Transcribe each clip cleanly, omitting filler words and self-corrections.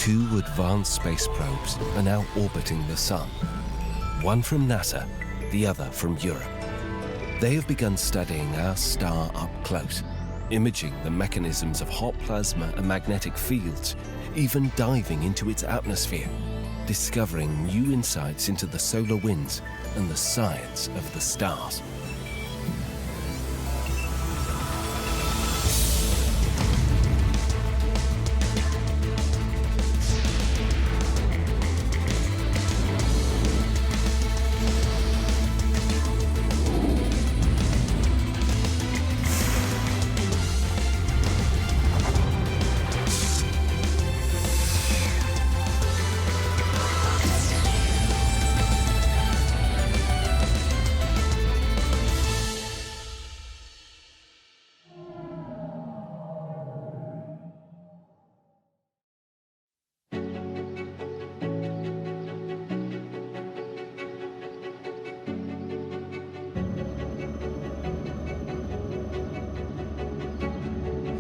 Two advanced space probes are now orbiting the Sun. One from NASA, the other from Europe. They have begun studying our star up close, imaging the mechanisms of hot plasma and magnetic fields, even diving into its atmosphere, discovering new insights into the solar winds and the science of the stars.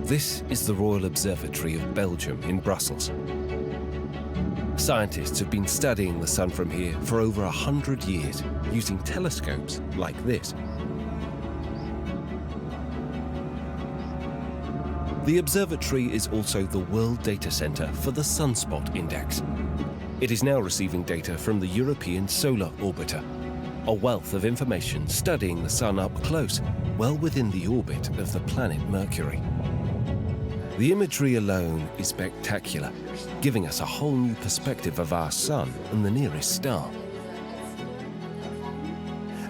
This is the Royal Observatory of Belgium in Brussels. Scientists have been studying the Sun from here for over 100 years, using telescopes like this. The observatory is also the World Data Centre for the Sunspot Index. It is now receiving data from the European Solar Orbiter, a wealth of information studying the Sun up close, well within the orbit of the planet Mercury. The imagery alone is spectacular, giving us a whole new perspective of our Sun and the nearest star.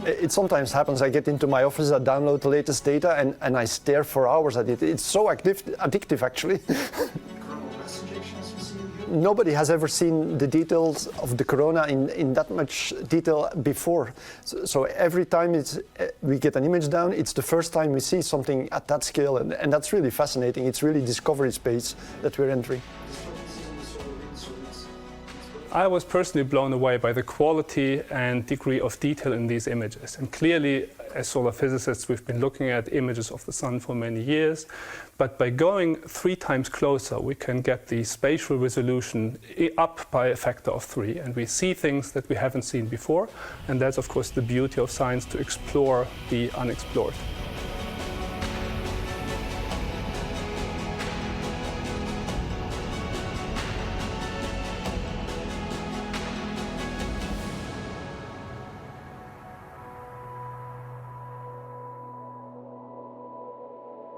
It sometimes happens, I get into my office, I download the latest data and I stare for hours at it. It's so addictive actually. Nobody has ever seen the details of the corona in that much detail before. So every time we get an image down, it's the first time we see something at that scale, and that's really fascinating. It's really discovery space that we're entering. I was personally blown away by the quality and degree of detail in these images. And clearly, as solar physicists, we've been looking at images of the Sun for many years. But by going 3 times closer, we can get the spatial resolution up by a factor of 3. And we see things that we haven't seen before. And that's, of course, the beauty of science, to explore the unexplored.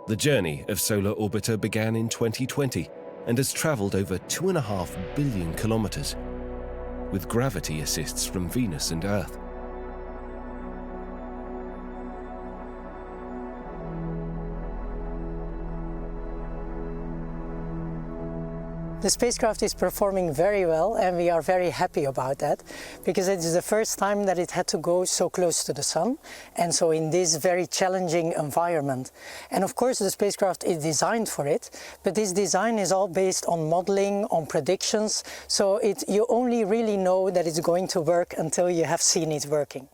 The journey of Solar Orbiter began in 2020 and has travelled over 2.5 billion kilometres, with gravity assists from Venus and Earth. The spacecraft is performing very well, and we are very happy about that, because it is the first time that it had to go so close to the Sun, and so in this very challenging environment. And of course the spacecraft is designed for it, but this design is all based on modeling, on predictions, so you only really know that it's going to work until you have seen it working.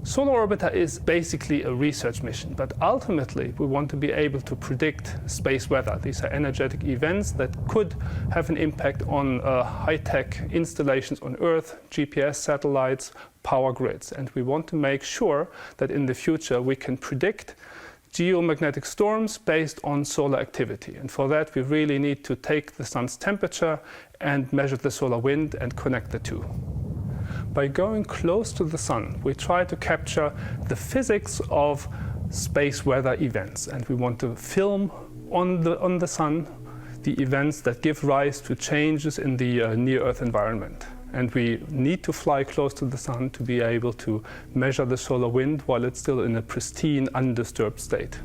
Solar Orbiter is basically a research mission, but ultimately we want to be able to predict space weather. These are energetic events that could have an impact on high-tech installations on Earth, GPS satellites, power grids. And we want to make sure that in the future we can predict geomagnetic storms based on solar activity. And for that we really need to take the Sun's temperature and measure the solar wind and connect the two. By going close to the Sun, we try to capture the physics of space weather events, and we want to film on the Sun the events that give rise to changes in the near-Earth environment. And we need to fly close to the Sun to be able to measure the solar wind while it's still in a pristine, undisturbed state.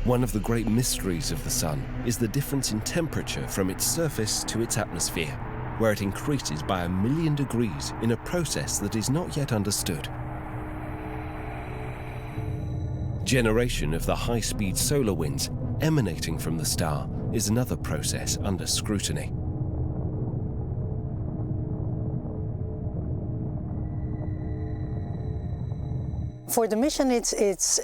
One of the great mysteries of the Sun is the difference in temperature from its surface to its atmosphere, where it increases by 1 million degrees in a process that is not yet understood. Generation of the high-speed solar winds emanating from the star is another process under scrutiny. For the mission, it's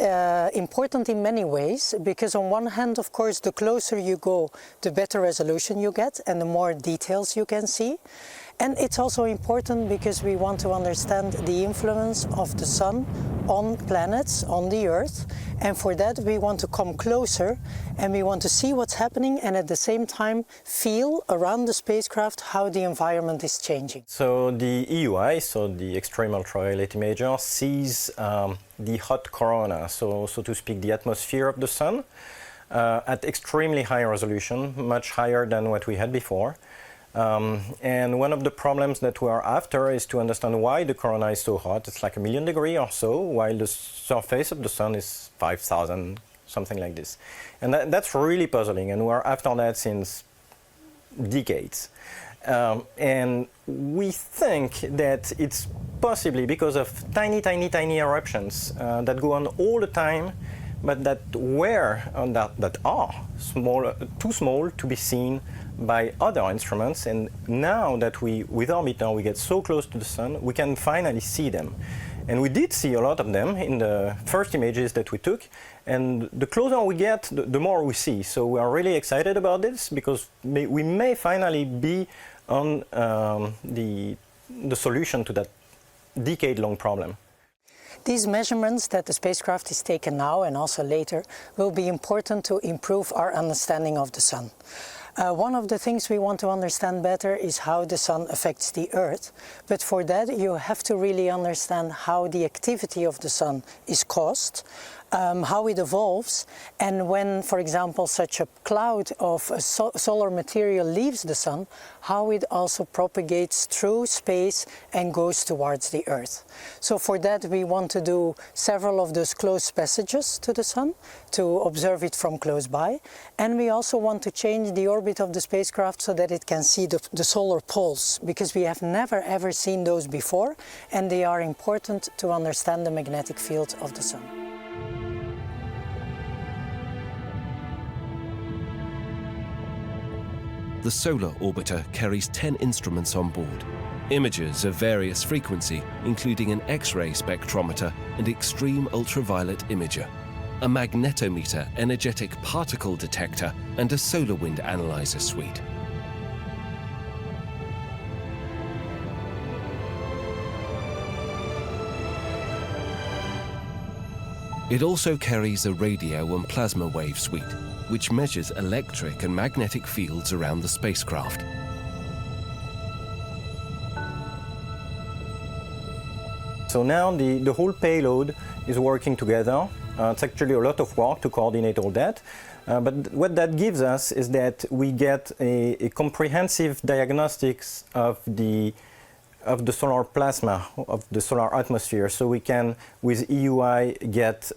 important in many ways, because on one hand, of course, the closer you go, the better resolution you get and the more details you can see. And it's also important because we want to understand the influence of the sun on planets, on the Earth. And for that, we want to come closer and we want to see what's happening and at the same time feel around the spacecraft how the environment is changing. So the EUI, so the Extreme Ultraviolet Imager, sees the hot corona, so to speak, the atmosphere of the sun at extremely high resolution, much higher than what we had before. And one of the problems that we are after is to understand why the corona is so hot. It's like 1,000,000 degrees or so, while the surface of the sun is 5,000, something like this. And that's really puzzling, and we're after that since decades. And we think that it's possibly because of tiny eruptions that go on all the time, but that are small, too small to be seen by other instruments. And now that with Orbiter we get so close to the sun, we can finally see them. And we did see a lot of them in the first images that we took. And the closer we get, the more we see. So we are really excited about this because we may finally be on the solution to that decade-long problem. These measurements that the spacecraft is taken now and also later will be important to improve our understanding of the sun. One of the things we want to understand better is how the sun affects the Earth, but for that you have to really understand how the activity of the sun is caused, how it evolves, and when, for example, such a cloud of solar material leaves the sun, how it also propagates through space and goes towards the Earth. So for that we want to do several of those close passages to the sun to observe it from close by, and we also want to change the orbit of the spacecraft so that it can see the solar poles, because we have never ever seen those before, and they are important to understand the magnetic field of the sun. The Solar Orbiter carries 10 instruments on board, imagers of various frequency, including an X-ray spectrometer and extreme ultraviolet imager, a magnetometer energetic particle detector, and a solar wind analyzer suite. It also carries a radio and plasma wave suite, which measures electric and magnetic fields around the spacecraft. So now the whole payload is working together. It's actually a lot of work to coordinate all that. But what that gives us is that we get a comprehensive diagnostics of the solar plasma, of the solar atmosphere. So we can, with EUI, get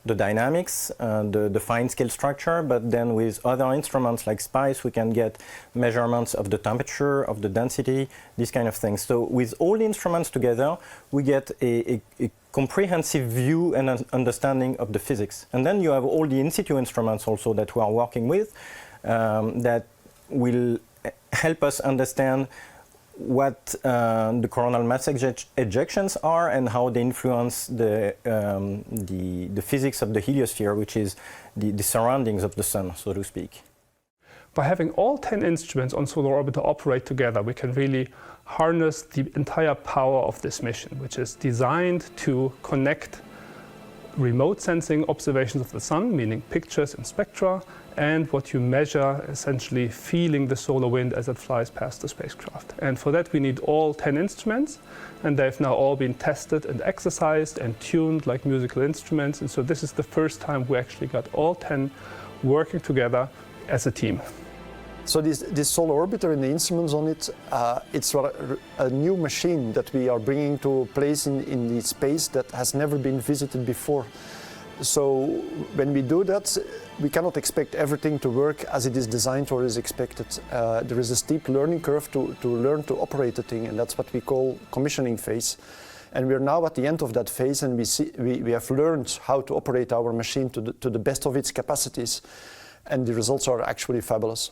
the dynamics, the fine scale structure, but then with other instruments like SPICE, we can get measurements of the temperature, of the density, these kind of things. So with all the instruments together, we get a comprehensive view and understanding of the physics. And then you have all the in situ instruments also that we are working with that will help us understand what the coronal mass ejections are and how they influence the physics of the heliosphere, which is the surroundings of the sun, so to speak. By having all 10 instruments on Solar Orbiter operate together, we can really harness the entire power of this mission, which is designed to connect remote sensing observations of the sun, meaning pictures and spectra, and what you measure, essentially feeling the solar wind as it flies past the spacecraft. And for that we need all 10 instruments, and they've now all been tested and exercised and tuned like musical instruments. And so this is the first time we actually got all 10 working together as a team. So this Solar Orbiter and the instruments on it, it's a new machine that we are bringing to a place in the space that has never been visited before. So when we do that, we cannot expect everything to work as it is designed or is expected. There is a steep learning curve to learn to operate the thing, and that's what we call commissioning phase. And we're now at the end of that phase, and we have learned how to operate our machine to the best of its capacities, and the results are actually fabulous.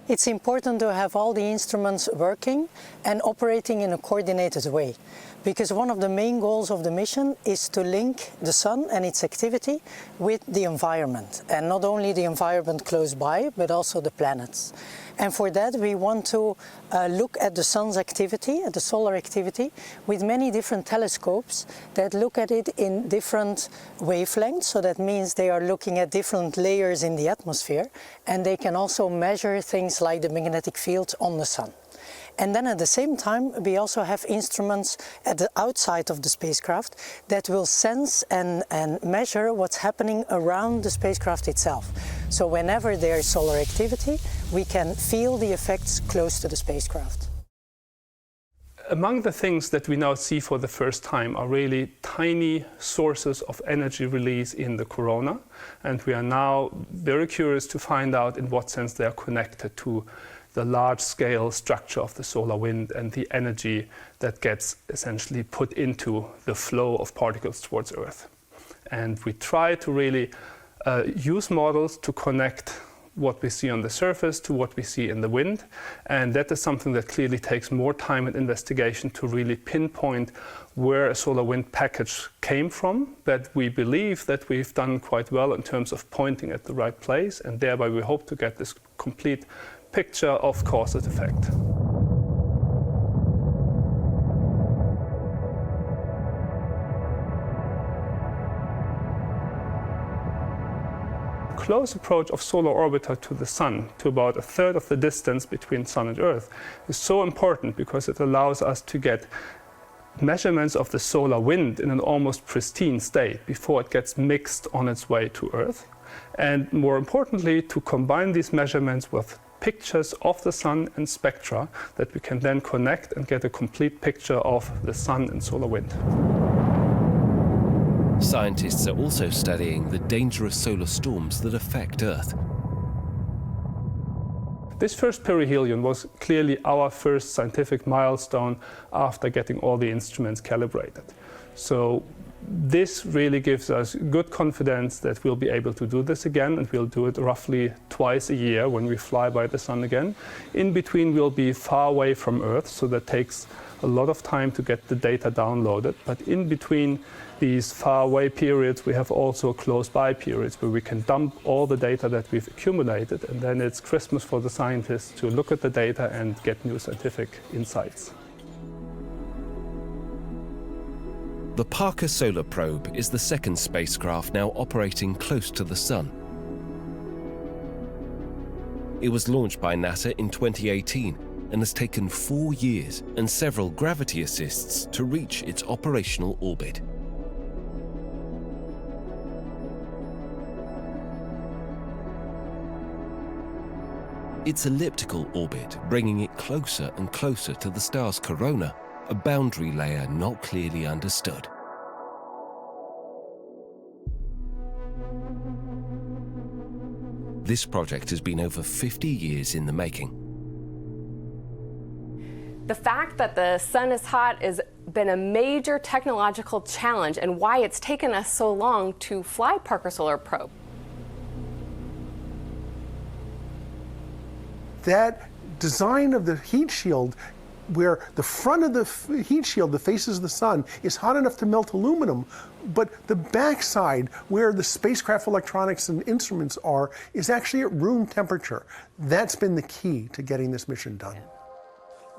It's important to have all the instruments working and operating in a coordinated way, because one of the main goals of the mission is to link the sun and its activity with the environment, and not only the environment close by, but also the planets. And for that we want to look at the sun's activity, at the solar activity, with many different telescopes that look at it in different wavelengths. So that means they are looking at different layers in the atmosphere, and they can also measure things like the magnetic field on the sun. And then at the same time, we also have instruments at the outside of the spacecraft that will sense and measure what's happening around the spacecraft itself. So whenever there is solar activity, we can feel the effects close to the spacecraft. Among the things that we now see for the first time are really tiny sources of energy release in the corona. And we are now very curious to find out in what sense they are connected to the large-scale structure of the solar wind and the energy that gets essentially put into the flow of particles towards Earth. And we try to really use models to connect what we see on the surface to what we see in the wind. And that is something that clearly takes more time and investigation to really pinpoint where a solar wind package came from. But we believe that we've done quite well in terms of pointing at the right place, and thereby we hope to get this complete picture of cause and effect. Close approach of solar orbiter to the Sun, to about 1/3 of the distance between Sun and Earth, is so important because it allows us to get measurements of the solar wind in an almost pristine state before it gets mixed on its way to Earth. And more importantly, to combine these measurements with pictures of the Sun and spectra that we can then connect and get a complete picture of the Sun and solar wind. Scientists are also studying the dangerous solar storms that affect Earth. This first perihelion was clearly our first scientific milestone after getting all the instruments calibrated. So this really gives us good confidence that we'll be able to do this again, and we'll do it roughly twice a year when we fly by the Sun again. In between, we'll be far away from Earth, so that takes a lot of time to get the data downloaded. But in between these far away periods, we have also close by periods where we can dump all the data that we've accumulated, and then it's Christmas for the scientists to look at the data and get new scientific insights. The Parker Solar Probe is the second spacecraft now operating close to the Sun. It was launched by NASA in 2018 and has taken 4 years and several gravity assists to reach its operational orbit. Its elliptical orbit bringing it closer and closer to the star's corona, a boundary layer not clearly understood. This project has been over 50 years in the making. The fact that the Sun is hot has been a major technological challenge, and why it's taken us so long to fly Parker Solar Probe. That design of the heat shield, where the front of the heat shield that faces the Sun is hot enough to melt aluminum, but the backside, where the spacecraft electronics and instruments are, is actually at room temperature. That's been the key to getting this mission done.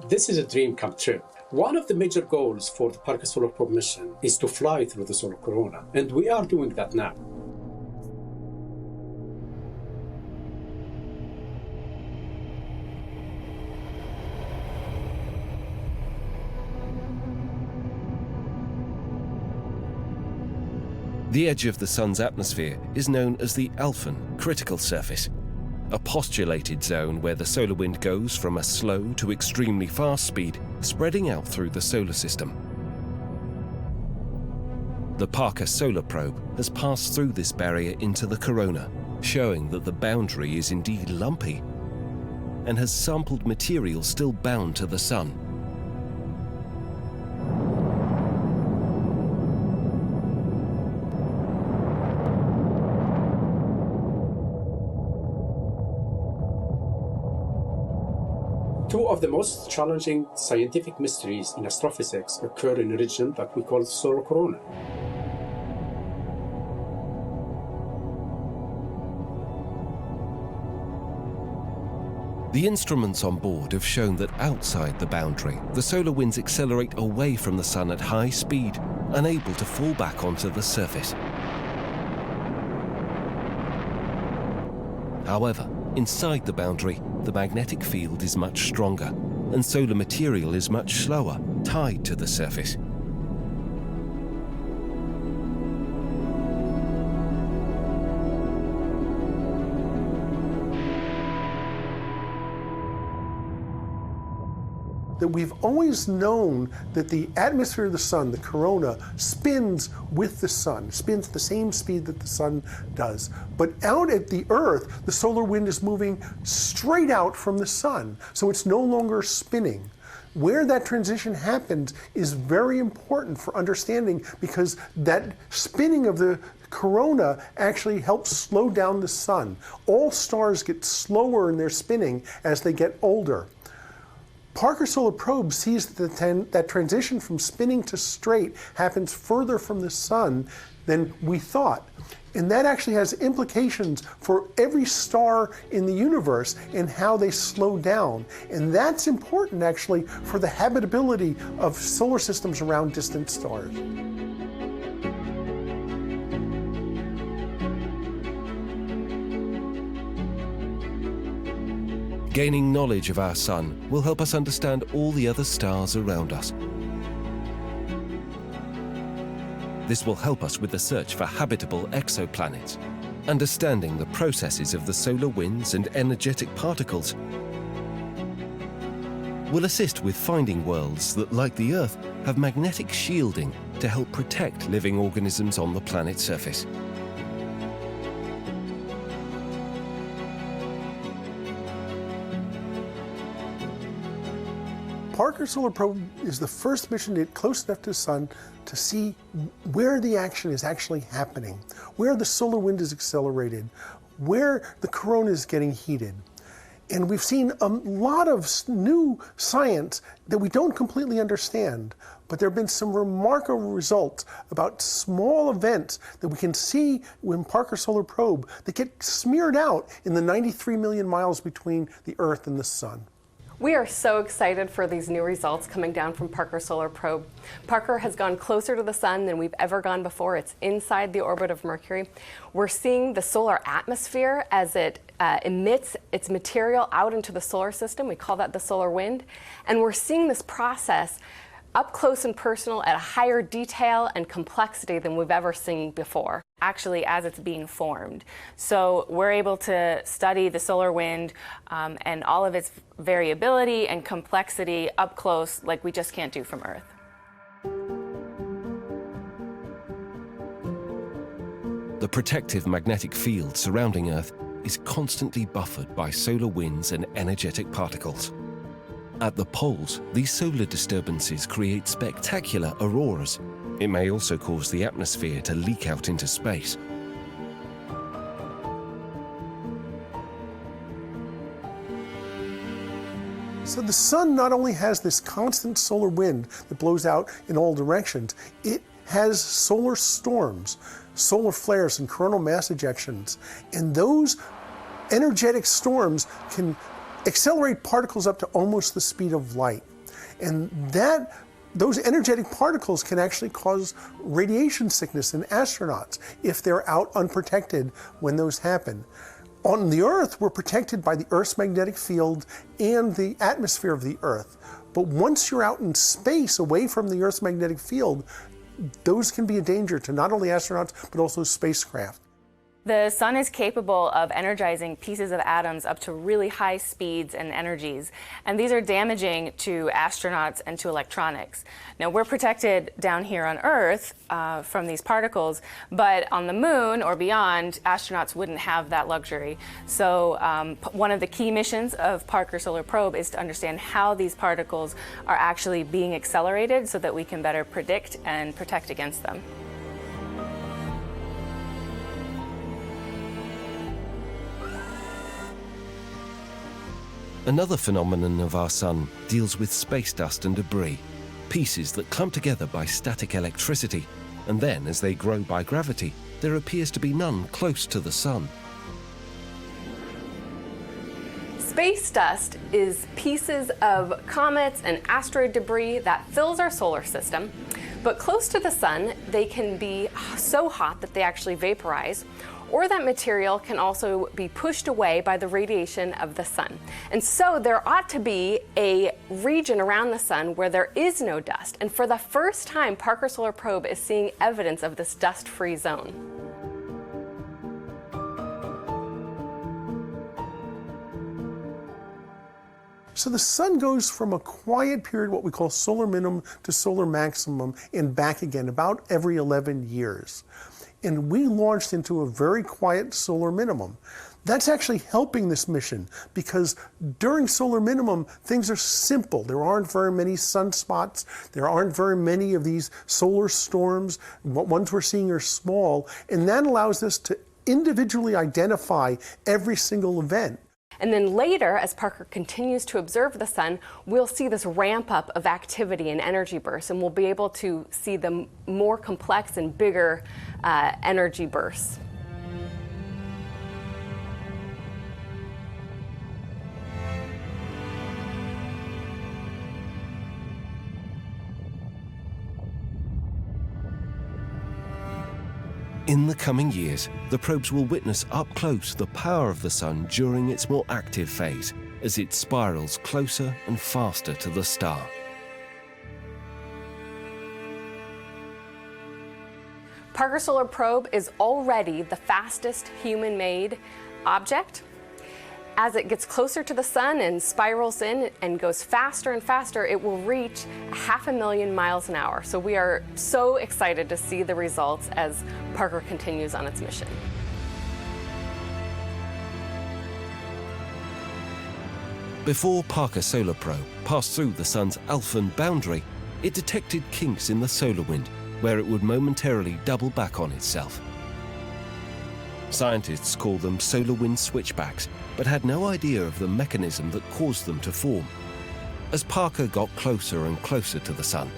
This is a dream come true. One of the major goals for the Parker Solar Probe mission is to fly through the solar corona, and we are doing that now. The edge of the Sun's atmosphere is known as the Alphen critical surface, a postulated zone where the solar wind goes from a slow to extremely fast speed, spreading out through the solar system. The Parker Solar Probe has passed through this barrier into the corona, showing that the boundary is indeed lumpy, and has sampled material still bound to the Sun. Two of the most challenging scientific mysteries in astrophysics occur in a region that we call the solar corona. The instruments on board have shown that outside the boundary, the solar winds accelerate away from the sun at high speed, unable to fall back onto the surface. However, inside the boundary, the magnetic field is much stronger, and solar material is much slower, tied to the surface. That we've always known that the atmosphere of the sun, the corona, spins with the sun, spins at the same speed that the sun does. But out at the Earth, the solar wind is moving straight out from the sun, so it's no longer spinning. Where that transition happens is very important for understanding, because that spinning of the corona actually helps slow down the sun. All stars get slower in their spinning as they get older. Parker Solar Probe sees that that transition from spinning to straight happens further from the sun than we thought. And that actually has implications for every star in the universe and how they slow down. And that's important actually for the habitability of solar systems around distant stars. Gaining knowledge of our sun will help us understand all the other stars around us. This will help us with the search for habitable exoplanets. Understanding the processes of the solar winds and energetic particles will assist with finding worlds that, like the Earth, have magnetic shielding to help protect living organisms on the planet's surface. Parker Solar Probe is the first mission to get close enough to the sun to see where the action is actually happening, where the solar wind is accelerated, where the corona is getting heated. And we've seen a lot of new science that we don't completely understand, but there have been some remarkable results about small events that we can see in Parker Solar Probe that get smeared out in the 93 million miles between the Earth and the sun. We are so excited for these new results coming down from Parker Solar Probe. Parker has gone closer to the sun than we've ever gone before. It's inside the orbit of Mercury. We're seeing the solar atmosphere as it emits its material out into the solar system. We call that the solar wind. And we're seeing this process up close and personal at a higher detail and complexity than we've ever seen before. Actually, as it's being formed. So we're able to study the solar wind and all of its variability and complexity up close like we just can't do from Earth. The protective magnetic field surrounding Earth is constantly buffered by solar winds and energetic particles. At the poles, these solar disturbances create spectacular auroras. It may also cause the atmosphere to leak out into space. So the sun not only has this constant solar wind that blows out in all directions, it has solar storms, solar flares, and coronal mass ejections. And those energetic storms can accelerate particles up to almost the speed of light. And those energetic particles can actually cause radiation sickness in astronauts if they're out unprotected when those happen. On the Earth, we're protected by the Earth's magnetic field and the atmosphere of the Earth. But once you're out in space, away from the Earth's magnetic field, those can be a danger to not only astronauts, but also spacecraft. The sun is capable of energizing pieces of atoms up to really high speeds and energies, and these are damaging to astronauts and to electronics. Now, we're protected down here on Earth from these particles, but on the moon or beyond, astronauts wouldn't have that luxury. So one of the key missions of Parker Solar Probe is to understand how these particles are actually being accelerated so that we can better predict and protect against them. Another phenomenon of our sun deals with space dust and debris, pieces that clump together by static electricity, and then, as they grow by gravity, there appears to be none close to the sun. Space dust is pieces of comets and asteroid debris that fills our solar system, but close to the sun, they can be so hot that they actually vaporize, or that material can also be pushed away by the radiation of the sun. And so there ought to be a region around the sun where there is no dust. And for the first time, Parker Solar Probe is seeing evidence of this dust-free zone. So the sun goes from a quiet period, what we call solar minimum, to solar maximum, and back again, about every 11 years. And we launched into a very quiet solar minimum. That's actually helping this mission, because during solar minimum, things are simple. There aren't very many sunspots. There aren't very many of these solar storms. What ones we're seeing are small, and that allows us to individually identify every single event. And then later, as Parker continues to observe the sun, we'll see this ramp up of activity and energy bursts, and we'll be able to see the more complex and bigger energy bursts. In the coming years, the probes will witness up close the power of the sun during its more active phase, as it spirals closer and faster to the star. Parker Solar Probe is already the fastest human-made object. As it gets closer to the sun and spirals in and goes faster and faster, it will reach 500,000 miles an hour. So we are so excited to see the results as Parker continues on its mission. Before Parker Solar Probe passed through the sun's Alphen boundary, it detected kinks in the solar wind, where it would momentarily double back on itself. Scientists call them solar wind switchbacks, but had no idea of the mechanism that caused them to form. As Parker got closer and closer to the sun,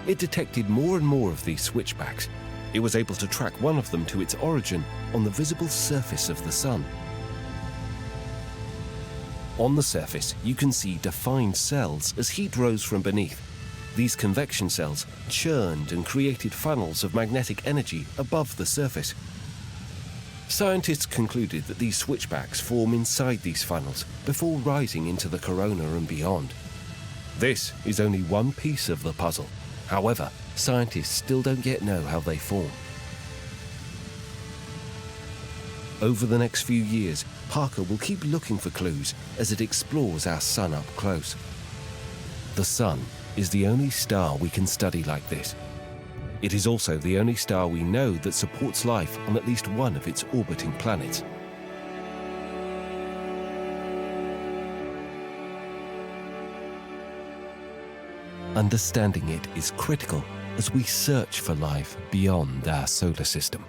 it detected more and more of these switchbacks. It was able to track one of them to its origin on the visible surface of the sun. On the surface, you can see defined cells as heat rose from beneath. These convection cells churned and created funnels of magnetic energy above the surface. Scientists concluded that these switchbacks form inside these funnels before rising into the corona and beyond. This is only one piece of the puzzle. However, scientists still don't yet know how they form. Over the next few years, Parker will keep looking for clues as it explores our sun up close. The sun is the only star we can study like this. It is also the only star we know that supports life on at least one of its orbiting planets. Understanding it is critical as we search for life beyond our solar system.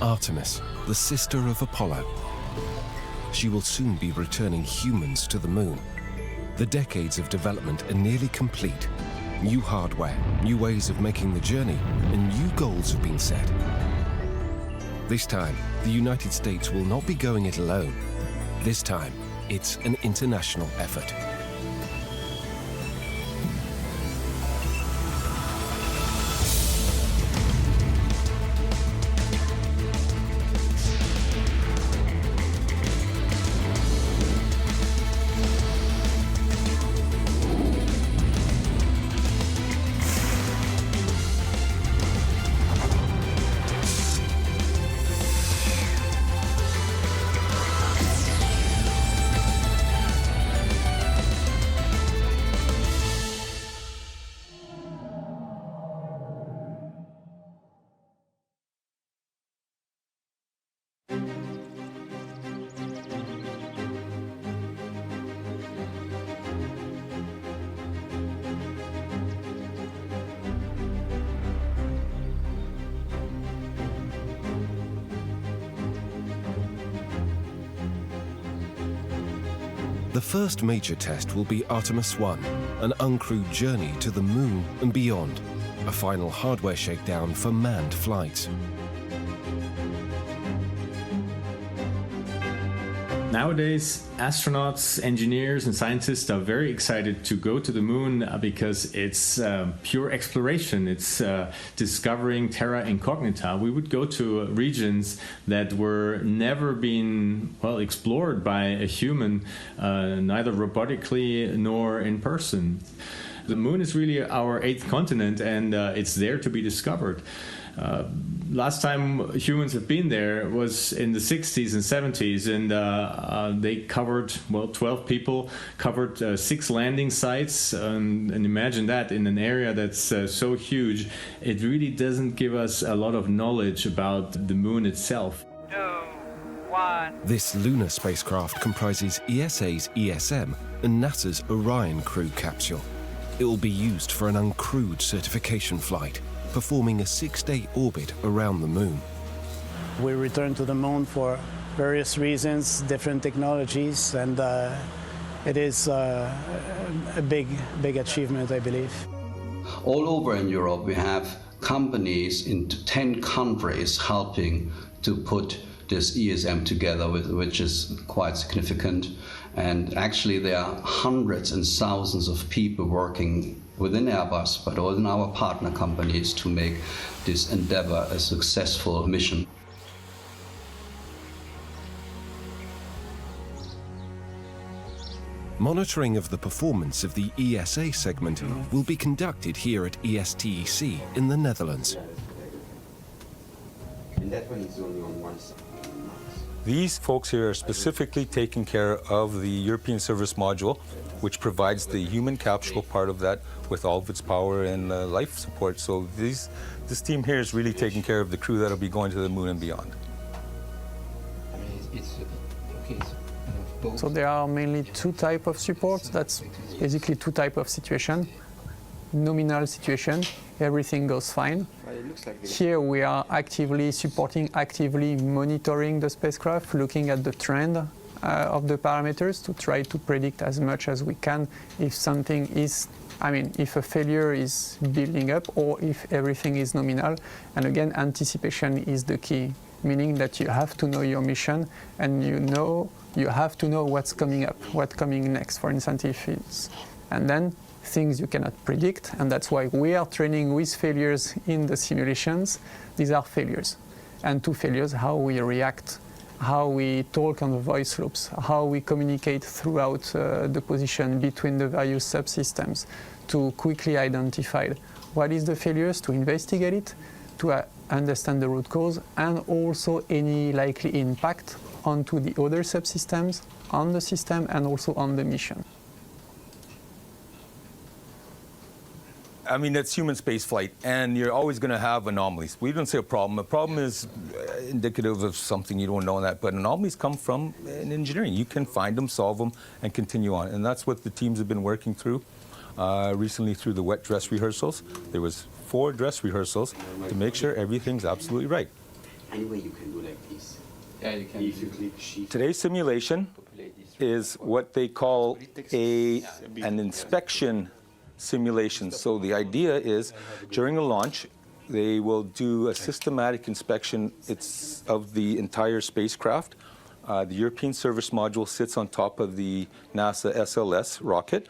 Artemis, the sister of Apollo. She will soon be returning humans to the moon. The decades of development are nearly complete. New hardware, new ways of making the journey, and new goals have been set. This time, the United States will not be going it alone. This time, it's an international effort. The first major test will be Artemis 1, an uncrewed journey to the moon and beyond, a final hardware shakedown for manned flights. Nowadays, astronauts, engineers, and scientists are very excited to go to the moon because it's pure exploration. It's discovering terra incognita. We would go to regions that were never been explored by a human, neither robotically nor in person. The moon is really our eighth continent, and it's there to be discovered. Last time humans have been there was in the 60s and 70s, and they covered, 12 people covered 6 landing sites, and imagine that in an area that's so huge. It really doesn't give us a lot of knowledge about the moon itself. 2, 1. This lunar spacecraft comprises ESA's ESM and NASA's Orion crew capsule. It will be used for an uncrewed certification flight, performing a 6-day orbit around the moon. We returned to the moon for various reasons, different technologies, and it is a big achievement, I believe. All over in Europe, we have companies in 10 countries helping to put this ESM together, which is quite significant. And actually, there are hundreds and thousands of people working within Airbus, but also in our partner companies, to make this endeavor a successful mission. Monitoring of the performance of the ESA segment will be conducted here at ESTEC in the Netherlands. And that one is only on one side. These folks here are specifically taking care of the European Service Module, which provides the human capsule part of that with all of its power and life support. So this team here is really taking care of the crew that'll be going to the moon and beyond. So there are mainly 2 types of supports. That's basically 2 types of situation. Nominal situation, everything goes fine. Here we are actively supporting, actively monitoring the spacecraft, looking at the trend of the parameters to try to predict as much as we can if something is, if a failure is building up or if everything is nominal. And again, anticipation is the key, meaning that you have to know your mission and you have to know what's coming up, what's coming next, for instance, if it's, and then things you cannot predict, and that's why we are training with failures in the simulations. These are failures. And to failures, how we react, how we talk on the voice loops, how we communicate throughout the position between the various subsystems to quickly identify what is the failures, to investigate it, to understand the root cause, and also any likely impact onto the other subsystems, on the system, and also on the mission. It's human space flight, and you're always going to have anomalies. We don't say a problem. A problem is indicative of something you don't know that, but anomalies come from in engineering. You can find them, solve them, and continue on. And that's what the teams have been working through recently through the wet dress rehearsals. There was 4 dress rehearsals to make sure everything's absolutely right. Anyway, you can do like this. Yeah, you can. If you click sheet. Today's simulation is what they call an inspection simulation. So the idea is during a launch, they will do a systematic inspection of the entire spacecraft. The European Service Module sits on top of the NASA SLS rocket.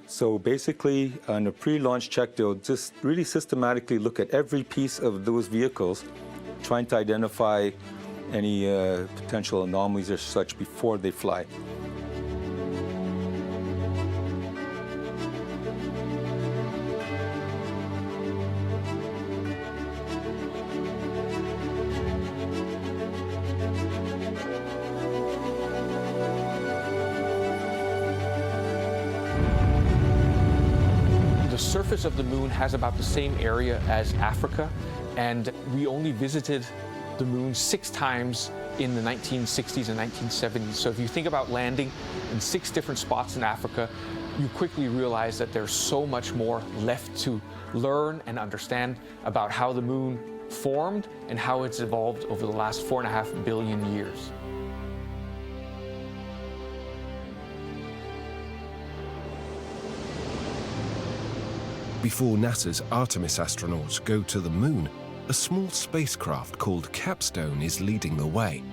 So basically, on a pre-launch check, they'll just really systematically look at every piece of those vehicles, trying to identify any potential anomalies or such before they fly. The surface of the moon has about the same area as Africa, and we only visited the moon 6 times in the 1960s and 1970s. So if you think about landing in 6 different spots in Africa, you quickly realize that there's so much more left to learn and understand about how the moon formed and how it's evolved over the last 4.5 billion years. Before NASA's Artemis astronauts go to the moon, a small spacecraft called Capstone is leading the way.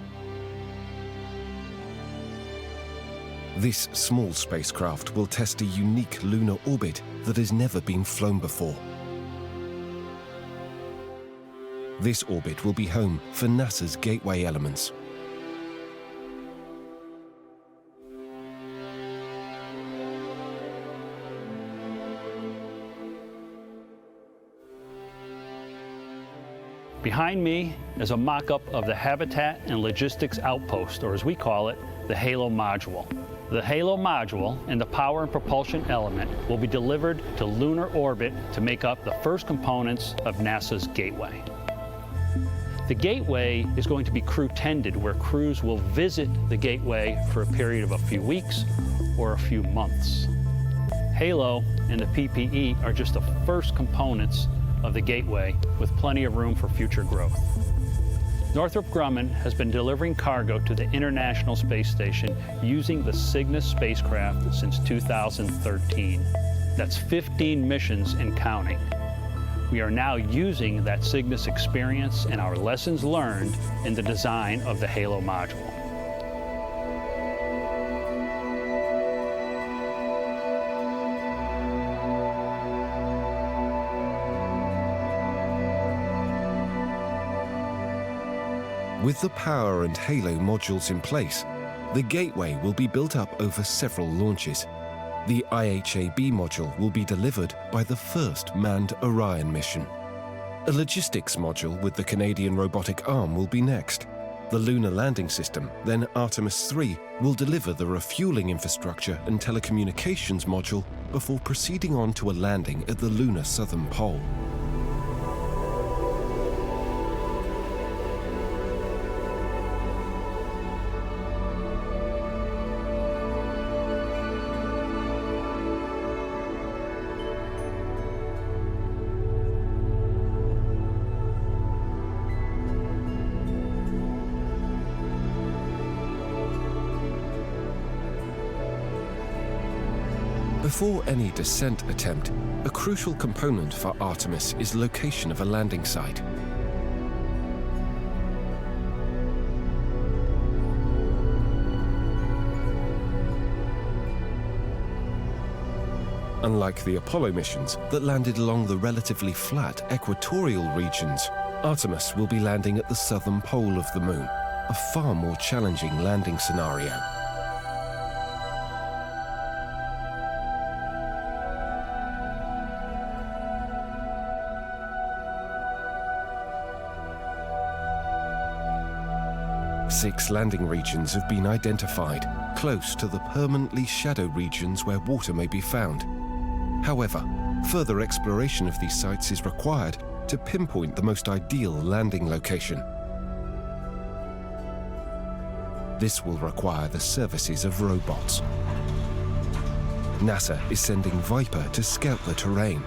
This small spacecraft will test a unique lunar orbit that has never been flown before. This orbit will be home for NASA's Gateway elements. Behind me is a mock-up of the Habitat and Logistics Outpost, or as we call it, the HALO module. The HALO module and the power and propulsion element will be delivered to lunar orbit to make up the first components of NASA's Gateway. The Gateway is going to be crew-tended, where crews will visit the Gateway for a period of a few weeks or a few months. HALO and the PPE are just the first components of the Gateway, with plenty of room for future growth. Northrop Grumman has been delivering cargo to the International Space Station using the Cygnus spacecraft since 2013. That's 15 missions and counting. We are now using that Cygnus experience and our lessons learned in the design of the HALO module. With the power and HALO modules in place, the Gateway will be built up over several launches. The IHAB module will be delivered by the first manned Orion mission. A logistics module with the Canadian robotic arm will be next. The lunar landing system, then Artemis 3, will deliver the refueling infrastructure and telecommunications module before proceeding on to a landing at the lunar southern pole. Before any descent attempt, a crucial component for Artemis is location of a landing site. Unlike the Apollo missions that landed along the relatively flat equatorial regions, Artemis will be landing at the southern pole of the moon, a far more challenging landing scenario. Six landing regions have been identified, close to the permanently shadow regions where water may be found. However, further exploration of these sites is required to pinpoint the most ideal landing location. This will require the services of robots. NASA is sending Viper to scout the terrain.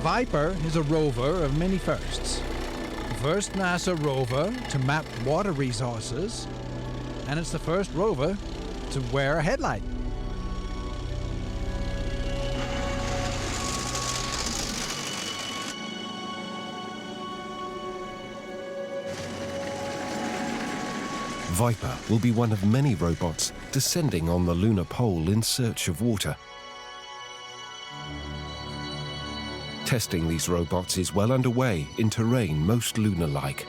Viper is a rover of many firsts. First NASA rover to map water resources, and it's the first rover to wear a headlight. Viper will be one of many robots descending on the lunar pole in search of water. Testing these robots is well underway in terrain most lunar-like.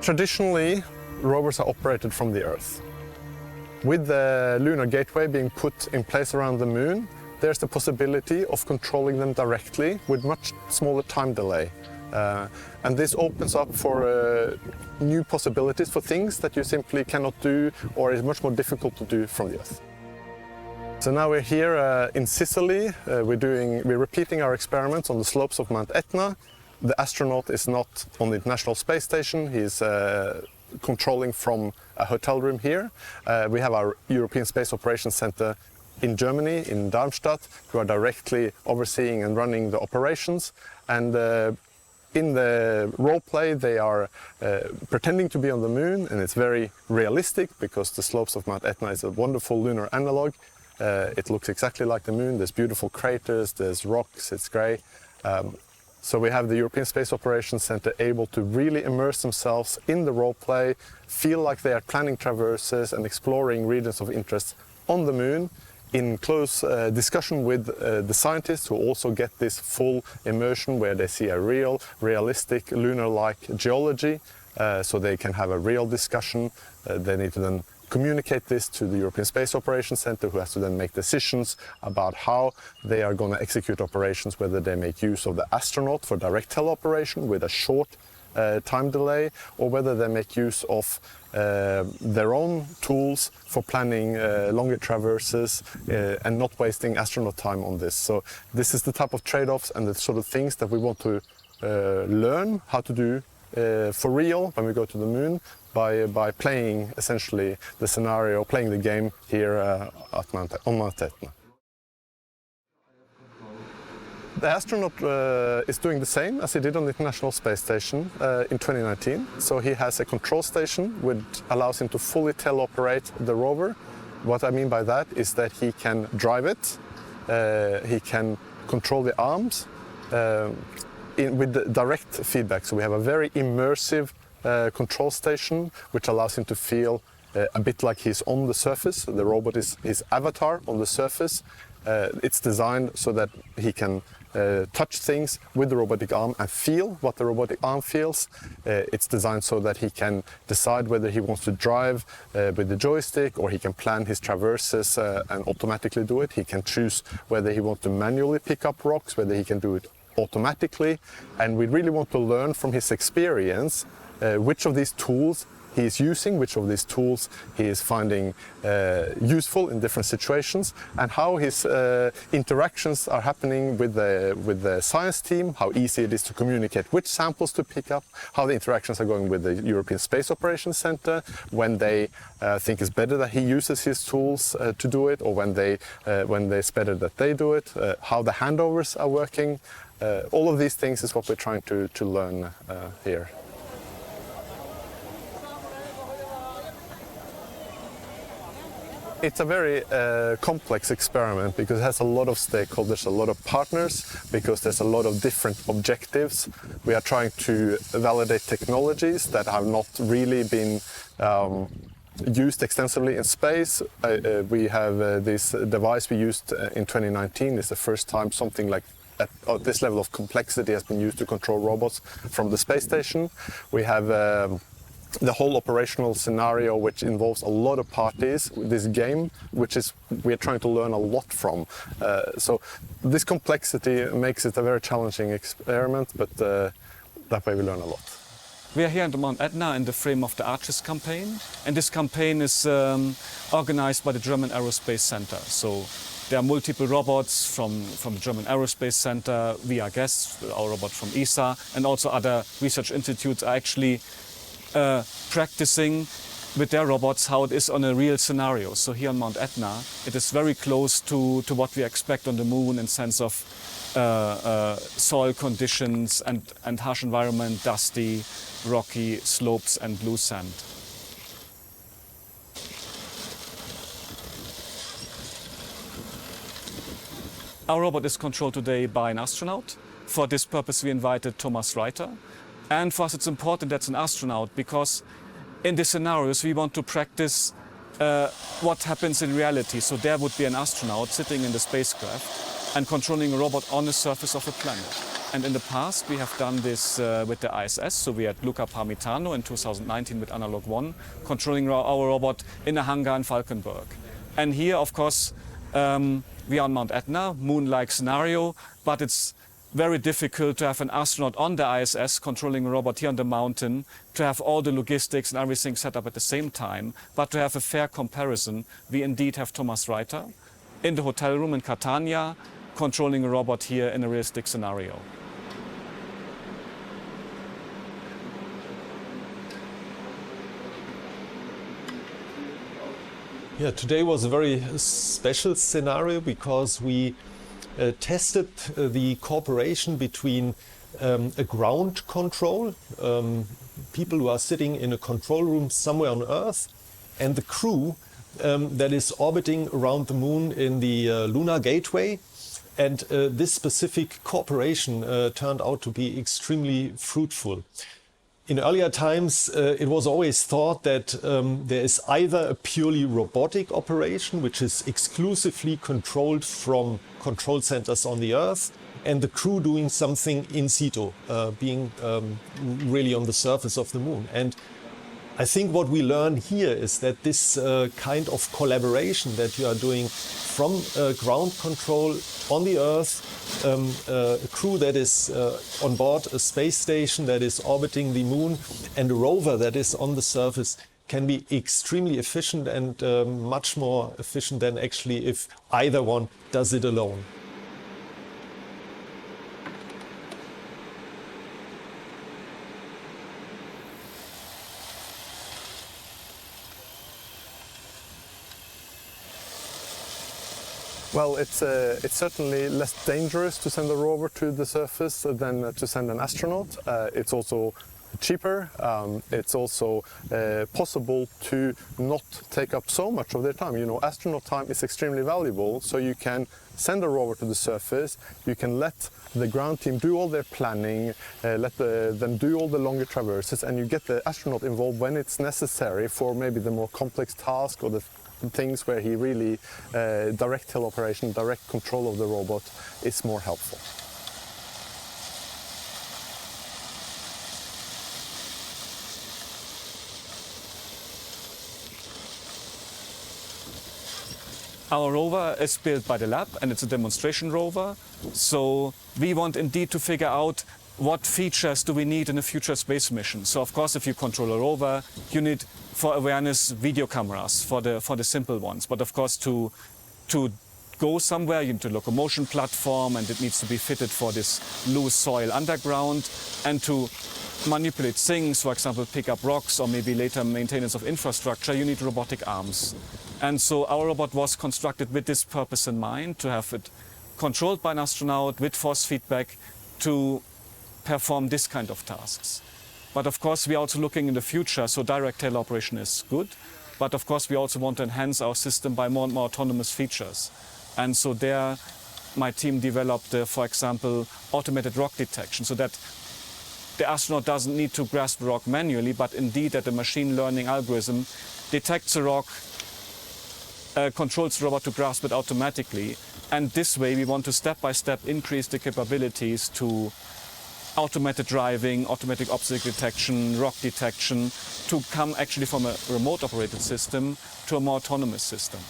Traditionally, rovers are operated from the Earth. With the Lunar Gateway being put in place around the Moon, there's the possibility of controlling them directly with much smaller time delay. And this opens up for new possibilities for things that you simply cannot do or is much more difficult to do from the Earth. So now we're here in Sicily. We're repeating our experiments on the slopes of Mount Etna. The astronaut is not on the International Space Station. He's controlling from a hotel room here. We have our European Space Operations Center in Germany, in Darmstadt, who are directly overseeing and running the operations. And in the role play, they are pretending to be on the moon, and it's very realistic because the slopes of Mount Etna is a wonderful lunar analog. It looks exactly like the moon. There's beautiful craters, there's rocks, it's grey. So we have the European Space Operations Center able to really immerse themselves in the role play, feel like they are planning traverses and exploring regions of interest on the moon, in close discussion with the scientists who also get this full immersion where they see a realistic lunar-like geology, so they can have a real discussion. They need to then communicate this to the European Space Operations Center, who has to then make decisions about how they are going to execute operations, whether they make use of the astronaut for direct teleoperation with a short time delay, or whether they make use of their own tools for planning longer traverses and not wasting astronaut time on this. So this is the type of trade-offs and the sort of things that we want to learn how to do for real when we go to the moon, by playing essentially the scenario, playing the game here on Mount Etna. The astronaut is doing the same as he did on the International Space Station in 2019. So he has a control station which allows him to fully teleoperate the rover. What I mean by that is that he can drive it, he can control the arms with the direct feedback. So we have a very immersive control station which allows him to feel a bit like he's on the surface. The robot is his avatar on the surface. It's designed so that he can touch things with the robotic arm and feel what the robotic arm feels. It's designed so that he can decide whether he wants to drive with the joystick, or he can plan his traverses and automatically do it. He can choose whether he wants to manually pick up rocks, whether he can do it automatically. And we really want to learn from his experience which of these tools he is using, which of these tools he is finding useful in different situations, and how his interactions are happening with the science team, how easy it is to communicate which samples to pick up, how the interactions are going with the European Space Operations Center, when they think it's better that he uses his tools to do it, or when it's better that they do it, how the handovers are working. All of these things is what we're trying to learn here. It's a very complex experiment because it has a lot of stakeholders, a lot of partners, because there's a lot of different objectives. We are trying to validate technologies that have not really been used extensively in space. We have this device we used in 2019. It's the first time something like at this level of complexity has been used to control robots from the space station. We have the whole operational scenario, which involves a lot of parties, this game, which is we're trying to learn a lot from. So this complexity makes it a very challenging experiment, but that way we learn a lot. We are here on Mount Etna in the frame of the Arches campaign, and this campaign is organized by the German Aerospace Center. So there are multiple robots from the German Aerospace Center, via guests, our robot from ESA, and also other research institutes are actually practicing with their robots how it is on a real scenario. So here on Mount Etna, it is very close to what we expect on the moon in sense of soil conditions and harsh environment, dusty, rocky slopes and loose sand. Our robot is controlled today by an astronaut. For this purpose we invited Thomas Reiter. And for us it's important that's an astronaut because in these scenarios we want to practice what happens in reality. So there would be an astronaut sitting in the spacecraft and controlling a robot on the surface of a planet. And in the past we have done this with the ISS. So we had Luca Parmitano in 2019 with Analog 1 controlling our robot in a hangar in Falkenberg. And here of course we are on Mount Etna, moon-like scenario, but it's very difficult to have an astronaut on the ISS controlling a robot here on the mountain, to have all the logistics and everything set up at the same time. But to have a fair comparison, we indeed have Thomas Reiter, in the hotel room in Catania, controlling a robot here in a realistic scenario. Yeah, today was a very special scenario because we tested the cooperation between a ground control, people who are sitting in a control room somewhere on Earth, and the crew that is orbiting around the moon in the Lunar Gateway. And this specific cooperation turned out to be extremely fruitful. In earlier times, it was always thought that there is either a purely robotic operation, which is exclusively controlled from control centers on the Earth, and the crew doing something in situ, being really on the surface of the moon. And I think what we learn here is that this kind of collaboration that you are doing from ground control on the Earth, a crew that is on board a space station that is orbiting the moon, and a rover that is on the surface can be extremely efficient and much more efficient than actually if either one does it alone. Well, it's certainly less dangerous to send a rover to the surface than to send an astronaut. It's also cheaper. It's also possible to not take up so much of their time. You know, astronaut time is extremely valuable, so you can send a rover to the surface. You can let the ground team do all their planning, let them do all the longer traverses, and you get the astronaut involved when it's necessary for maybe the more complex task or the things where he really direct teleoperation, direct control of the robot is more helpful. Our rover is built by the lab and it's a demonstration rover. So we want indeed to figure out what features do we need in a future space mission. So of course, if you control a rover, you need for awareness video cameras for the simple ones. But of course, to go somewhere, you need a locomotion platform, and it needs to be fitted for this loose soil underground. And to manipulate things, for example, pick up rocks or maybe later maintenance of infrastructure, you need robotic arms. And so our robot was constructed with this purpose in mind, to have it controlled by an astronaut with force feedback to perform this kind of tasks. But of course, we are also looking in the future, so direct teleoperation is good. But of course, we also want to enhance our system by more and more autonomous features. And so there, my team developed, for example, automated rock detection, so that the astronaut doesn't need to grasp the rock manually, but indeed that the machine learning algorithm detects a rock, controls the robot to grasp it automatically. And this way, we want to step-by-step increase the capabilities to automated driving, automatic obstacle detection, rock detection, to come actually from a remote operated system to a more autonomous system.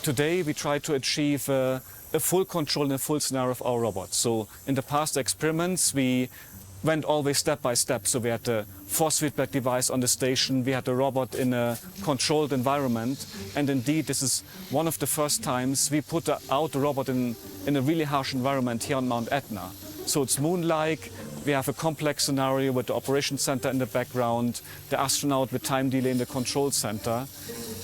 Today we try to achieve a full control and a full scenario of our robot. So in the past experiments we went always step by step. So we had a force feedback device on the station, we had a robot in a controlled environment, and indeed this is one of the first times we put out a robot in a really harsh environment here on Mount Etna. So it's moon-like, we have a complex scenario with the operations center in the background, the astronaut with time delay in the control center,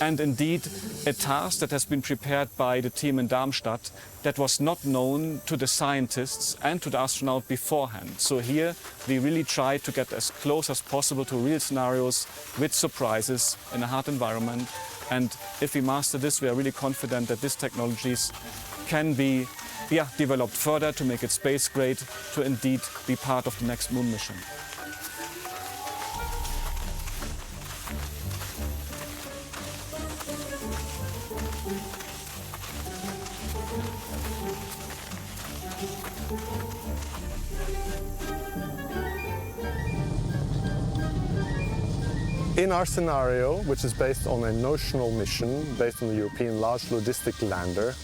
and indeed a task that has been prepared by the team in Darmstadt that was not known to the scientists and to the astronaut beforehand. So here we really try to get as close as possible to real scenarios with surprises in a hard environment. And if we master this, we are really confident that these technologies can be developed further to make it space grade, to indeed be part of the next moon mission. In our scenario, which is based on a notional mission based on the European Large Logistic Lander,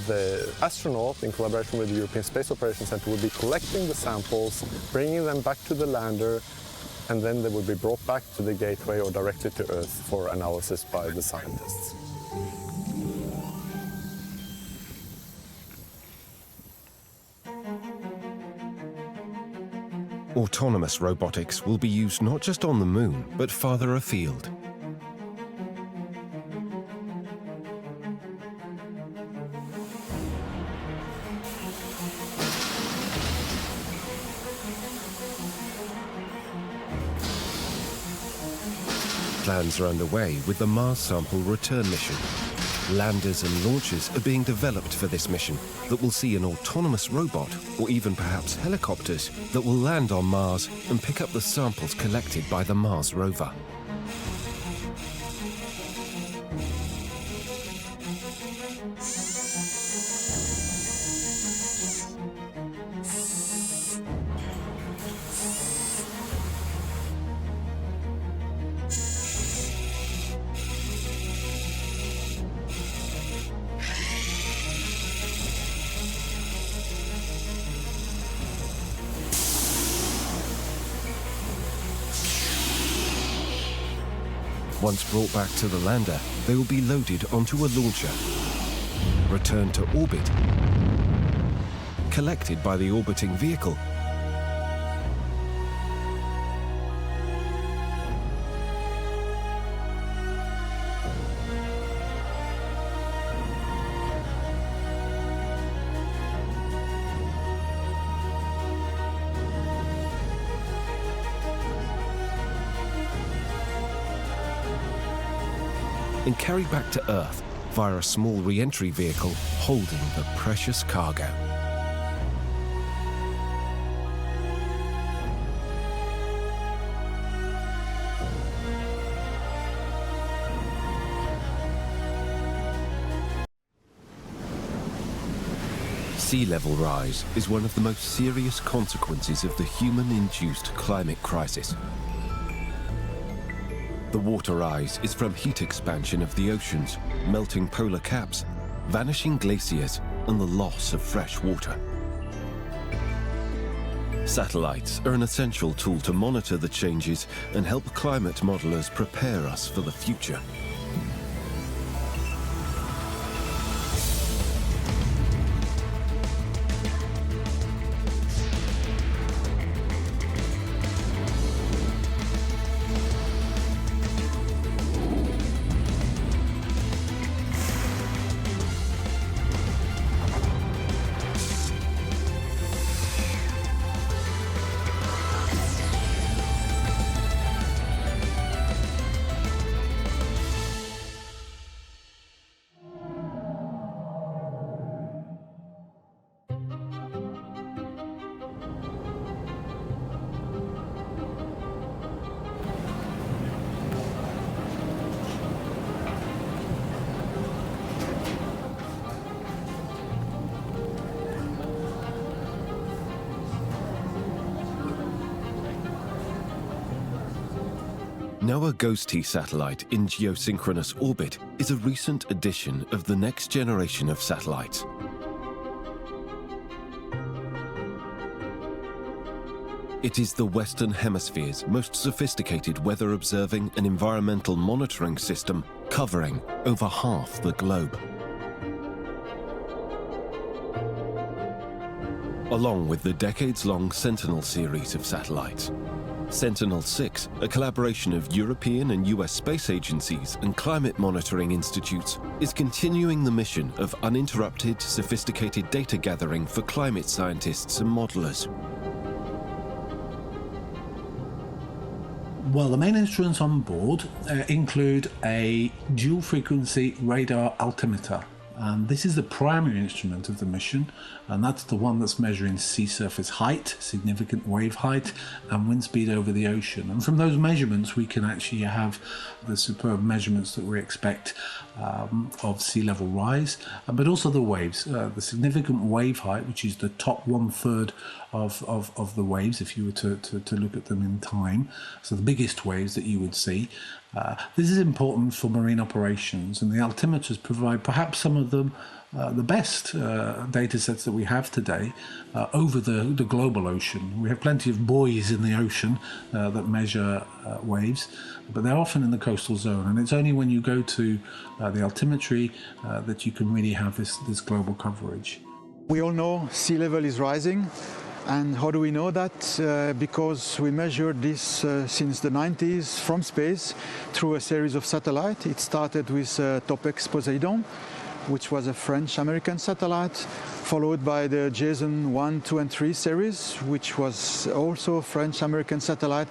the astronaut, in collaboration with the European Space Operations Centre, will be collecting the samples, bringing them back to the lander, and then they will be brought back to the gateway or directly to Earth for analysis by the scientists. Autonomous robotics will be used not just on the Moon, but farther afield. Plans are underway with the Mars Sample Return mission. Landers and launchers are being developed for this mission that will see an autonomous robot, or even perhaps helicopters, that will land on Mars and pick up the samples collected by the Mars rover. Once brought back to the lander, they will be loaded onto a launcher, returned to orbit, collected by the orbiting vehicle, and carried back to Earth via a small re-entry vehicle holding the precious cargo. Sea level rise is one of the most serious consequences of the human-induced climate crisis. The water rise is from heat expansion of the oceans, melting polar caps, vanishing glaciers, and the loss of fresh water. Satellites are an essential tool to monitor the changes and help climate modelers prepare us for the future. NOAA GOES-T satellite in geosynchronous orbit is a recent addition of the next generation of satellites. It is the Western Hemisphere's most sophisticated weather observing and environmental monitoring system, covering over half the globe. Along with the decades-long Sentinel series of satellites. Sentinel-6, a collaboration of European and US space agencies and climate monitoring institutes, is continuing the mission of uninterrupted, sophisticated data gathering for climate scientists and modelers. Well, the main instruments on board include a dual-frequency radar altimeter. And this is the primary instrument of the mission, and that's the one that's measuring sea surface height, significant wave height, and wind speed over the ocean. And from those measurements, we can actually have the superb measurements that we expect of sea level rise, but also the waves. The significant wave height, which is the top 1/3 of the waves, if you were to look at them in time. So the biggest waves that you would see, This is important for marine operations, and the altimeters provide perhaps some of the best data sets that we have today over the global ocean. We have plenty of buoys in the ocean that measure waves, but they're often in the coastal zone, and it's only when you go to the altimetry that you can really have this global coverage. We all know sea level is rising. And how do we know that? Because we measured this since the 90s from space through a series of satellites. It started with Topex Poseidon, which was a French-American satellite, followed by the JASON 1, 2, and 3 series, which was also a French-American satellite.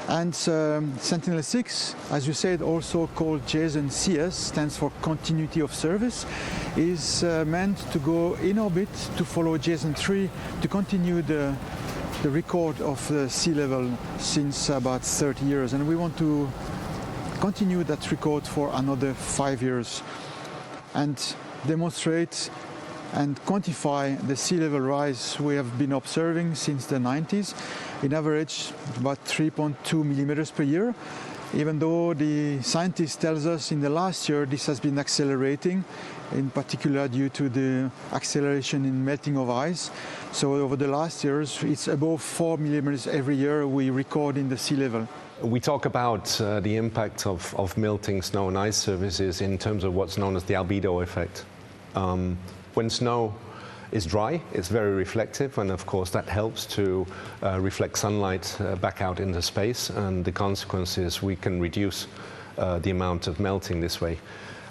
And Sentinel-6, as you said, also called JASON CS, stands for Continuity of Service, is meant to go in orbit to follow JASON 3 to continue the record of the sea level since about 30 years. And we want to continue that record for another 5 years and demonstrate and quantify the sea level rise we have been observing since the 90s, in average about 3.2 millimeters per year, even though the scientists tells us in the last year this has been accelerating, in particular due to the acceleration in melting of ice. So over the last years, it's above 4 millimeters every year we record in the sea level. We talk about the impact of melting snow and ice surfaces in terms of what's known as the albedo effect. When snow is dry, it's very reflective, and of course that helps to reflect sunlight back out into space, and the consequence is we can reduce the amount of melting this way.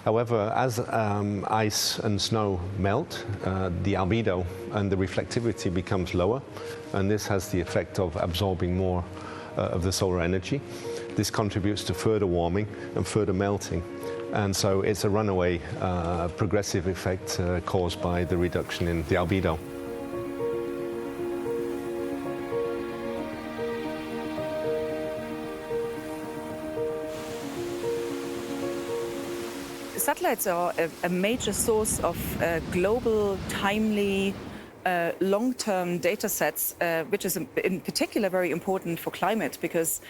However, as ice and snow melt, the albedo and the reflectivity becomes lower, and this has the effect of absorbing more of the solar energy. This contributes to further warming and further melting. And so it's a runaway progressive effect caused by the reduction in the albedo. Satellites are a major source of global, timely, long-term data sets, which is in particular very important for climate, because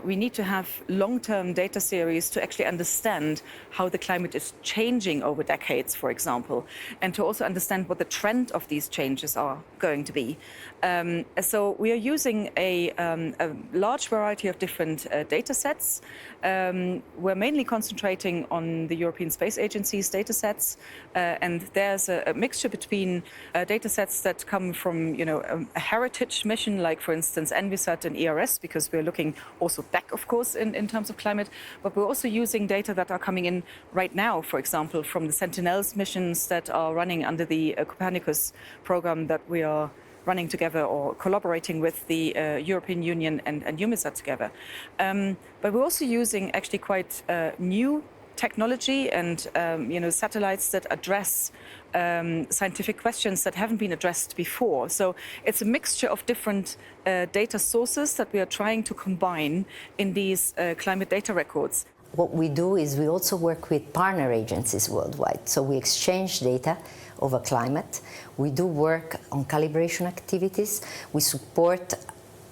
we need to have long-term data series to actually understand how the climate is changing over decades, for example, and to also understand what the trend of these changes are going to be. So we are using a large variety of different data sets. We're mainly concentrating on the European Space Agency's data sets, and there's a mixture between data sets that come from, a heritage mission, like for instance Envisat and ERS, because we're looking also back, of course, in terms of climate, but we're also using data that are coming in right now, for example, from the Sentinels missions that are running under the Copernicus program that we are running together or collaborating with the European Union and EUMETSAT together. But we're also using actually quite new technology and satellites that address scientific questions that haven't been addressed before. So it's a mixture of different data sources that we are trying to combine in these climate data records. What we do is we also work with partner agencies worldwide. So we exchange data over climate. We do work on calibration activities. We support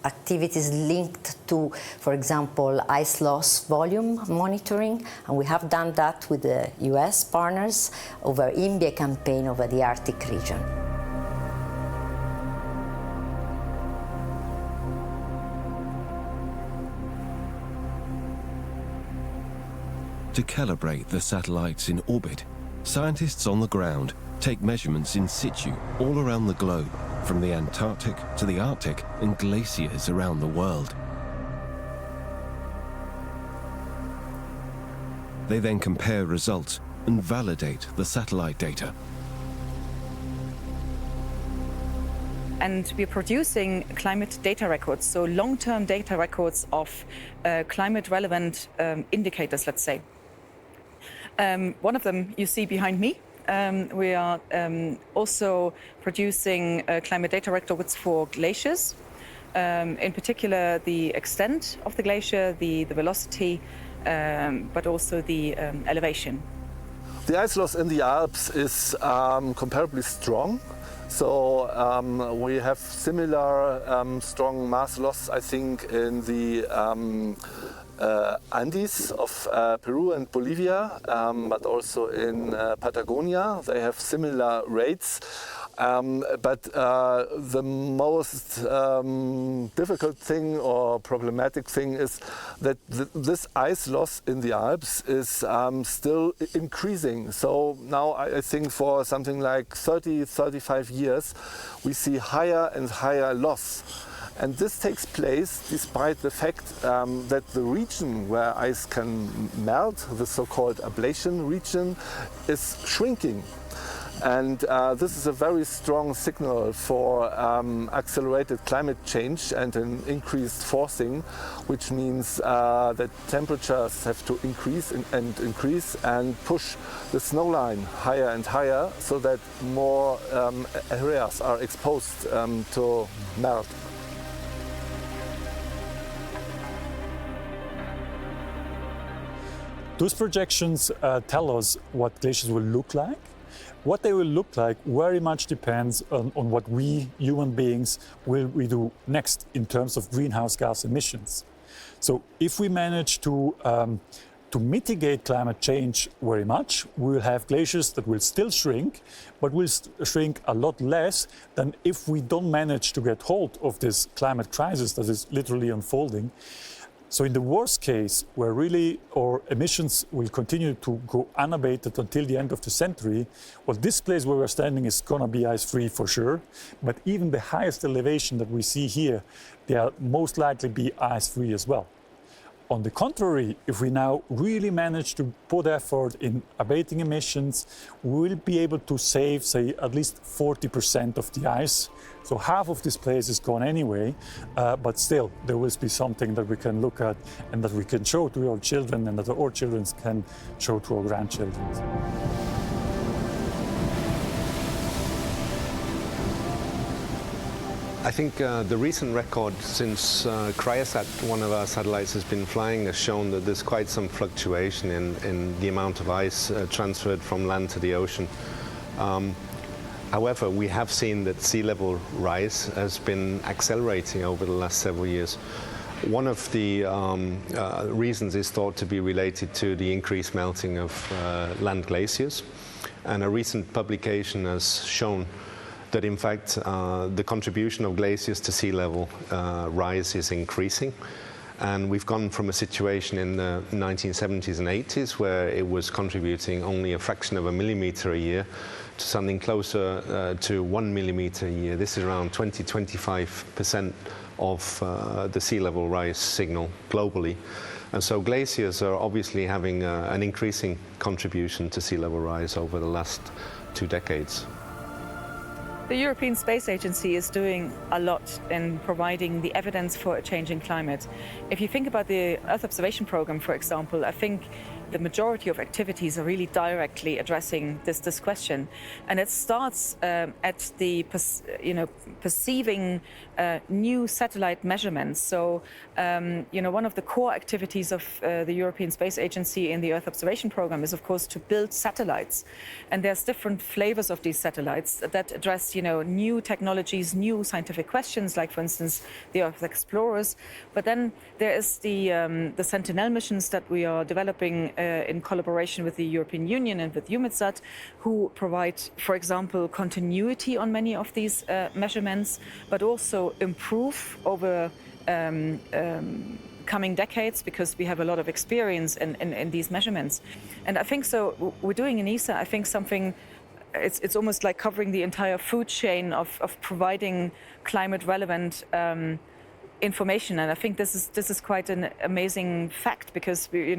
activities linked to, for example, ice loss volume monitoring, and we have done that with the US partners over INVIE campaign over the Arctic region. To calibrate the satellites in orbit, scientists on the ground take measurements in situ all around the globe, from the Antarctic to the Arctic and glaciers around the world. They then compare results and validate the satellite data. And we're producing climate data records, so long-term data records of climate-relevant indicators, let's say. One of them you see behind me. We are also producing climate data records for glaciers, in particular the extent of the glacier, the velocity, but also the elevation. The ice loss in the Alps is comparably strong. So we have similar strong mass loss, I think, in the Andes of Peru and Bolivia, but also in Patagonia. They have similar rates. But the most difficult thing or problematic thing is that this ice loss in the Alps is still increasing. So now I think for something like 30-35 years we see higher and higher loss. And this takes place despite the fact that the region where ice can melt, the so-called ablation region, is shrinking. And this is a very strong signal for accelerated climate change and an increased forcing, which means that temperatures have to increase and push the snow line higher and higher so that more areas are exposed to melt. Those projections tell us what glaciers will look like. What they will look like very much depends on what we, human beings, will do next in terms of greenhouse gas emissions. So if we manage to mitigate climate change very much, we will have glaciers that will still shrink, but will shrink a lot less than if we don't manage to get hold of this climate crisis that is literally unfolding. So in the worst case, where really our emissions will continue to go unabated until the end of the century, well, this place where we're standing is going to be ice-free for sure. But even the highest elevation that we see here, they'll most likely be ice-free as well. On the contrary, if we now really manage to put effort in abating emissions, we will be able to save, say, at least 40% of the ice. So half of this place is gone anyway, but still there will be something that we can look at and that we can show to our children and that our children can show to our grandchildren. I think the recent record since Cryosat, one of our satellites, has been flying has shown that there's quite some fluctuation in the amount of ice transferred from land to the ocean. However, we have seen that sea level rise has been accelerating over the last several years. One of the reasons is thought to be related to the increased melting of land glaciers. And a recent publication has shown that in fact the contribution of glaciers to sea level rise is increasing. And we've gone from a situation in the 1970s and 80s where it was contributing only a fraction of a millimeter a year to something closer to 1 millimeter a year. This is around 20-25% of the sea level rise signal globally. And so glaciers are obviously having an increasing contribution to sea level rise over the last 2 decades. The European Space Agency is doing a lot in providing the evidence for a changing climate. If you think about the Earth Observation Program, for example, I think the majority of activities are really directly addressing this question. And it starts at the perceiving new satellite measurements. So, one of the core activities of the European Space Agency in the Earth Observation Program is, of course, to build satellites. And there's different flavors of these satellites that address, new technologies, new scientific questions, like, for instance, the Earth Explorers. But then there is the Sentinel missions that we are developing in collaboration with the European Union and with EUMETSAT, who provide, for example, continuity on many of these measurements, but also improve over coming decades, because we have a lot of experience in these measurements. And I think so we're doing in ESA, I think something, it's almost like covering the entire food chain of providing climate relevant information. And I think this is quite an amazing fact, because we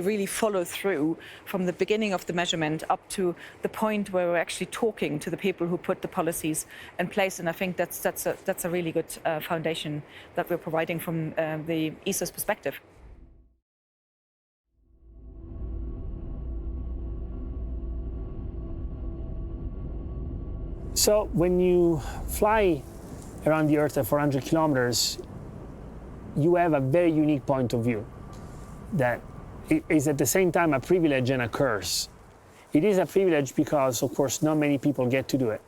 really follow through from the beginning of the measurement up to the point where we're actually talking to the people who put the policies in place. And I think that's a really good foundation that we're providing from the ESA's perspective. So when you fly around the Earth at 400 kilometers, you have a very unique point of view that is at the same time a privilege and a curse. It is a privilege because, of course, not many people get to do it.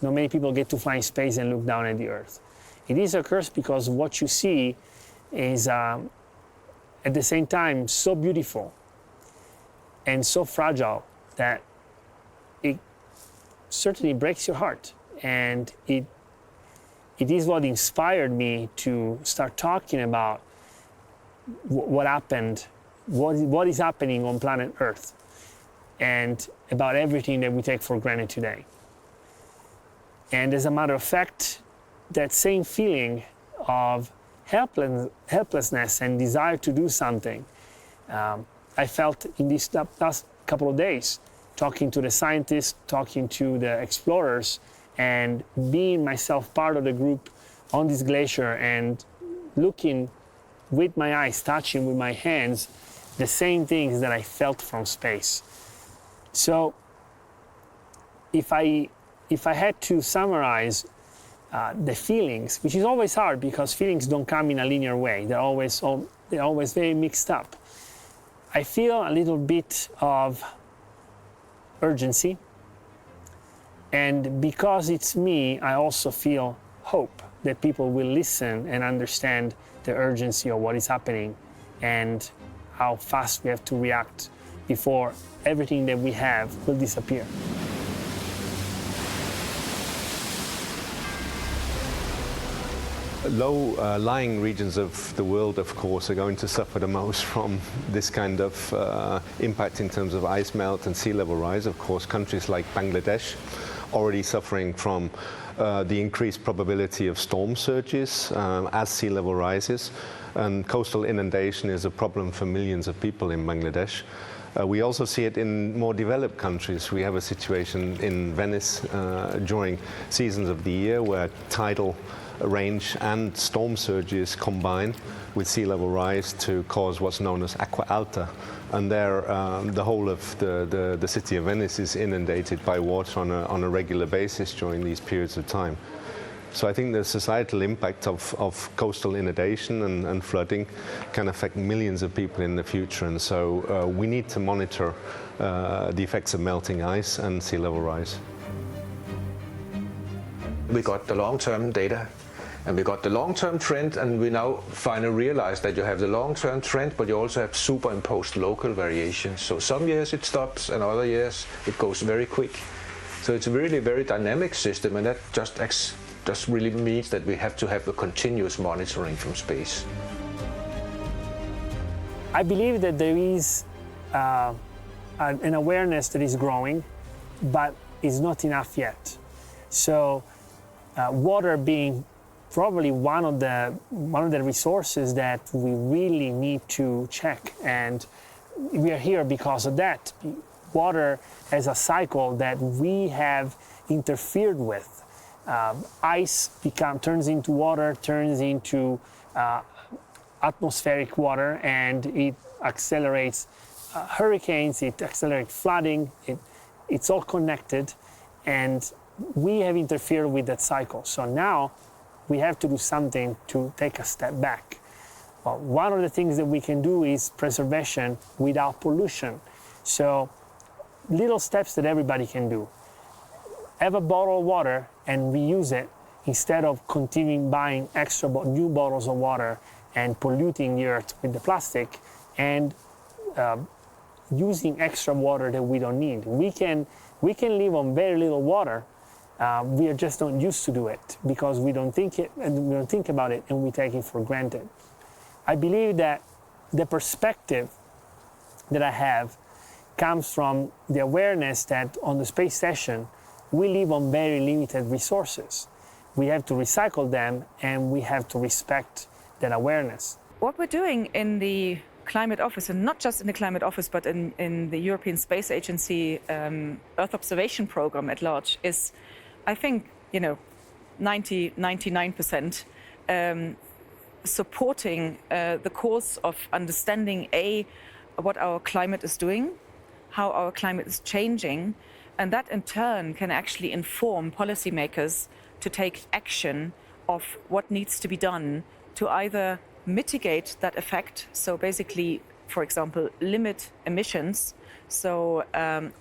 Not many people get to fly in space and look down at the Earth. It is a curse because what you see is a at the same time so beautiful and so fragile that it certainly breaks your heart. And it is what inspired me to start talking about what happened, what is happening on planet Earth, and about everything that we take for granted today. And as a matter of fact, that same feeling of helplessness and desire to do something, I felt in these last couple of days, talking to the scientists, talking to the explorers, and being myself part of the group on this glacier and looking with my eyes, touching with my hands, the same things that I felt from space. So if I had to summarize the feelings, which is always hard because feelings don't come in a linear way, they're always very mixed up. I feel a little bit of urgency, and because it's me, I also feel hope that people will listen and understand the urgency of what is happening and how fast we have to react before everything that we have will disappear. Low-lying regions of the world, of course, are going to suffer the most from this kind of impact in terms of ice melt and sea level rise. Of course, countries like Bangladesh already suffering from the increased probability of storm surges as sea level rises. And coastal inundation is a problem for millions of people in Bangladesh. We also see it in more developed countries. We have a situation in Venice during seasons of the year where tidal range and storm surges combine with sea level rise to cause what's known as acqua alta. And there, the whole of the city of Venice is inundated by water on a regular basis during these periods of time. So I think the societal impact of coastal inundation and flooding can affect millions of people in the future. And so we need to monitor the effects of melting ice and sea level rise. We got the long-term data, and we got the long-term trend, and we now finally realize that you have the long-term trend, but you also have superimposed local variations. So some years it stops, and other years it goes very quick. So it's a really very dynamic system, and that just really means that we have to have a continuous monitoring from space. I believe that there is an awareness that is growing, but is not enough yet. So water being probably one of the resources that we really need to check, and we are here because of that. Water has a cycle that we have interfered with. Ice turns into water, turns into atmospheric water, and it accelerates hurricanes, it accelerates flooding, it's all connected, and we have interfered with that cycle. So now we have to do something to take a step back. Well, one of the things that we can do is preservation without pollution. So little steps that everybody can do. Have a bottle of water and reuse it instead of continuing buying extra new bottles of water and polluting the earth with the plastic and using extra water that we don't need. We can live on very little water. We are just not used to do it because we don't think about it, and we take it for granted. I believe that the perspective that I have comes from the awareness that on the space station we live on very limited resources. We have to recycle them, and we have to respect that awareness. What we're doing in the Climate Office, and not just in the Climate Office, but in the European Space Agency Earth Observation Program at large, is, I think, 99% supporting the cause of understanding what our climate is doing, how our climate is changing, and that in turn can actually inform policymakers to take action of what needs to be done to either mitigate that effect, so basically, for example, limit emissions,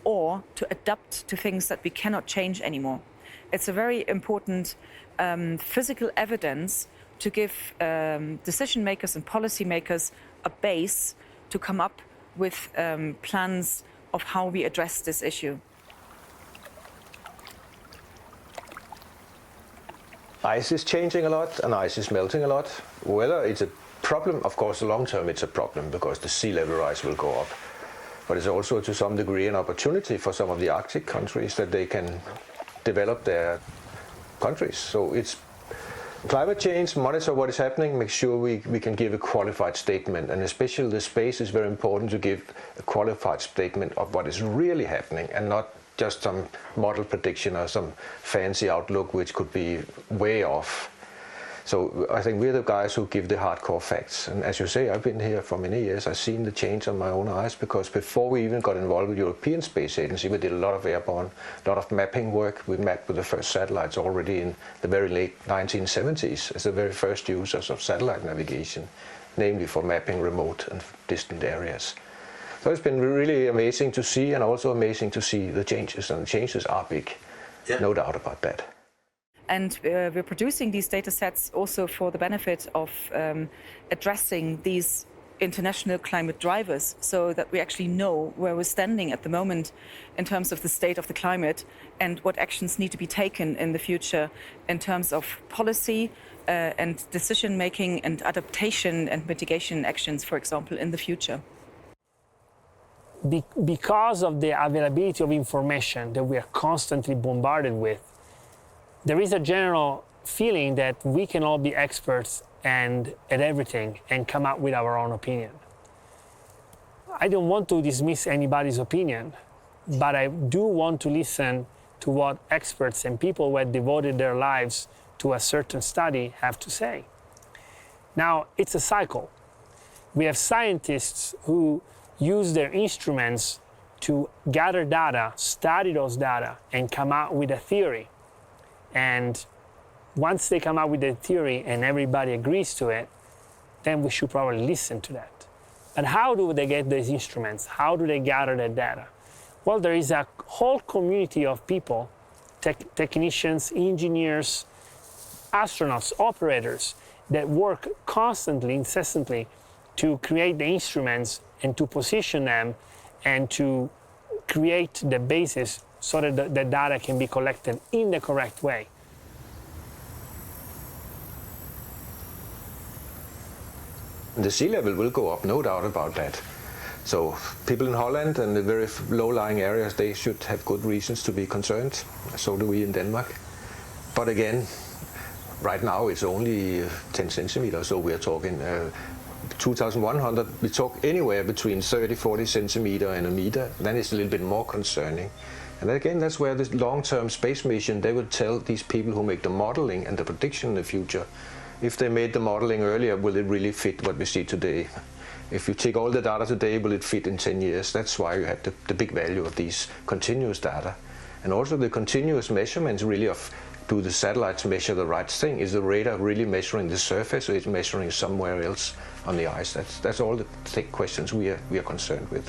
or to adapt to things that we cannot change anymore. It's a very important physical evidence to give decision makers and policy makers a base to come up with plans of how we address this issue. Ice is changing a lot and ice is melting a lot. Whether it's a problem, of course, long term it's a problem because the sea level rise will go up. But it's also to some degree an opportunity for some of the Arctic countries that they can develop their countries. So it's climate change, monitor what is happening, make sure we can give a qualified statement, and especially the space is very important to give a qualified statement of what is really happening and not just some model prediction or some fancy outlook which could be way off. So I think we're the guys who give the hardcore facts. And as you say, I've been here for many years. I've seen the change on my own eyes because before we even got involved with the European Space Agency, we did a lot of airborne, a lot of mapping work. We mapped with the first satellites already in the very late 1970s as the very first users of satellite navigation, namely for mapping remote and distant areas. So it's been really amazing to see, and also amazing to see the changes, and the changes are big, no doubt about that. And we're producing these data sets also for the benefit of addressing these international climate drivers, so that we actually know where we're standing at the moment in terms of the state of the climate and what actions need to be taken in the future in terms of policy and decision making and adaptation and mitigation actions, for example, in the future. Because of the availability of information that we are constantly bombarded with, there is a general feeling that we can all be experts at everything and come up with our own opinion. I don't want to dismiss anybody's opinion, but I do want to listen to what experts and people who have devoted their lives to a certain study have to say. Now, it's a cycle. We have scientists who use their instruments to gather data, study those data, and come out with a theory. And once they come out with a theory and everybody agrees to it, then we should probably listen to that. But how do they get these instruments? How do they gather that data? Well, there is a whole community of people, technicians, engineers, astronauts, operators, that work constantly, incessantly, to create the instruments and to position them and to create the basis so that the data can be collected in the correct way. The sea level will go up, no doubt about that. So people in Holland and the very low-lying areas, they should have good reasons to be concerned. So do we in Denmark. But again, right now it's only 10 centimeters, so we're talking 2,100, we talk anywhere between 30, 40 centimeter and a meter, then it's a little bit more concerning. And again, that's where this long-term space mission, they will tell these people who make the modeling and the prediction in the future, if they made the modeling earlier, will it really fit what we see today? If you take all the data today, will it fit in 10 years? That's why you have the big value of these continuous data. And also the continuous measurements really of, do the satellites measure the right thing? Is the radar really measuring the surface, or is it measuring somewhere else on the ice? That's all the thick questions we are concerned with.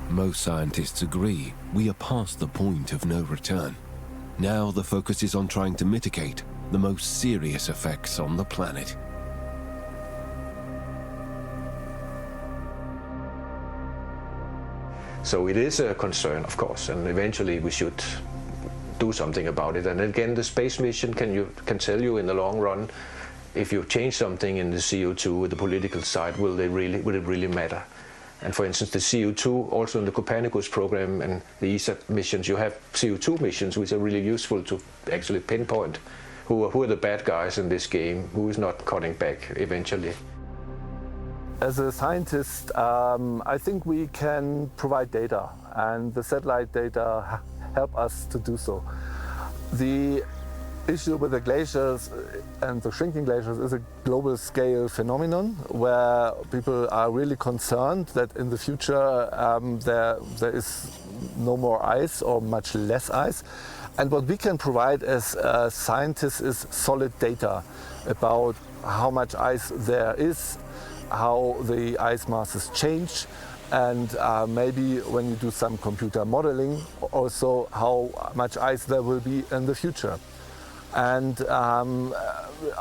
Most scientists agree we are past the point of no return. Now the focus is on trying to mitigate the most serious effects on the planet. So it is a concern, of course, and eventually we should do something about it. And again, the space mission can tell you in the long run, if you change something in the CO2 with the political side, will it really matter? And for instance, the CO2, also in the Copernicus program and the ESA missions, you have CO2 missions which are really useful to actually pinpoint who are the bad guys in this game, who is not cutting back eventually. As a scientist, I think we can provide data, and the satellite data help us to do so. The issue with the glaciers and the shrinking glaciers is a global scale phenomenon where people are really concerned that in the future there is no more ice or much less ice. And what we can provide as scientists is solid data about how much ice there is, how the ice masses change, and maybe when you do some computer modeling, also how much ice there will be in the future. And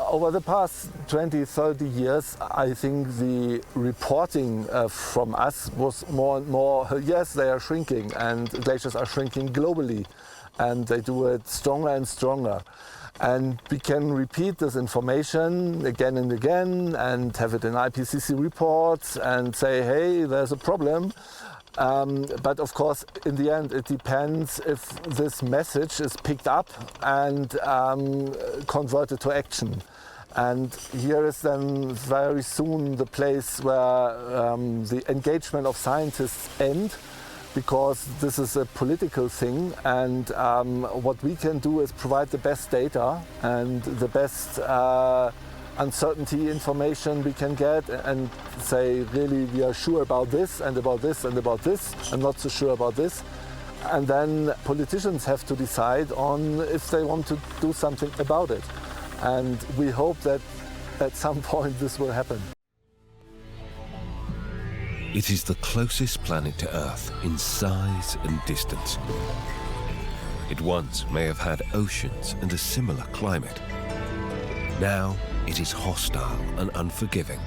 over the past 20, 30 years, I think the reporting from us was more and more, yes, they are shrinking, and glaciers are shrinking globally, and they do it stronger and stronger. And we can repeat this information again and again and have it in IPCC reports and say, hey, there's a problem. But of course, in the end, it depends if this message is picked up and converted to action. And here is then very soon the place where the engagement of scientists end, because this is a political thing, and what we can do is provide the best data and the best uncertainty information we can get and say, really, we are sure about this and about this and about this, and not so sure about this. And then politicians have to decide on if they want to do something about it. And we hope that at some point this will happen. It is the closest planet to Earth in size and distance. It once may have had oceans and a similar climate. Now it is hostile and unforgiving.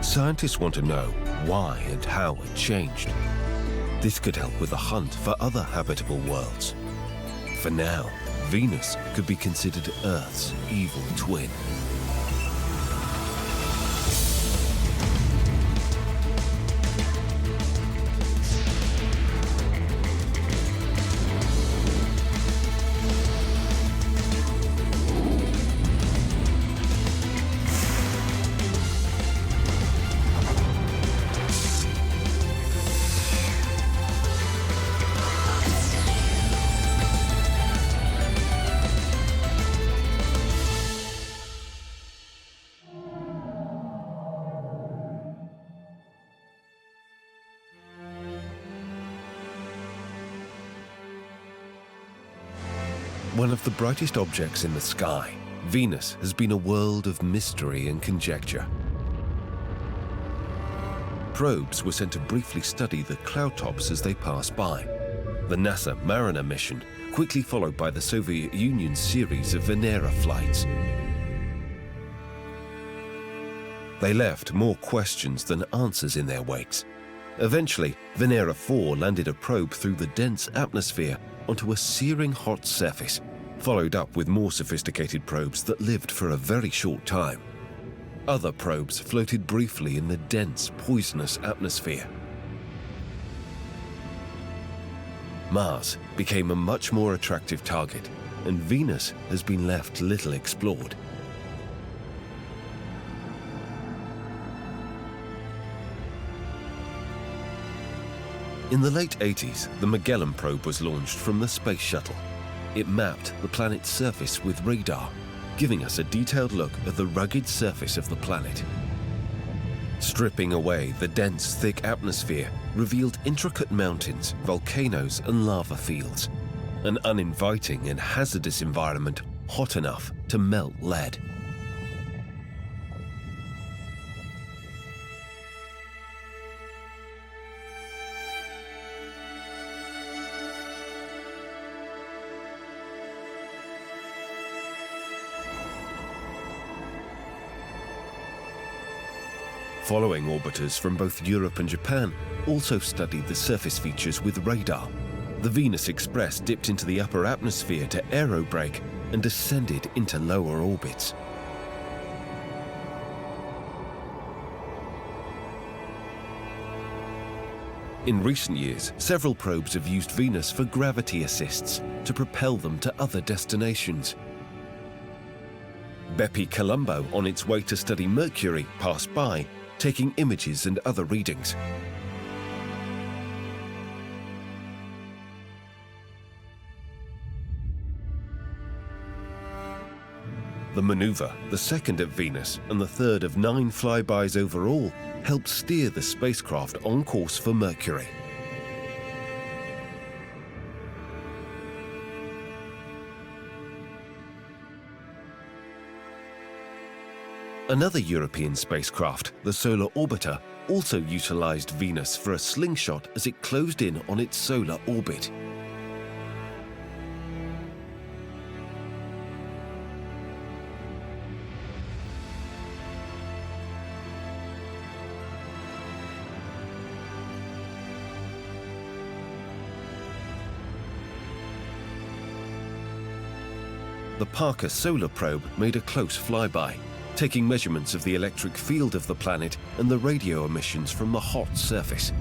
Scientists want to know why and how it changed. This could help with the hunt for other habitable worlds. For now, Venus could be considered Earth's evil twin. One of the brightest objects in the sky, Venus has been a world of mystery and conjecture. Probes were sent to briefly study the cloud tops as they passed by. The NASA Mariner mission, quickly followed by the Soviet Union's series of Venera flights. They left more questions than answers in their wakes. Eventually, Venera 4 landed a probe through the dense atmosphere onto a searing hot surface, followed up with more sophisticated probes that lived for a very short time. Other probes floated briefly in the dense, poisonous atmosphere. Mars became a much more attractive target, and Venus has been left little explored. In the late 80s, the Magellan probe was launched from the Space Shuttle. It mapped the planet's surface with radar, giving us a detailed look at the rugged surface of the planet. Stripping away the dense, thick atmosphere revealed intricate mountains, volcanoes, and lava fields, an uninviting and hazardous environment hot enough to melt lead. Following orbiters from both Europe and Japan also studied the surface features with radar. The Venus Express dipped into the upper atmosphere to aerobrake and descended into lower orbits. In recent years, several probes have used Venus for gravity assists to propel them to other destinations. Bepi Colombo, on its way to study Mercury, passed by, taking images and other readings. The maneuver, the second at Venus and the third of 9 flybys overall, helped steer the spacecraft on course for Mercury. Another European spacecraft, the Solar Orbiter, also utilized Venus for a slingshot as it closed in on its solar orbit. the Parker Solar Probe made a close flyby, taking measurements of the electric field of the planet and the radio emissions from the hot surface.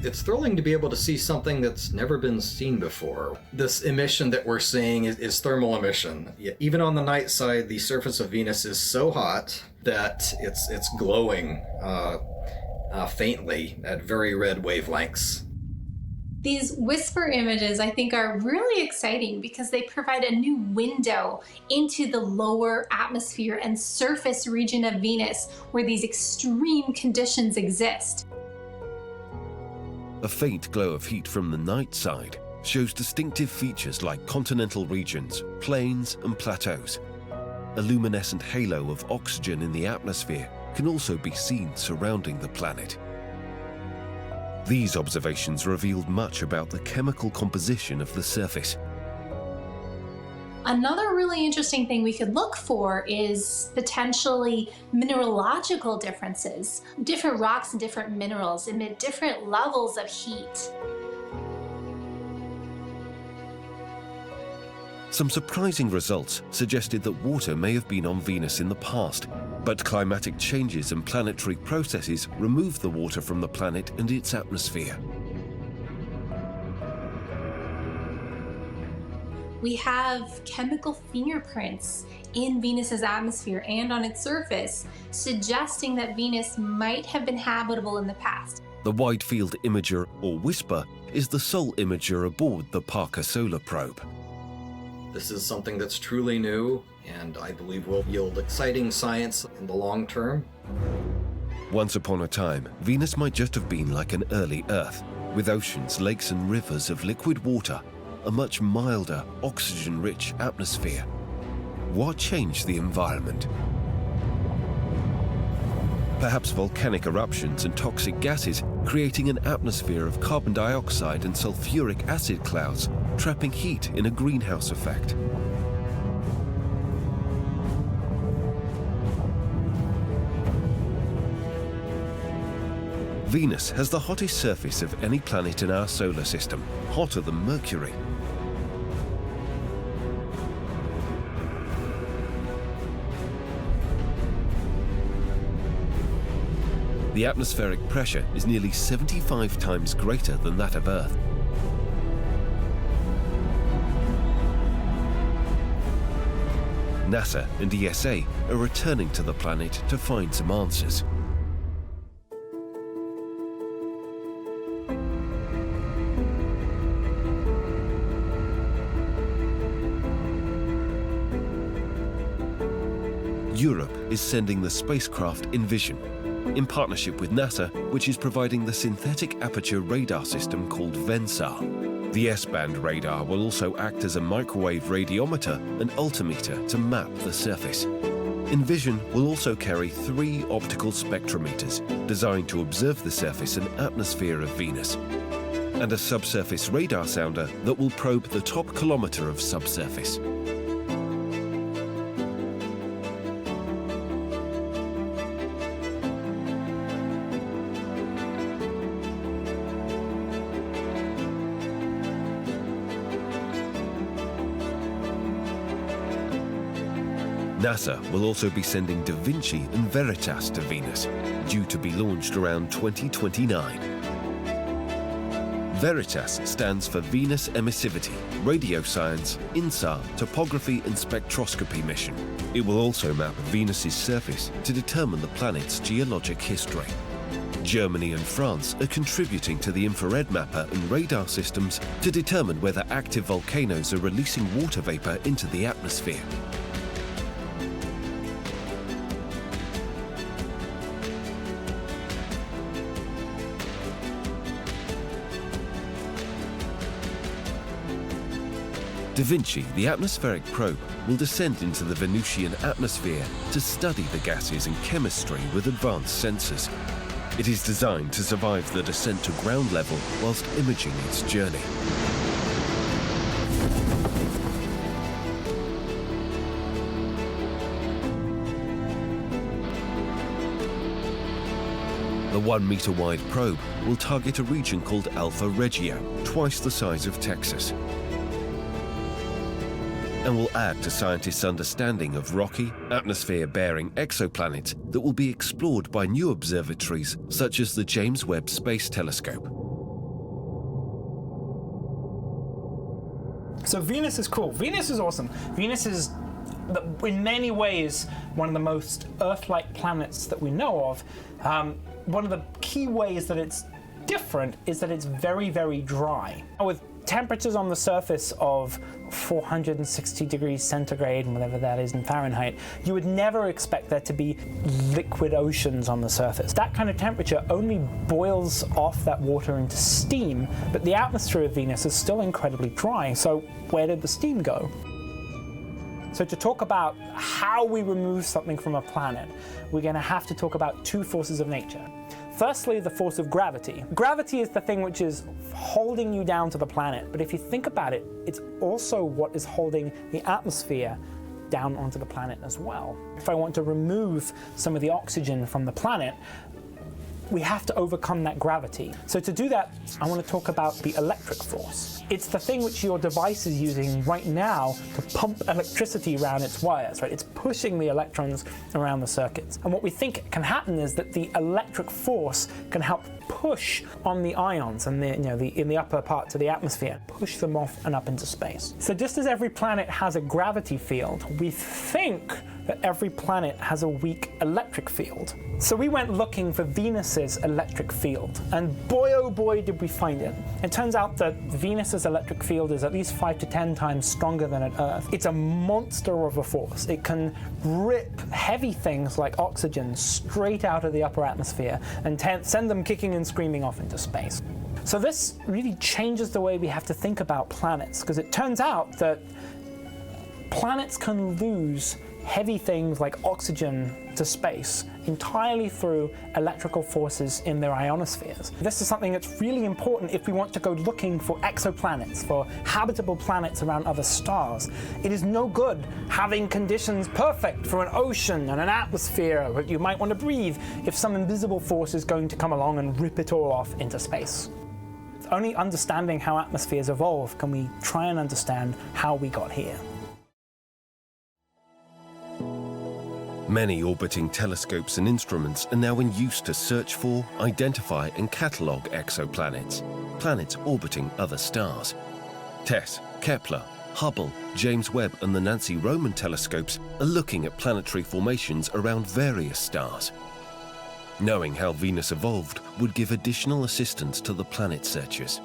It's thrilling to be able to see something that's never been seen before. This emission that we're seeing is thermal emission. Even on the night side, the surface of Venus is so hot that it's glowing faintly at very red wavelengths. These whisper images, I think, are really exciting because they provide a new window into the lower atmosphere and surface region of Venus where these extreme conditions exist. A faint glow of heat from the night side shows distinctive features like continental regions, plains and plateaus. A luminescent halo of oxygen in the atmosphere can also be seen surrounding the planet. These observations revealed much about the chemical composition of the surface. Another really interesting thing we could look for is potentially mineralogical differences. Different rocks and different minerals emit different levels of heat. Some surprising results suggested that water may have been on Venus in the past, but climatic changes and planetary processes removed the water from the planet and its atmosphere. We have chemical fingerprints in Venus's atmosphere and on its surface, suggesting that Venus might have been habitable in the past. The Wide Field Imager, or WISPR, is the sole imager aboard the Parker Solar Probe. This is something that's truly new, and I believe will yield exciting science in the long term. Once upon a time, Venus might just have been like an early Earth, with oceans, lakes and rivers of liquid water, a much milder, oxygen-rich atmosphere. What changed the environment? Perhaps volcanic eruptions and toxic gases creating an atmosphere of carbon dioxide and sulfuric acid clouds, trapping heat in a greenhouse effect. Venus has the hottest surface of any planet in our solar system, hotter than Mercury. The atmospheric pressure is nearly 75 times greater than that of Earth. NASA and ESA are returning to the planet to find some answers. Europe is sending the spacecraft Envision, in partnership with NASA, which is providing the synthetic aperture radar system called VENSAR. The S-band radar will also act as a microwave radiometer and altimeter to map the surface. Envision will also carry 3 optical spectrometers designed to observe the surface and atmosphere of Venus, and a subsurface radar sounder that will probe the top kilometer of subsurface. NASA will also be sending Da Vinci and Veritas to Venus, due to be launched around 2029. Veritas stands for Venus Emissivity, Radio Science, INSAR, Topography and Spectroscopy mission. It will also map Venus's surface to determine the planet's geologic history. Germany and France are contributing to the infrared mapper and radar systems to determine whether active volcanoes are releasing water vapor into the atmosphere. Da Vinci, the atmospheric probe, will descend into the Venusian atmosphere to study the gases and chemistry with advanced sensors. It is designed to survive the descent to ground level whilst imaging its journey. The 1 meter wide probe will target a region called Alpha Regia, twice the size of Texas, and will add to scientists' understanding of rocky, atmosphere-bearing exoplanets that will be explored by new observatories such as the James Webb Space Telescope. So Venus is cool. Venus is awesome. Venus is, in many ways, one of the most Earth-like planets that we know of. One of the key ways that it's different is that it's very, very dry. With temperatures on the surface of 460 degrees centigrade, and whatever that is in Fahrenheit, you would never expect there to be liquid oceans on the surface. That kind of temperature only boils off that water into steam, but the atmosphere of Venus is still incredibly dry, so where did the steam go? So to talk about how we remove something from a planet, we're going to have to talk about two forces of nature. Firstly, the force of gravity. Gravity is the thing which is holding you down to the planet, but if you think about it, it's also what is holding the atmosphere down onto the planet as well. If I want to remove some of the oxygen from the planet, we have to overcome that gravity. So to do that, I want to talk about the electric force. It's the thing which your device is using right now to pump electricity around its wires, right? It's pushing the electrons around the circuits. And what we think can happen is that the electric force can help push on the ions and in the upper parts of the atmosphere, push them off and up into space. So just as every planet has a gravity field, we think that every planet has a weak electric field. So we went looking for Venus's electric field, and boy oh boy did we find it. It turns out that Venus's electric field is at least 5 to 10 times stronger than at Earth. It's a monster of a force. It can rip heavy things like oxygen straight out of the upper atmosphere and send them kicking and screaming off into space. So this really changes the way we have to think about planets, because it turns out that planets can lose heavy things like oxygen to space entirely through electrical forces in their ionospheres. This is something that's really important if we want to go looking for exoplanets, for habitable planets around other stars. It is no good having conditions perfect for an ocean and an atmosphere that you might want to breathe if some invisible force is going to come along and rip it all off into space. Only understanding how atmospheres evolve can we try and understand how we got here. Many orbiting telescopes and instruments are now in use to search for, identify and catalogue exoplanets, planets orbiting other stars. TESS, Kepler, Hubble, James Webb and the Nancy Roman telescopes are looking at planetary formations around various stars. Knowing how Venus evolved would give additional assistance to the planet searchers.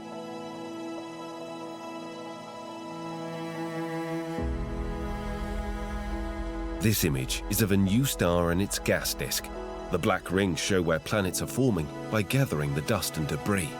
This image is of a new star and its gas disk. The black rings show where planets are forming by gathering the dust and debris.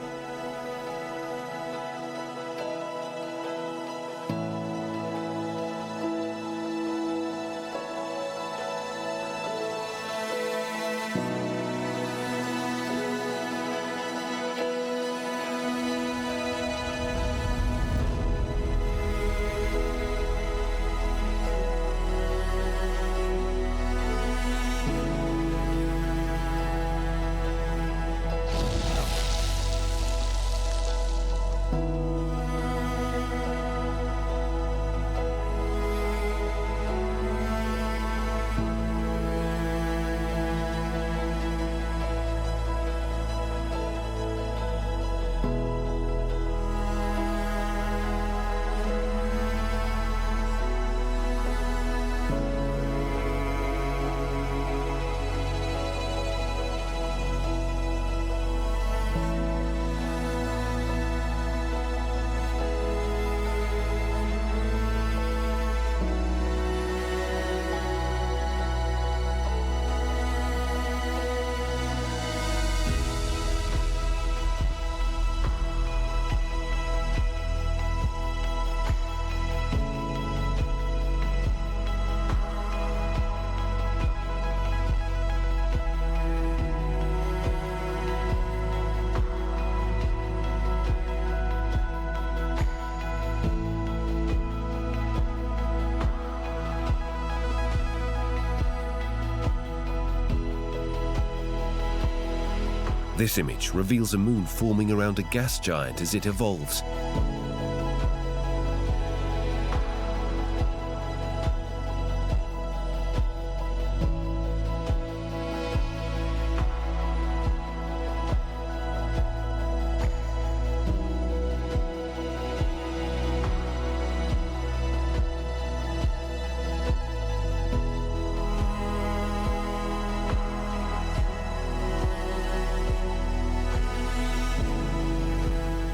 This image reveals a moon forming around a gas giant as it evolves.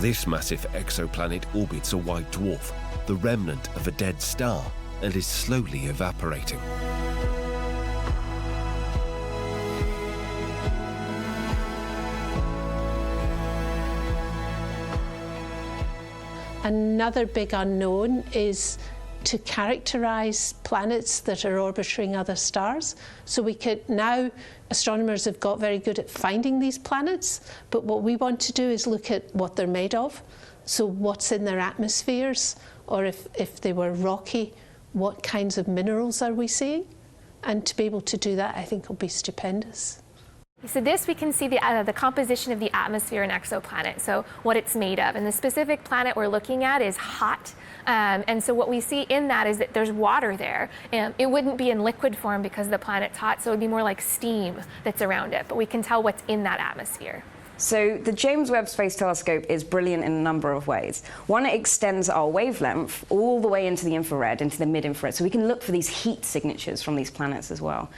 This massive exoplanet orbits a white dwarf, the remnant of a dead star, and is slowly evaporating. Another big unknown is to characterize planets that are orbiting other stars. So we could now, astronomers have got very good at finding these planets, but what we want to do is look at what they're made of. So what's in their atmospheres, or if they were rocky, what kinds of minerals are we seeing? And to be able to do that, I think will be stupendous. So this, we can see the composition of the atmosphere in an exoplanet, so what it's made of. And the specific planet we're looking at is hot. And so what we see in that is that there's water there. It wouldn't be in liquid form because the planet's hot, so it would be more like steam that's around it. But we can tell what's in that atmosphere. So the James Webb Space Telescope is brilliant in a number of ways. One, it extends our wavelength all the way into the infrared, into the mid-infrared, so we can look for these heat signatures from these planets as well.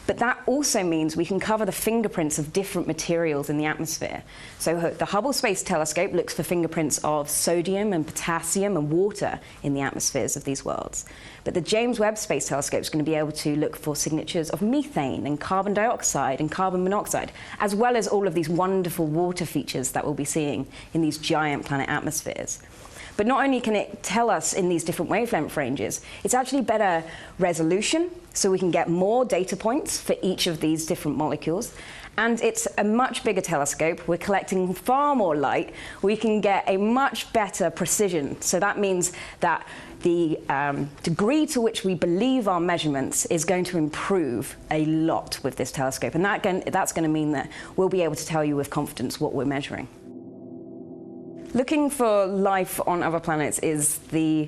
But that also means we can cover the fingerprints of different materials in the atmosphere. So the Hubble Space Telescope looks for fingerprints of sodium and potassium and water in the atmospheres of these worlds. But the James Webb Space Telescope is going to be able to look for signatures of methane and carbon dioxide and carbon monoxide, as well as all of these wonderful water features that we'll be seeing in these giant planet atmospheres. But not only can it tell us in these different wavelength ranges, it's actually better resolution, so we can get more data points for each of these different molecules. And it's a much bigger telescope. We're collecting far more light. We can get a much better precision. So that means that the degree to which we believe our measurements is going to improve a lot with this telescope. And that's going to mean that we'll be able to tell you with confidence what we're measuring. Looking for life on other planets is the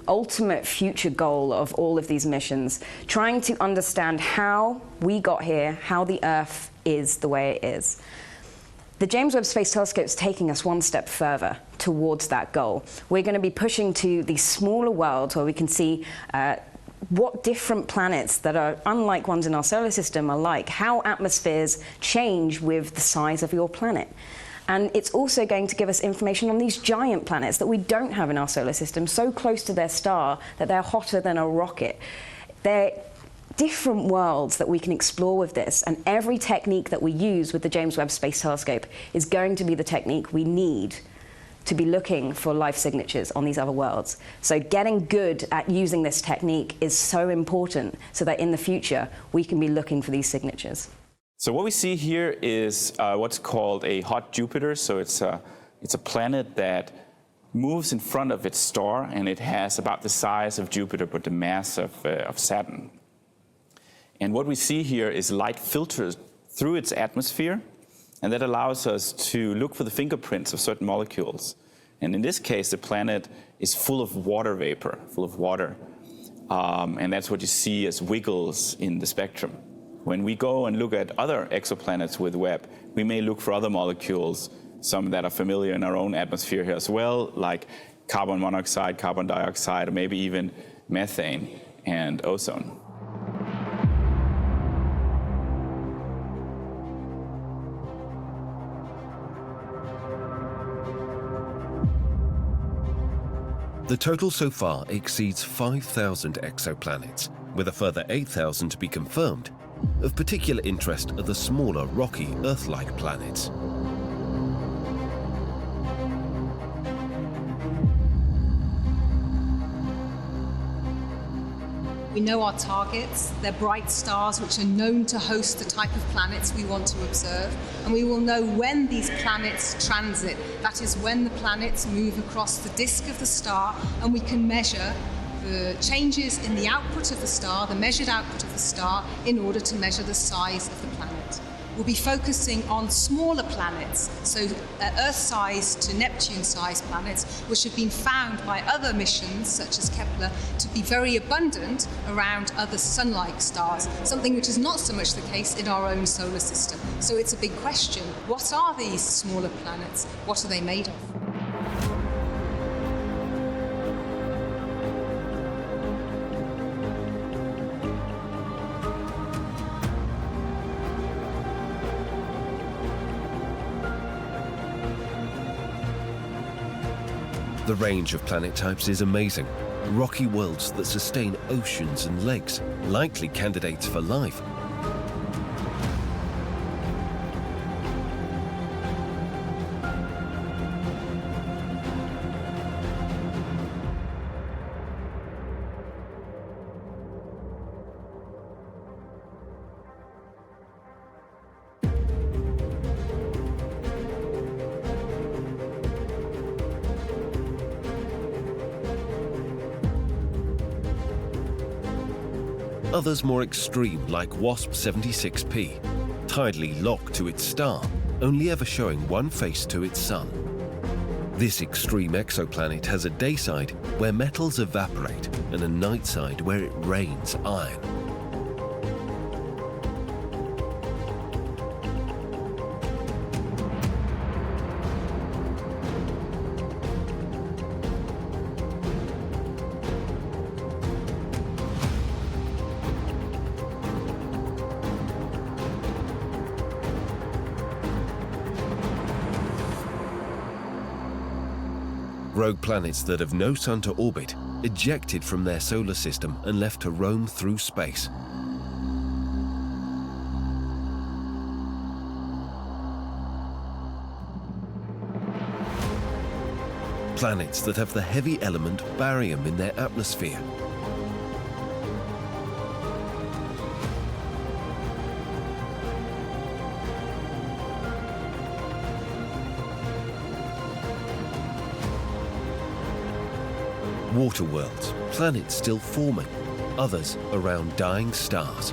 ultimate future goal of all of these missions, trying to understand how we got here, how the Earth is the way it is. The James Webb Space Telescope is taking us one step further towards that goal. We're going to be pushing to these smaller worlds where we can see what different planets that are unlike ones in our solar system are like, how atmospheres change with the size of your planet. And it's also going to give us information on these giant planets that we don't have in our solar system, so close to their star that they're hotter than a rocket. They're different worlds that we can explore with this, and every technique that we use with the James Webb Space Telescope is going to be the technique we need to be looking for life signatures on these other worlds. So getting good at using this technique is so important so that in the future we can be looking for these signatures. So what we see here is what's called a hot Jupiter. So it's a planet that moves in front of its star, and it has about the size of Jupiter but the mass of Saturn. And what we see here is light filters through its atmosphere, and that allows us to look for the fingerprints of certain molecules. And in this case, the planet is full of water vapor, full of water. And that's what you see as wiggles in the spectrum. When we go and look at other exoplanets with Webb, we may look for other molecules, some that are familiar in our own atmosphere here as well, like carbon monoxide, carbon dioxide, or maybe even methane and ozone. The total so far exceeds 5,000 exoplanets, with a further 8,000 to be confirmed. Of particular interest are the smaller, rocky, Earth-like planets. We know our targets. They're bright stars which are known to host the type of planets we want to observe, and we will know when these planets transit. That is, when the planets move across the disk of the star, and we can measure the changes in the output of the star, the measured output of the star, in order to measure the size of the planet. will be focusing on smaller planets, so Earth-sized to Neptune-sized planets, which have been found by other missions, such as Kepler, to be very abundant around other sun-like stars, something which is not so much the case in our own solar system. So it's a big question. What are these smaller planets? What are they made of? The range of planet types is amazing. Rocky worlds that sustain oceans and lakes, likely candidates for life. Others more extreme, like WASP 76P, tidally locked to its star, only ever showing one face to its sun. This extreme exoplanet has a day side where metals evaporate and a night side where it rains iron. Rogue planets that have no sun to orbit, ejected from their solar system and left to roam through space. Planets that have the heavy element barium in their atmosphere. Water worlds, planets still forming, others around dying stars.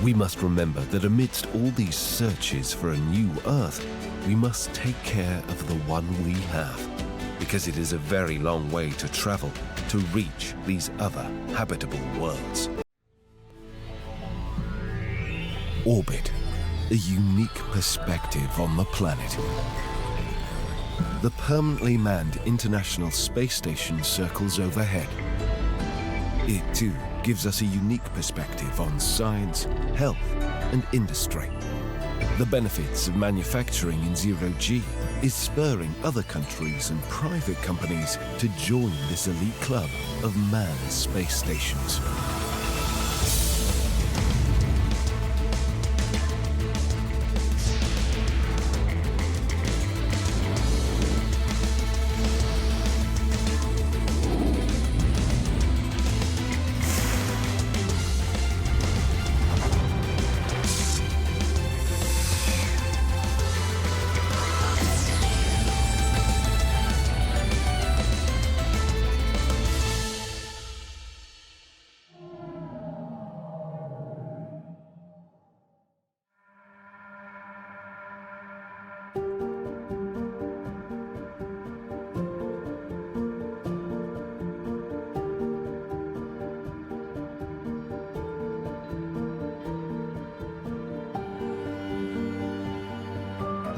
We must remember that amidst all these searches for a new Earth, we must take care of the one we have, because it is a very long way to travel to reach these other habitable worlds. Orbit, a unique perspective on the planet. The permanently manned International Space Station circles overhead. It too gives us a unique perspective on science, health, and industry. The benefits of manufacturing in zero-G is spurring other countries and private companies to join this elite club of manned space stations.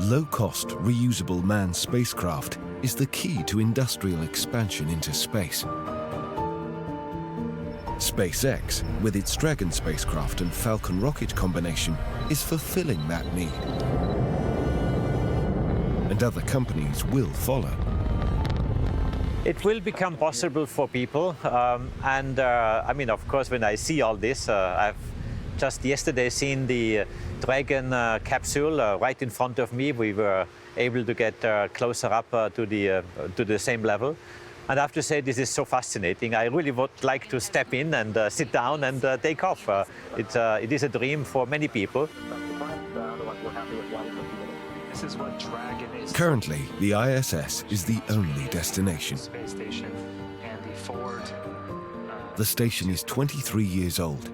low-cost, reusable manned spacecraft is the key to industrial expansion into space. SpaceX, with its Dragon spacecraft and Falcon rocket combination, is fulfilling that need. And other companies will follow. It will become possible for people, I mean, of course, when I see all this, I've just yesterday seen the Dragon capsule right in front of me. We were able to get closer up to the same level. And I have to say, this is so fascinating. I really would like to step in and sit down and take off. It is a dream for many people. This is what Dragon is. Currently, the ISS is the only destination. Space station and the forward. The station is 23 years old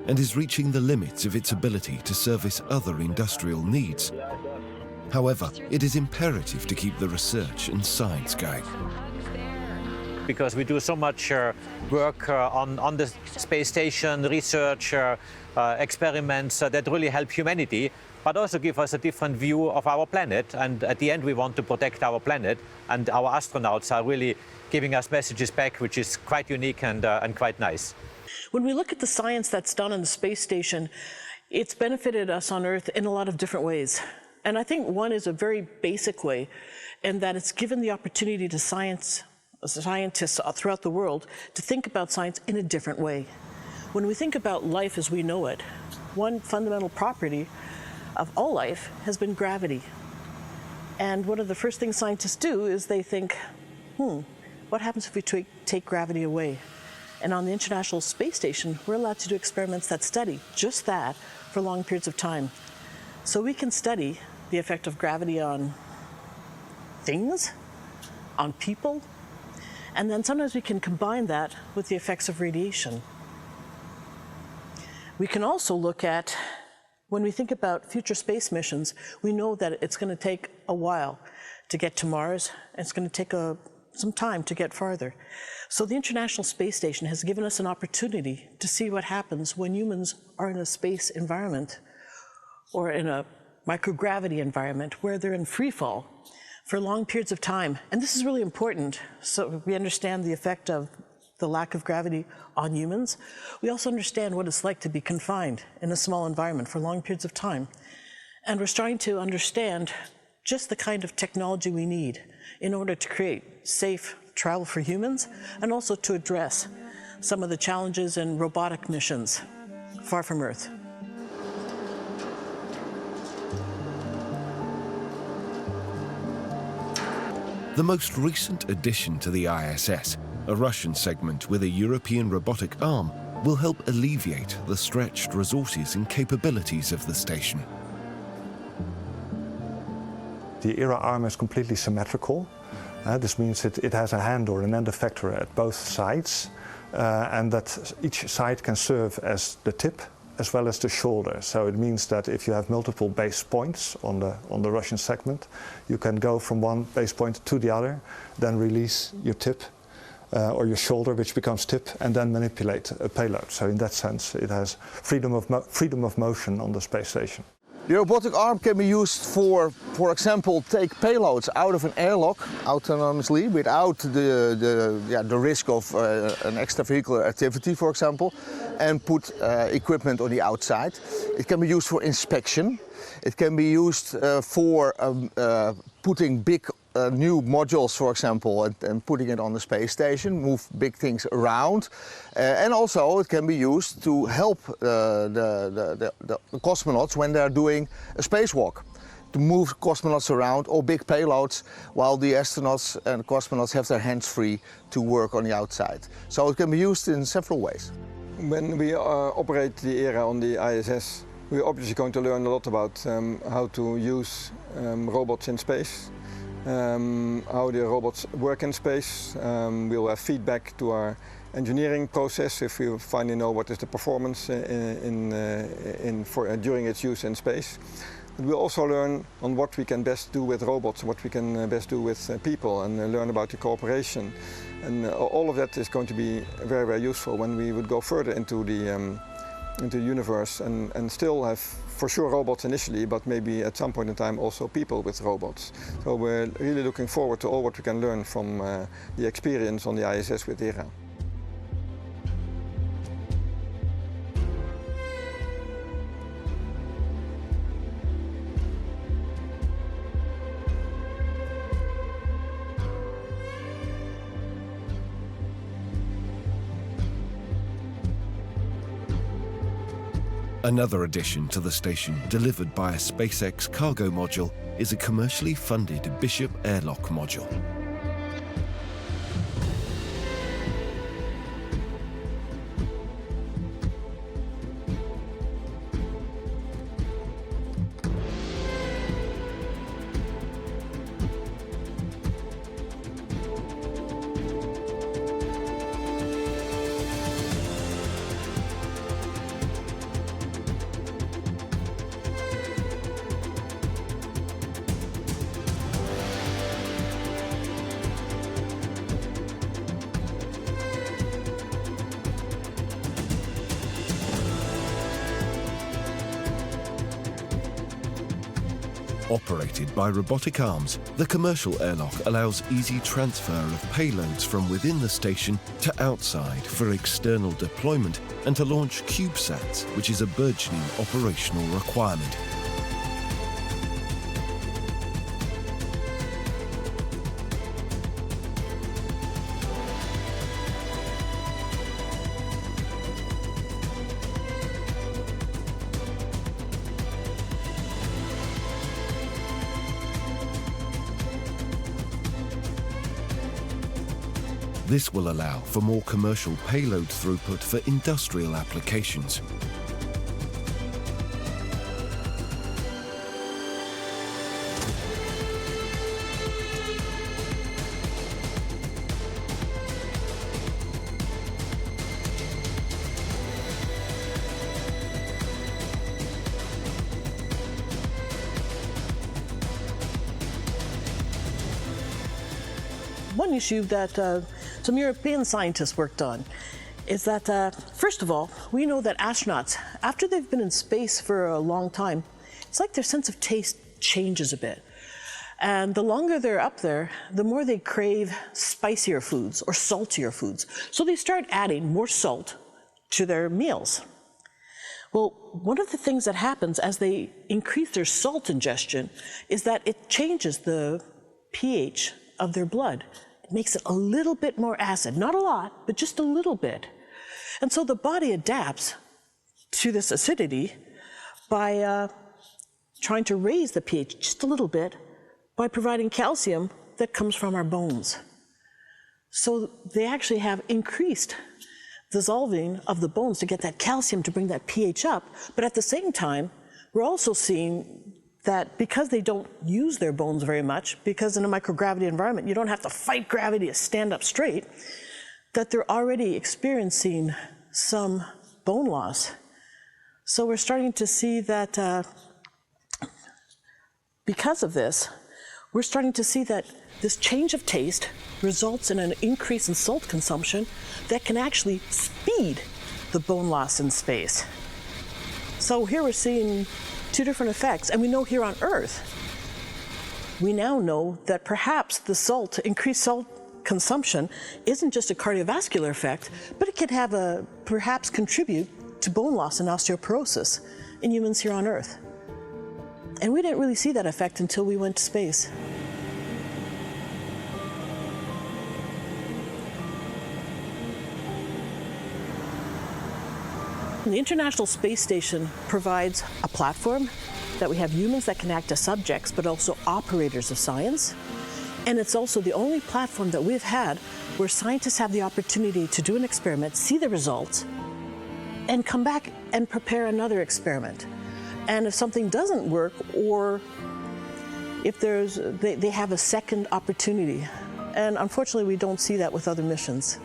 and is reaching the limits of its ability to service other industrial needs. However, it is imperative to keep the research and science going. Because we do so much work on the space station, research, experiments that really help humanity, but also give us a different view of our planet. And at the end, we want to protect our planet, and our astronauts are really giving us messages back, which is quite unique and quite nice. When we look at the science that's done on the space station, it's benefited us on Earth in a lot of different ways. And I think one is a very basic way, in that it's given the opportunity to scientists throughout the world to think about science in a different way. When we think about life as we know it, one fundamental property of all life has been gravity. And one of the first things scientists do is they think, what happens if we take gravity away? And on the International Space Station, we're allowed to do experiments that study just that for long periods of time. So we can study the effect of gravity on things, on people, and then sometimes we can combine that with the effects of radiation. We can also look at, when we think about future space missions, we know that it's going to take a while to get to Mars, and it's going to take some time to get farther. So the International Space Station has given us an opportunity to see what happens when humans are in a space environment or in a microgravity environment where they're in free fall for long periods of time. And this is really important, so we understand the effect of the lack of gravity on humans. We also understand what it's like to be confined in a small environment for long periods of time. And we're starting to understand just the kind of technology we need in order to create safe travel for humans, and also to address some of the challenges in robotic missions far from Earth. The most recent addition to the ISS, a Russian segment with a European robotic arm, will help alleviate the stretched resources and capabilities of the station. The ERA arm is completely symmetrical. This means it has a hand or an end effector at both sides, and that each side can serve as the tip as well as the shoulder. So it means that if you have multiple base points on the Russian segment, you can go from one base point to the other, then release your tip or your shoulder, which becomes tip, and then manipulate a payload. So in that sense, it has freedom of motion on the space station. The robotic arm can be used for example, take payloads out of an airlock autonomously without the risk of an extravehicular activity, for example, and put equipment on the outside. It can be used for inspection. It can be used for putting big new modules, for example, and putting it on the space station, move big things around. And also it can be used to help the cosmonauts when they're doing a spacewalk, to move cosmonauts around or big payloads while the astronauts and cosmonauts have their hands free to work on the outside. So it can be used in several ways. When we operate the ERA on the ISS, we're obviously going to learn a lot about how to use robots in space. How the robots work in space. We'll have feedback to our engineering process if we finally know what is the performance during its use in space. But we'll also learn on what we can best do with robots, what we can best do with people, and learn about the cooperation. And all of that is going to be very, very useful when we would go further into the universe and still have for sure robots initially, but maybe at some point in time also people with robots. So we're really looking forward to all what we can learn from the experience on the ISS with ERA. Another addition to the station delivered by a SpaceX cargo module is a commercially funded Bishop Airlock module. Operated by robotic arms, the commercial airlock allows easy transfer of payloads from within the station to outside for external deployment and to launch CubeSats, which is a burgeoning operational requirement. This will allow for more commercial payload throughput for industrial applications. One issue that some European scientists worked on is that, first of all, we know that astronauts, after they've been in space for a long time, it's like their sense of taste changes a bit. And the longer they're up there, the more they crave spicier foods or saltier foods. So they start adding more salt to their meals. Well, one of the things that happens as they increase their salt ingestion is that it changes the pH of their blood. It makes it a little bit more acid, not a lot, but just a little bit. And so the body adapts to this acidity by trying to raise the pH just a little bit by providing calcium that comes from our bones. So they actually have increased dissolving of the bones to get that calcium to bring that pH up, but at the same time, we're also seeing that because they don't use their bones very much, because in a microgravity environment, you don't have to fight gravity to stand up straight, that they're already experiencing some bone loss. So we're starting to see that because of this, we're starting to see that this change of taste results in an increase in salt consumption that can actually speed the bone loss in space. So here we're seeing two different effects, and we know here on Earth, we now know that perhaps the increased salt consumption isn't just a cardiovascular effect, but it could have perhaps contribute to bone loss and osteoporosis in humans here on Earth. And we didn't really see that effect until we went to space. The International Space Station provides a platform that we have humans that can act as subjects, but also operators of science. And it's also the only platform that we've had where scientists have the opportunity to do an experiment, see the results, and come back and prepare another experiment. And if something doesn't work, or if they have a second opportunity. And unfortunately, we don't see that with other missions.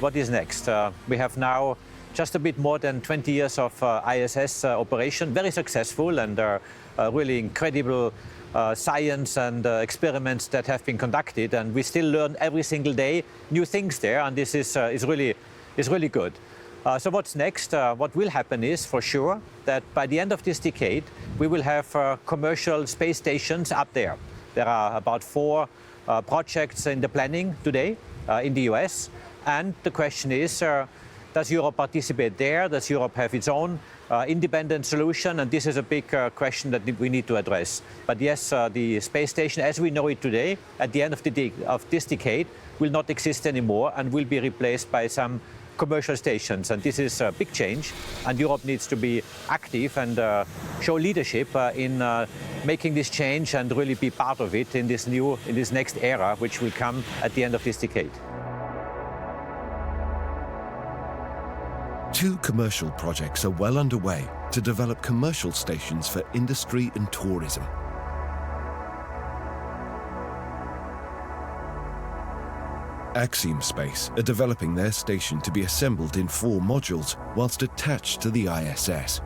what is next? We have now just a bit more than 20 years of ISS operation, very successful, and really incredible science and experiments that have been conducted, and we still learn every single day new things there, and this is really good. So what's next? What will happen is, for sure, that by the end of this decade, we will have commercial space stations up there. There are about 4 projects in the planning today in the US, and the question is, does Europe participate there? Does Europe have its own independent solution? And this is a big question that we need to address. But yes, the space station as we know it today, at the end of this decade, will not exist anymore and will be replaced by some commercial stations. And this is a big change, and Europe needs to be active and show leadership in making this change and really be part of it in this next era, which will come at the end of this decade. 2 commercial projects are well underway to develop commercial stations for industry and tourism. Axiom Space are developing their station to be assembled in 4 modules whilst attached to the ISS.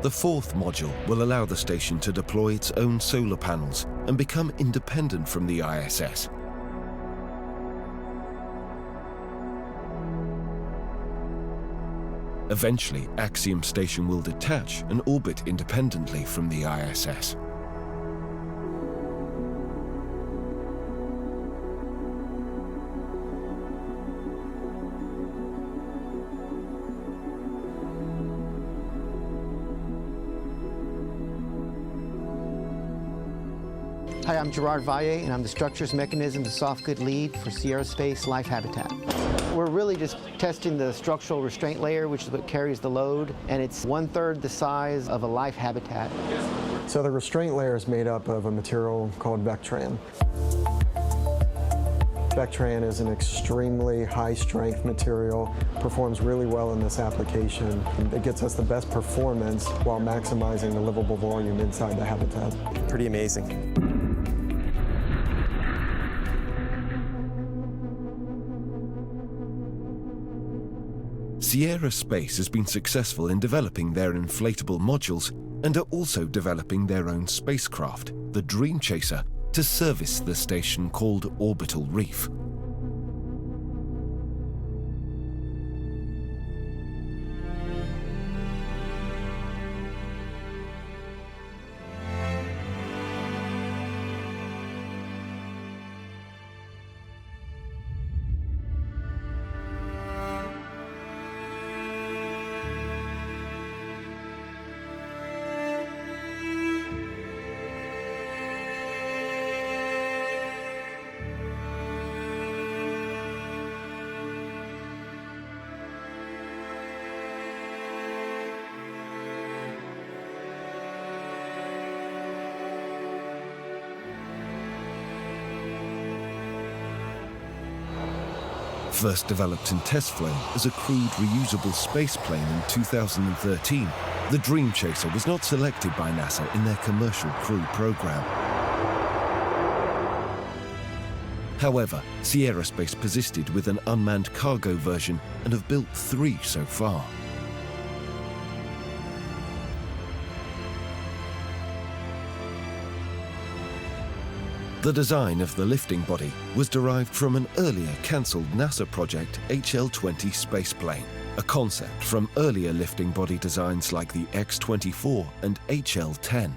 The 4th module will allow the station to deploy its own solar panels and become independent from the ISS. Eventually, Axiom Station will detach and orbit independently from the ISS. Hi, I'm Gerard Valle, and I'm the Structures, Mechanisms, and Soft Good Lead for Sierra Space Life Habitat. We're really just testing the structural restraint layer, which is what carries the load, and it's 1/3 the size of a life habitat. So the restraint layer is made up of a material called Vectran. Vectran is an extremely high-strength material, performs really well in this application. It gets us the best performance while maximizing the livable volume inside the habitat. Pretty amazing. Sierra Space has been successful in developing their inflatable modules and are also developing their own spacecraft, the Dream Chaser, to service the station called Orbital Reef. First developed in test flight as a crewed reusable spaceplane in 2013, the Dream Chaser was not selected by NASA in their commercial crew program. However, Sierra Space persisted with an unmanned cargo version and have built 3 so far. The design of the lifting body was derived from an earlier cancelled NASA project, HL-20 spaceplane, a concept from earlier lifting body designs like the X-24 and HL-10.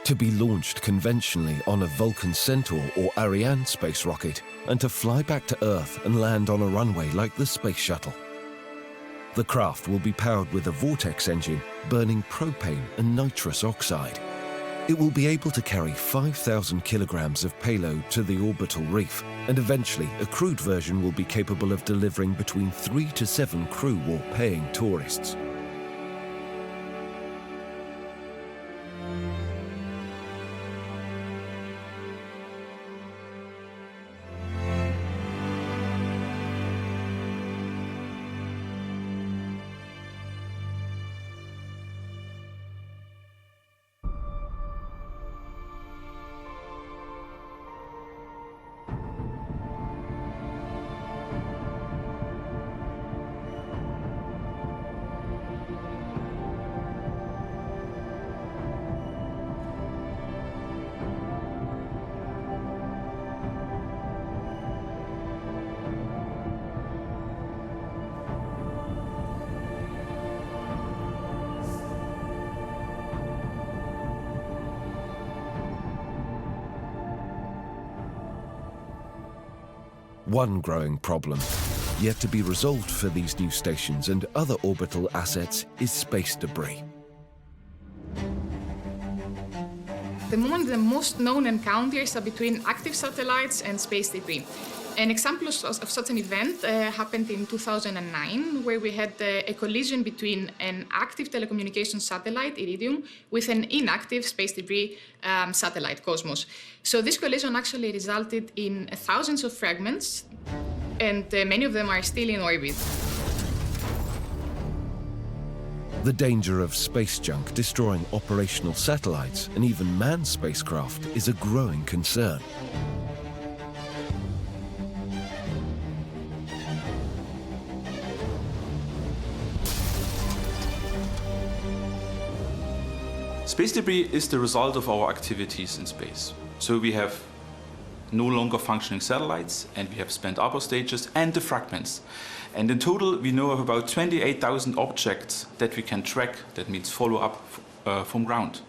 To be launched conventionally on a Vulcan Centaur or Ariane space rocket, and to fly back to Earth and land on a runway like the Space Shuttle. The craft will be powered with a vortex engine burning propane and nitrous oxide. It will be able to carry 5,000 kilograms of payload to the orbital reef, and eventually a crewed version will be capable of delivering between 3 to 7 crew while paying tourists. One growing problem, yet to be resolved for these new stations and other orbital assets, is space debris. At the moment, the most known encounters are between active satellites and space debris. An example of such an event happened in 2009, where we had a collision between an active telecommunications satellite, Iridium, with an inactive space debris satellite, Cosmos. So this collision actually resulted in thousands of fragments, and many of them are still in orbit. The danger of space junk destroying operational satellites and even manned spacecraft is a growing concern. Space debris is the result of our activities in space. So we have no longer functioning satellites, and we have spent upper stages and the fragments. And in total, we know of about 28,000 objects that we can track, that means follow up from ground.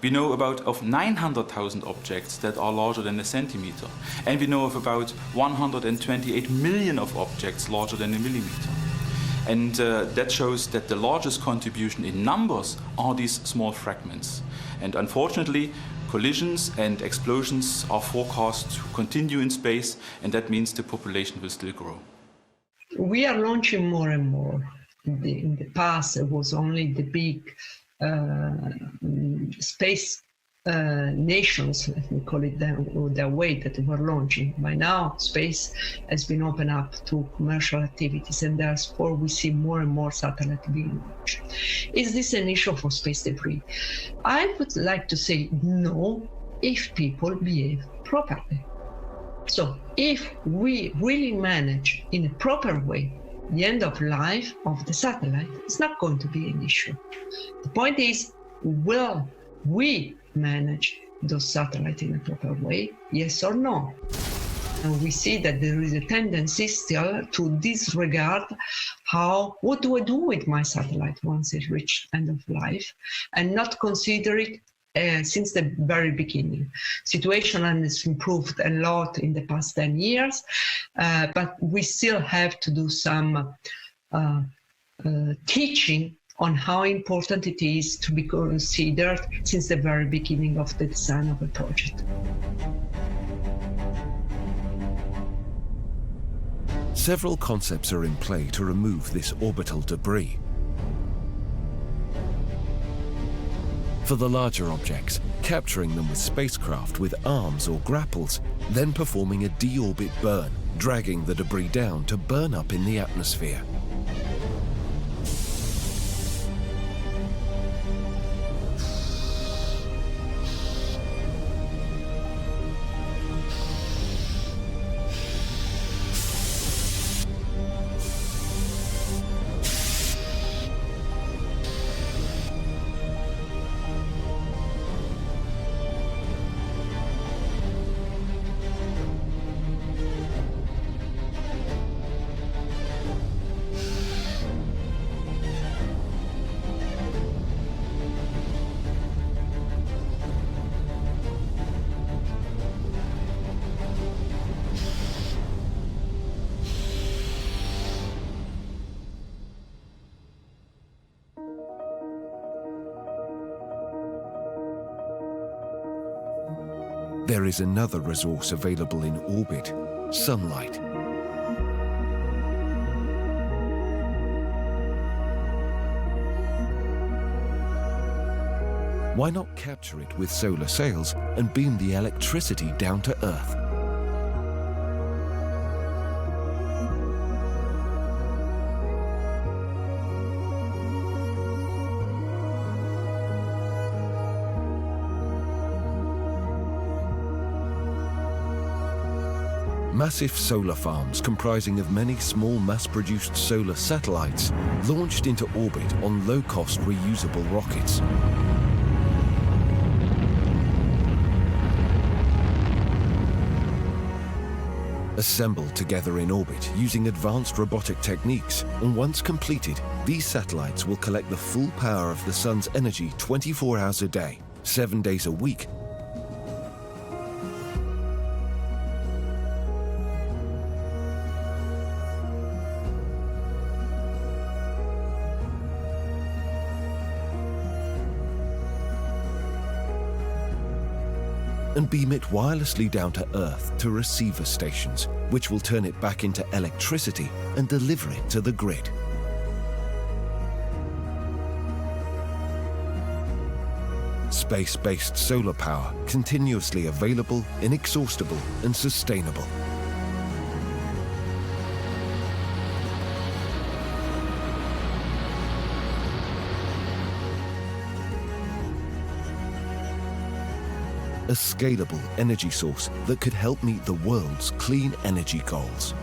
We know of 900,000 objects that are larger than a centimeter. And we know of about 128 million of objects larger than a millimeter. And that shows that the largest contribution in numbers are these small fragments. And unfortunately, collisions and explosions are forecast to continue in space, and that means the population will still grow. We are launching more and more. In the past, it was only the big space nations, let me call it their way, that were launching. By now, space has been opened up to commercial activities, and therefore we see more and more satellites being launched. Is this an issue for space debris? I would like to say no, if people behave properly. So if we really manage in a proper way the end of life of the satellite, it's not going to be an issue. The point is, will we manage those satellites in a proper way, yes or no? And we see that there is a tendency still to disregard what do I do with my satellite once it reaches end of life, and not consider it since the very beginning. Situation has improved a lot in the past 10 years, but we still have to do some teaching on how important it is to be considered since the very beginning of the design of a project. Several concepts are in play to remove this orbital debris. For the larger objects, capturing them with spacecraft with arms or grapples, then performing a deorbit burn, dragging the debris down to burn up in the atmosphere. There is another resource available in orbit: sunlight. Why not capture it with solar sails and beam the electricity down to Earth? Massive solar farms comprising of many small mass-produced solar satellites launched into orbit on low-cost reusable rockets. Assembled together in orbit using advanced robotic techniques, and once completed, these satellites will collect the full power of the sun's energy 24 hours a day, 7 days a week. And beam it wirelessly down to Earth to receiver stations, which will turn it back into electricity and deliver it to the grid. Space-based solar power, continuously available, inexhaustible, and sustainable. A scalable energy source that could help meet the world's clean energy goals.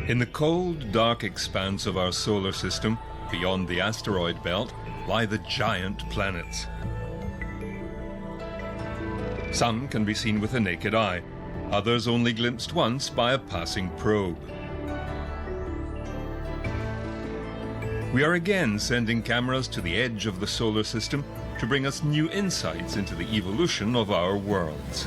In the cold, dark expanse of our solar system, beyond the asteroid belt, lie the giant planets. Some can be seen with the naked eye, others only glimpsed once by a passing probe. We are again sending cameras to the edge of the solar system to bring us new insights into the evolution of our worlds.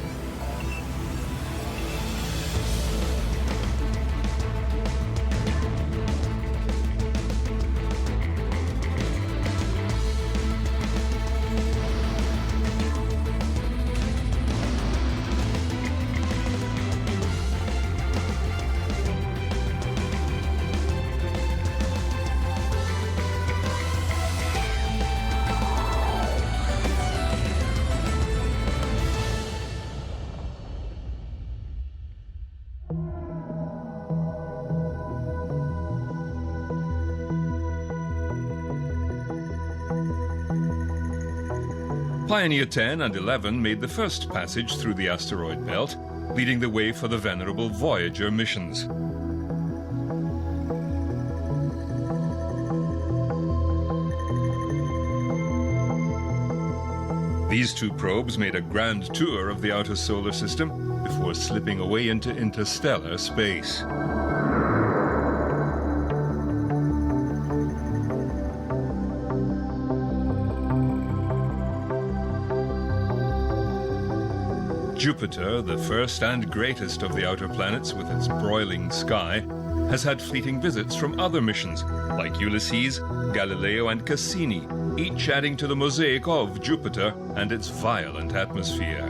Pioneer 10 and 11 made the first passage through the asteroid belt, leading the way for the venerable Voyager missions. These two probes made a grand tour of the outer solar system before slipping away into interstellar space. Jupiter, the first and greatest of the outer planets with its broiling sky, has had fleeting visits from other missions like Ulysses, Galileo, and Cassini, each adding to the mosaic of Jupiter and its violent atmosphere.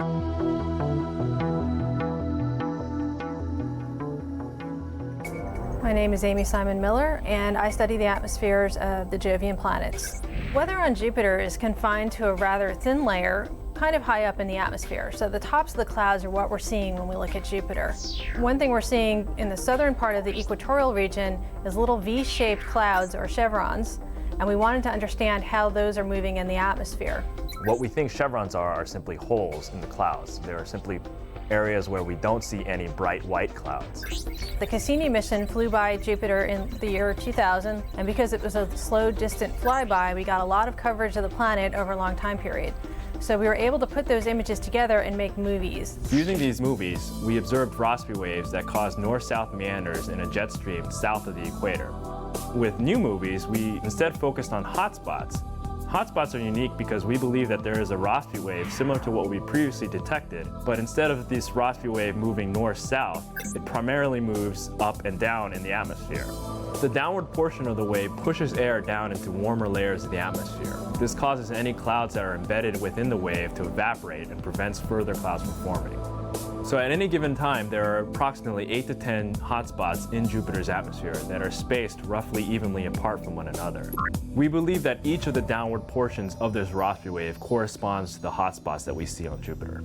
My name is Amy Simon Miller, and I study the atmospheres of the Jovian planets. Weather on Jupiter is confined to a rather thin layer, kind of high up in the atmosphere. So the tops of the clouds are what we're seeing when we look at Jupiter. One thing we're seeing in the southern part of the equatorial region is little V-shaped clouds or chevrons, and we wanted to understand how those are moving in the atmosphere. What we think chevrons are simply holes in the clouds. They are simply areas where we don't see any bright white clouds. The Cassini mission flew by Jupiter in the year 2000, and because it was a slow, distant flyby, we got a lot of coverage of the planet over a long time period. So we were able to put those images together and make movies. Using these movies, we observed Rossby waves that cause north-south meanders in a jet stream south of the equator. With new movies, we instead focused on hotspots Hotspots are unique because we believe that there is a Rossby wave similar to what we previously detected, but instead of this Rossby wave moving north-south, it primarily moves up and down in the atmosphere. The downward portion of the wave pushes air down into warmer layers of the atmosphere. This causes any clouds that are embedded within the wave to evaporate and prevents further clouds from forming. So at any given time, there are approximately 8 to 10 hotspots in Jupiter's atmosphere that are spaced roughly evenly apart from one another. We believe that each of the downward portions of this Rossby wave corresponds to the hotspots that we see on Jupiter.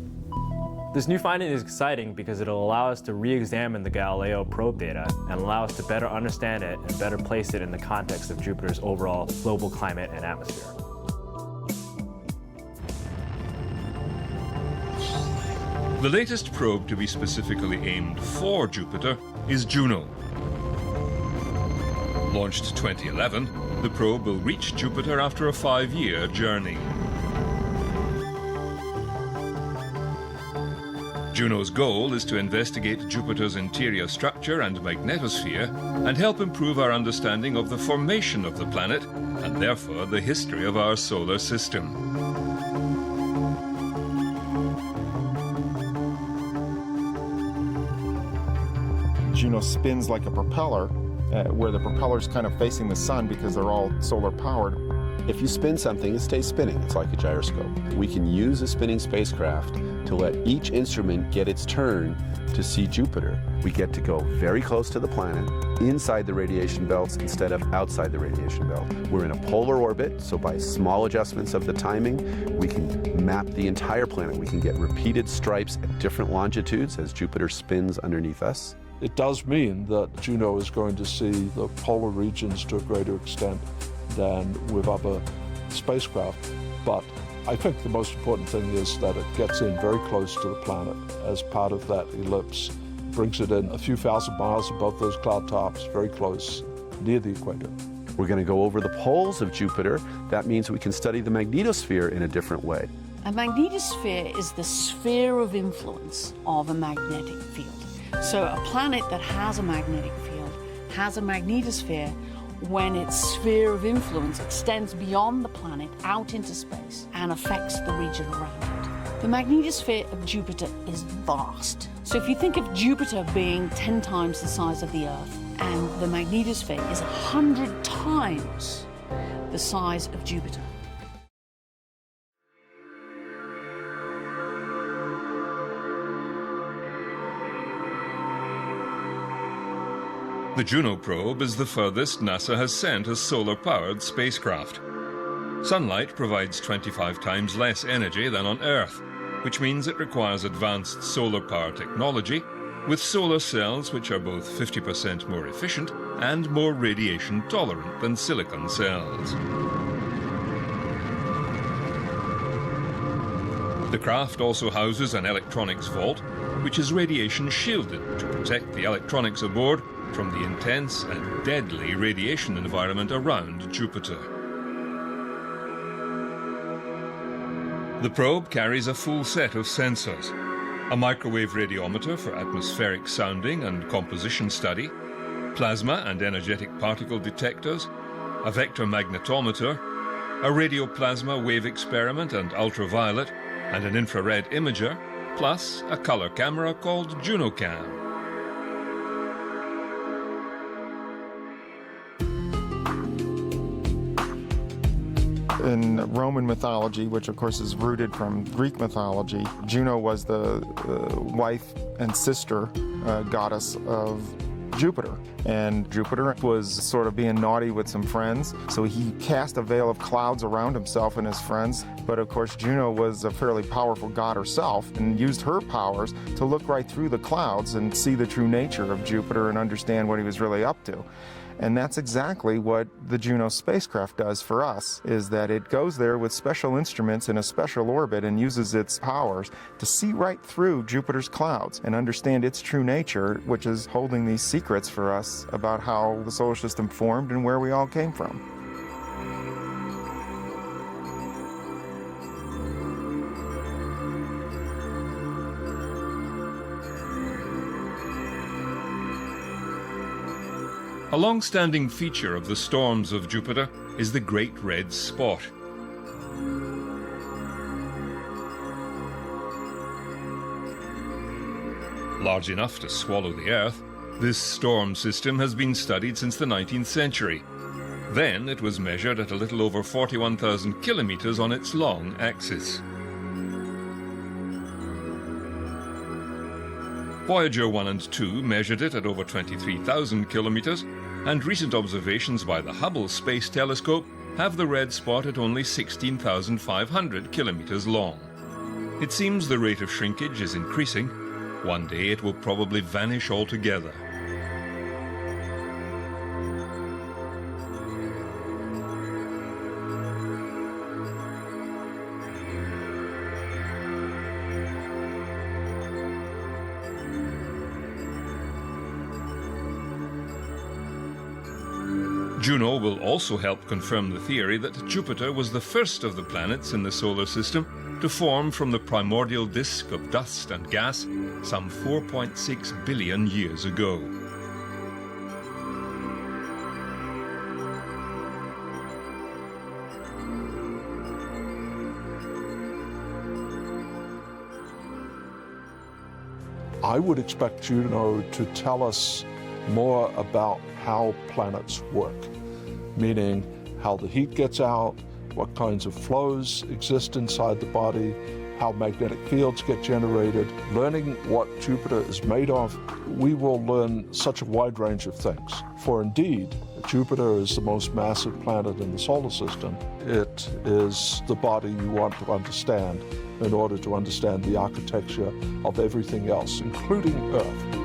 This new finding is exciting because it'll allow us to re-examine the Galileo probe data and allow us to better understand it and better place it in the context of Jupiter's overall global climate and atmosphere. The latest probe to be specifically aimed for Jupiter is Juno. Launched 2011, the probe will reach Jupiter after a 5-year journey. Juno's goal is to investigate Jupiter's interior structure and magnetosphere and help improve our understanding of the formation of the planet and therefore the history of our solar system. Juno spins like a propeller, where the propeller's kind of facing the sun because they're all solar powered. If you spin something, it stays spinning. It's like a gyroscope. We can use a spinning spacecraft to let each instrument get its turn to see Jupiter. We get to go very close to the planet, inside the radiation belts instead of outside the radiation belt. We're in a polar orbit, so by small adjustments of the timing, we can map the entire planet. We can get repeated stripes at different longitudes as Jupiter spins underneath us. It does mean that Juno is going to see the polar regions to a greater extent than with other spacecraft. But I think the most important thing is that it gets in very close to the planet as part of that ellipse, brings it in a few thousand miles above those cloud tops, very close, near the equator. We're going to go over the poles of Jupiter. That means we can study the magnetosphere in a different way. A magnetosphere is the sphere of influence of a magnetic field. So a planet that has a magnetic field has a magnetosphere when its sphere of influence extends beyond the planet out into space and affects the region around it. The magnetosphere of Jupiter is vast. So if you think of Jupiter being 10 times the size of the Earth, and the magnetosphere is 100 times the size of Jupiter. The Juno probe is the furthest NASA has sent a solar-powered spacecraft. Sunlight provides 25 times less energy than on Earth, which means it requires advanced solar power technology with solar cells which are both 50% more efficient and more radiation tolerant than silicon cells. The craft also houses an electronics vault, which is radiation shielded to protect the electronics aboard from the intense and deadly radiation environment around Jupiter. The probe carries a full set of sensors: a microwave radiometer for atmospheric sounding and composition study, plasma and energetic particle detectors, a vector magnetometer, a radioplasma wave experiment and ultraviolet, and an infrared imager, plus a color camera called JunoCam. In Roman mythology, which of course is rooted from Greek mythology, Juno was the wife and sister goddess of Jupiter. And Jupiter was sort of being naughty with some friends, so he cast a veil of clouds around himself and his friends. But of course, Juno was a fairly powerful god herself and used her powers to look right through the clouds and see the true nature of Jupiter and understand what he was really up to. And that's exactly what the Juno spacecraft does for us, is that it goes there with special instruments in a special orbit and uses its powers to see right through Jupiter's clouds and understand its true nature, which is holding these secrets for us about how the solar system formed and where we all came from. A long-standing feature of the storms of Jupiter is the Great Red Spot. Large enough to swallow the Earth, this storm system has been studied since the 19th century. Then it was measured at a little over 41,000 kilometers on its long axis. Voyager 1 and 2 measured it at over 23,000 kilometers, and recent observations by the Hubble Space Telescope have the red spot at only 16,500 kilometers long. It seems the rate of shrinkage is increasing. One day it will probably vanish altogether. Juno will also help confirm the theory that Jupiter was the first of the planets in the solar system to form from the primordial disk of dust and gas some 4.6 billion years ago. I would expect Juno to tell us more about how planets work, meaning how the heat gets out, what kinds of flows exist inside the body, how magnetic fields get generated. Learning what Jupiter is made of, we will learn such a wide range of things. For indeed, Jupiter is the most massive planet in the solar system. It is the body you want to understand in order to understand the architecture of everything else, including Earth.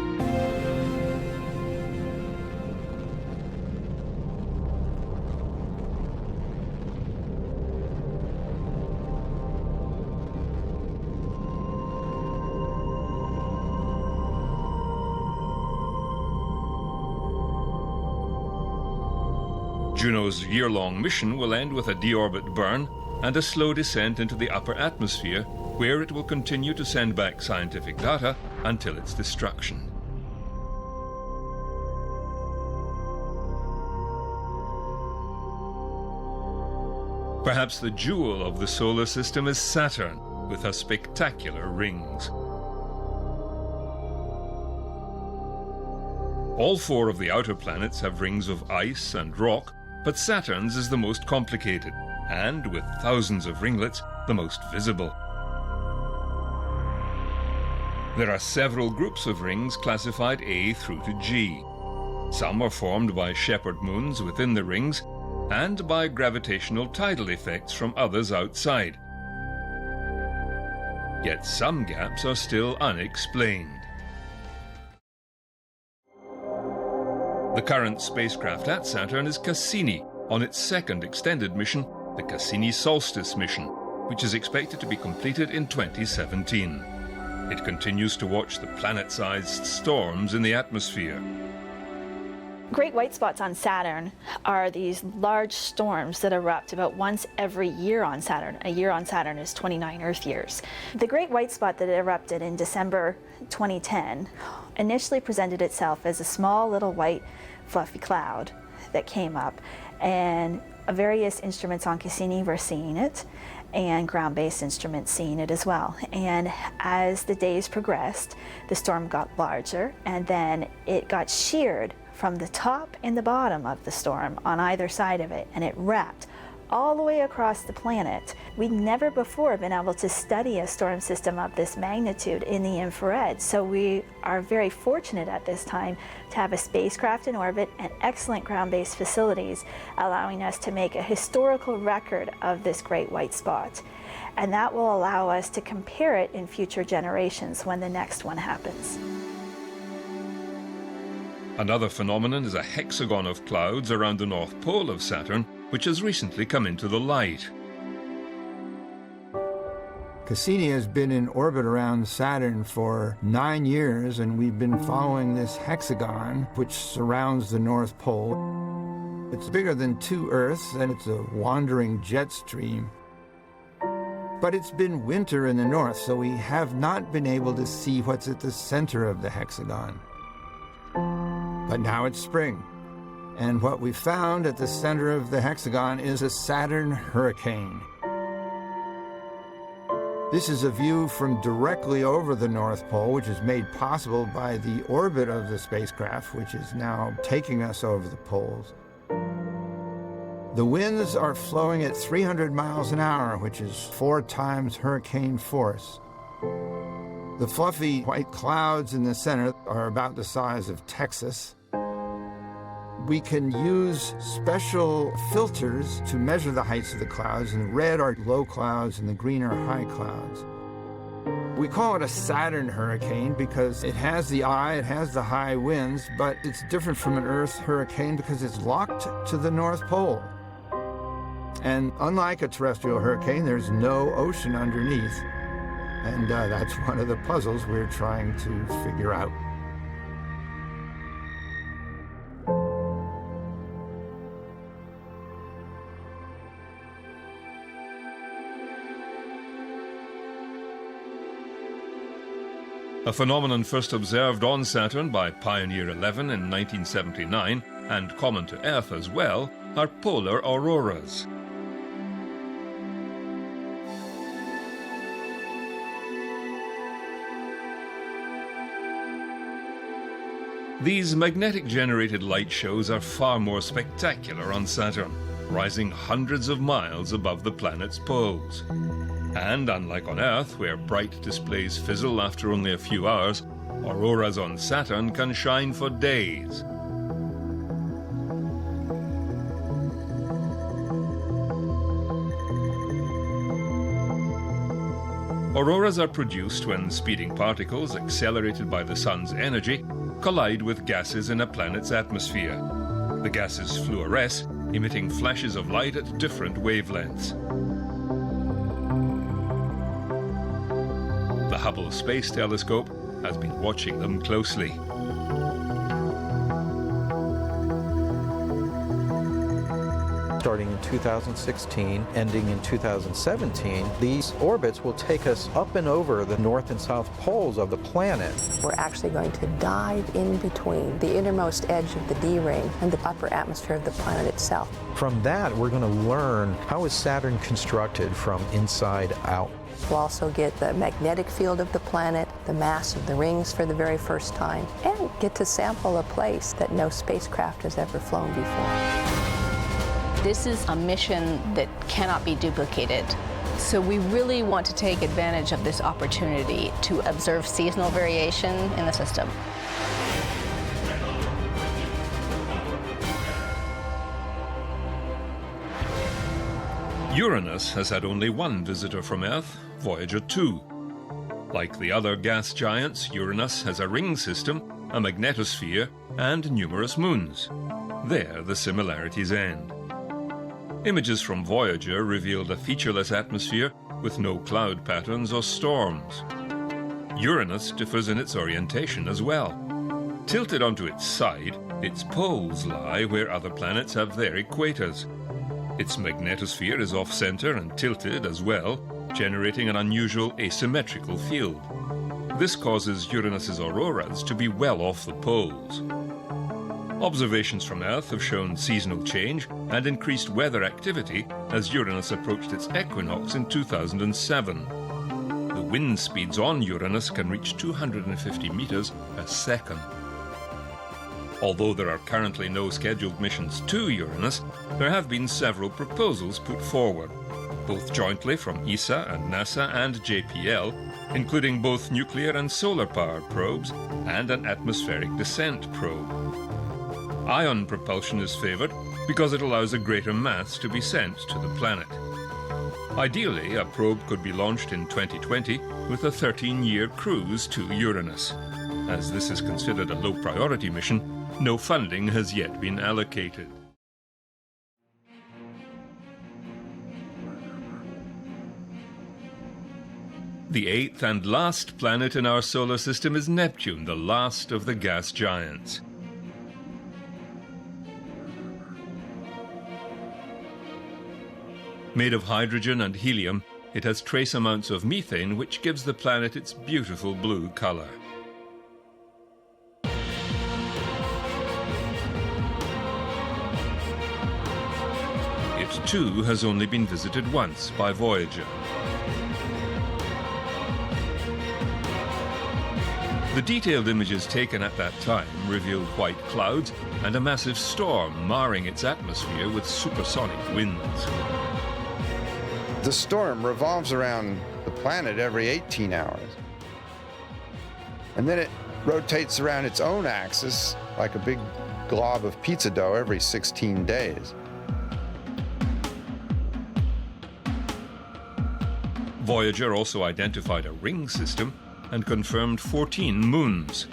Juno's year-long mission will end with a deorbit burn and a slow descent into the upper atmosphere, where it will continue to send back scientific data until its destruction. Perhaps the jewel of the solar system is Saturn, with her spectacular rings. All four of the outer planets have rings of ice and rock, but Saturn's is the most complicated, and with thousands of ringlets, the most visible. There are several groups of rings classified A through to G. Some are formed by shepherd moons within the rings, and by gravitational tidal effects from others outside. Yet some gaps are still unexplained. The current spacecraft at Saturn is Cassini on its second extended mission, the Cassini Solstice mission, which is expected to be completed in 2017. It continues to watch the planet-sized storms in the atmosphere. Great white spots on Saturn are these large storms that erupt about once every year on Saturn. A year on Saturn is 29 Earth years. The great white spot that erupted in December 2010 initially presented itself as a small little white fluffy cloud that came up, and various instruments on Cassini were seeing it, and ground-based instruments seeing it as well. And as the days progressed, the storm got larger, and then it got sheared from the top and the bottom of the storm on either side of it, and it wrapped all the way across the planet. We'd never before been able to study a storm system of this magnitude in the infrared, so we are very fortunate at this time to have a spacecraft in orbit and excellent ground-based facilities, allowing us to make a historical record of this great white spot. And that will allow us to compare it in future generations when the next one happens. Another phenomenon is a hexagon of clouds around the North Pole of Saturn, which has recently come into the light. Cassini has been in orbit around Saturn for 9 years, and we've been following this hexagon which surrounds the North Pole. It's bigger than 2 Earths, and it's a wandering jet stream. But it's been winter in the north, so we have not been able to see what's at the center of the hexagon. But now it's spring, and what we found at the center of the hexagon is a Saturn hurricane. This is a view from directly over the North Pole, which is made possible by the orbit of the spacecraft, which is now taking us over the poles. The winds are flowing at 300 miles an hour, which is 4 times hurricane force. The fluffy white clouds in the center are about the size of Texas. We can use special filters to measure the heights of the clouds, and the red are low clouds and the green are high clouds. We call it a Saturn hurricane because it has the eye, it has the high winds, but it's different from an Earth hurricane because it's locked to the North Pole. And unlike a terrestrial hurricane, there's no ocean underneath. And that's one of the puzzles we're trying to figure out. A phenomenon first observed on Saturn by Pioneer 11 in 1979, and common to Earth as well, are polar auroras. These magnetic-generated light shows are far more spectacular on Saturn, rising hundreds of miles above the planet's poles. And unlike on Earth, where bright displays fizzle after only a few hours, auroras on Saturn can shine for days. Auroras are produced when speeding particles, accelerated by the sun's energy, collide with gases in a planet's atmosphere. The gases fluoresce, emitting flashes of light at different wavelengths. The Hubble Space Telescope has been watching them closely. Starting in 2016, ending in 2017, these orbits will take us up and over the north and south poles of the planet. We're actually going to dive in between the innermost edge of the D-ring and the upper atmosphere of the planet itself. From that, we're going to learn how is Saturn constructed from inside out. We'll also get the magnetic field of the planet, the mass of the rings for the very first time, and get to sample a place that no spacecraft has ever flown before. This is a mission that cannot be duplicated. So we really want to take advantage of this opportunity to observe seasonal variation in the system. Uranus has had only one visitor from Earth, Voyager 2. Like the other gas giants, Uranus has a ring system, a magnetosphere, and numerous moons. There the similarities end. Images from Voyager revealed a featureless atmosphere with no cloud patterns or storms. Uranus differs in its orientation as well. Tilted onto its side, its poles lie where other planets have their equators. Its magnetosphere is off-center and tilted as well, generating an unusual asymmetrical field. This causes Uranus's auroras to be well off the poles. Observations from Earth have shown seasonal change and increased weather activity as Uranus approached its equinox in 2007. The wind speeds on Uranus can reach 250 meters a second. Although there are currently no scheduled missions to Uranus, there have been several proposals put forward, both jointly from ESA and NASA and JPL, including both nuclear and solar-powered probes and an atmospheric descent probe. Ion propulsion is favored because it allows a greater mass to be sent to the planet. Ideally, a probe could be launched in 2020 with a 13-year cruise to Uranus. As this is considered a low-priority mission, no funding has yet been allocated. The eighth and last planet in our solar system is Neptune, the last of the gas giants. Made of hydrogen and helium, it has trace amounts of methane, which gives the planet its beautiful blue color. It too has only been visited once by Voyager. The detailed images taken at that time revealed white clouds and a massive storm marring its atmosphere with supersonic winds. The storm revolves around the planet every 18 hours. And then it rotates around its own axis like a big glob of pizza dough every 16 days. Voyager also identified a ring system and confirmed 14 moons.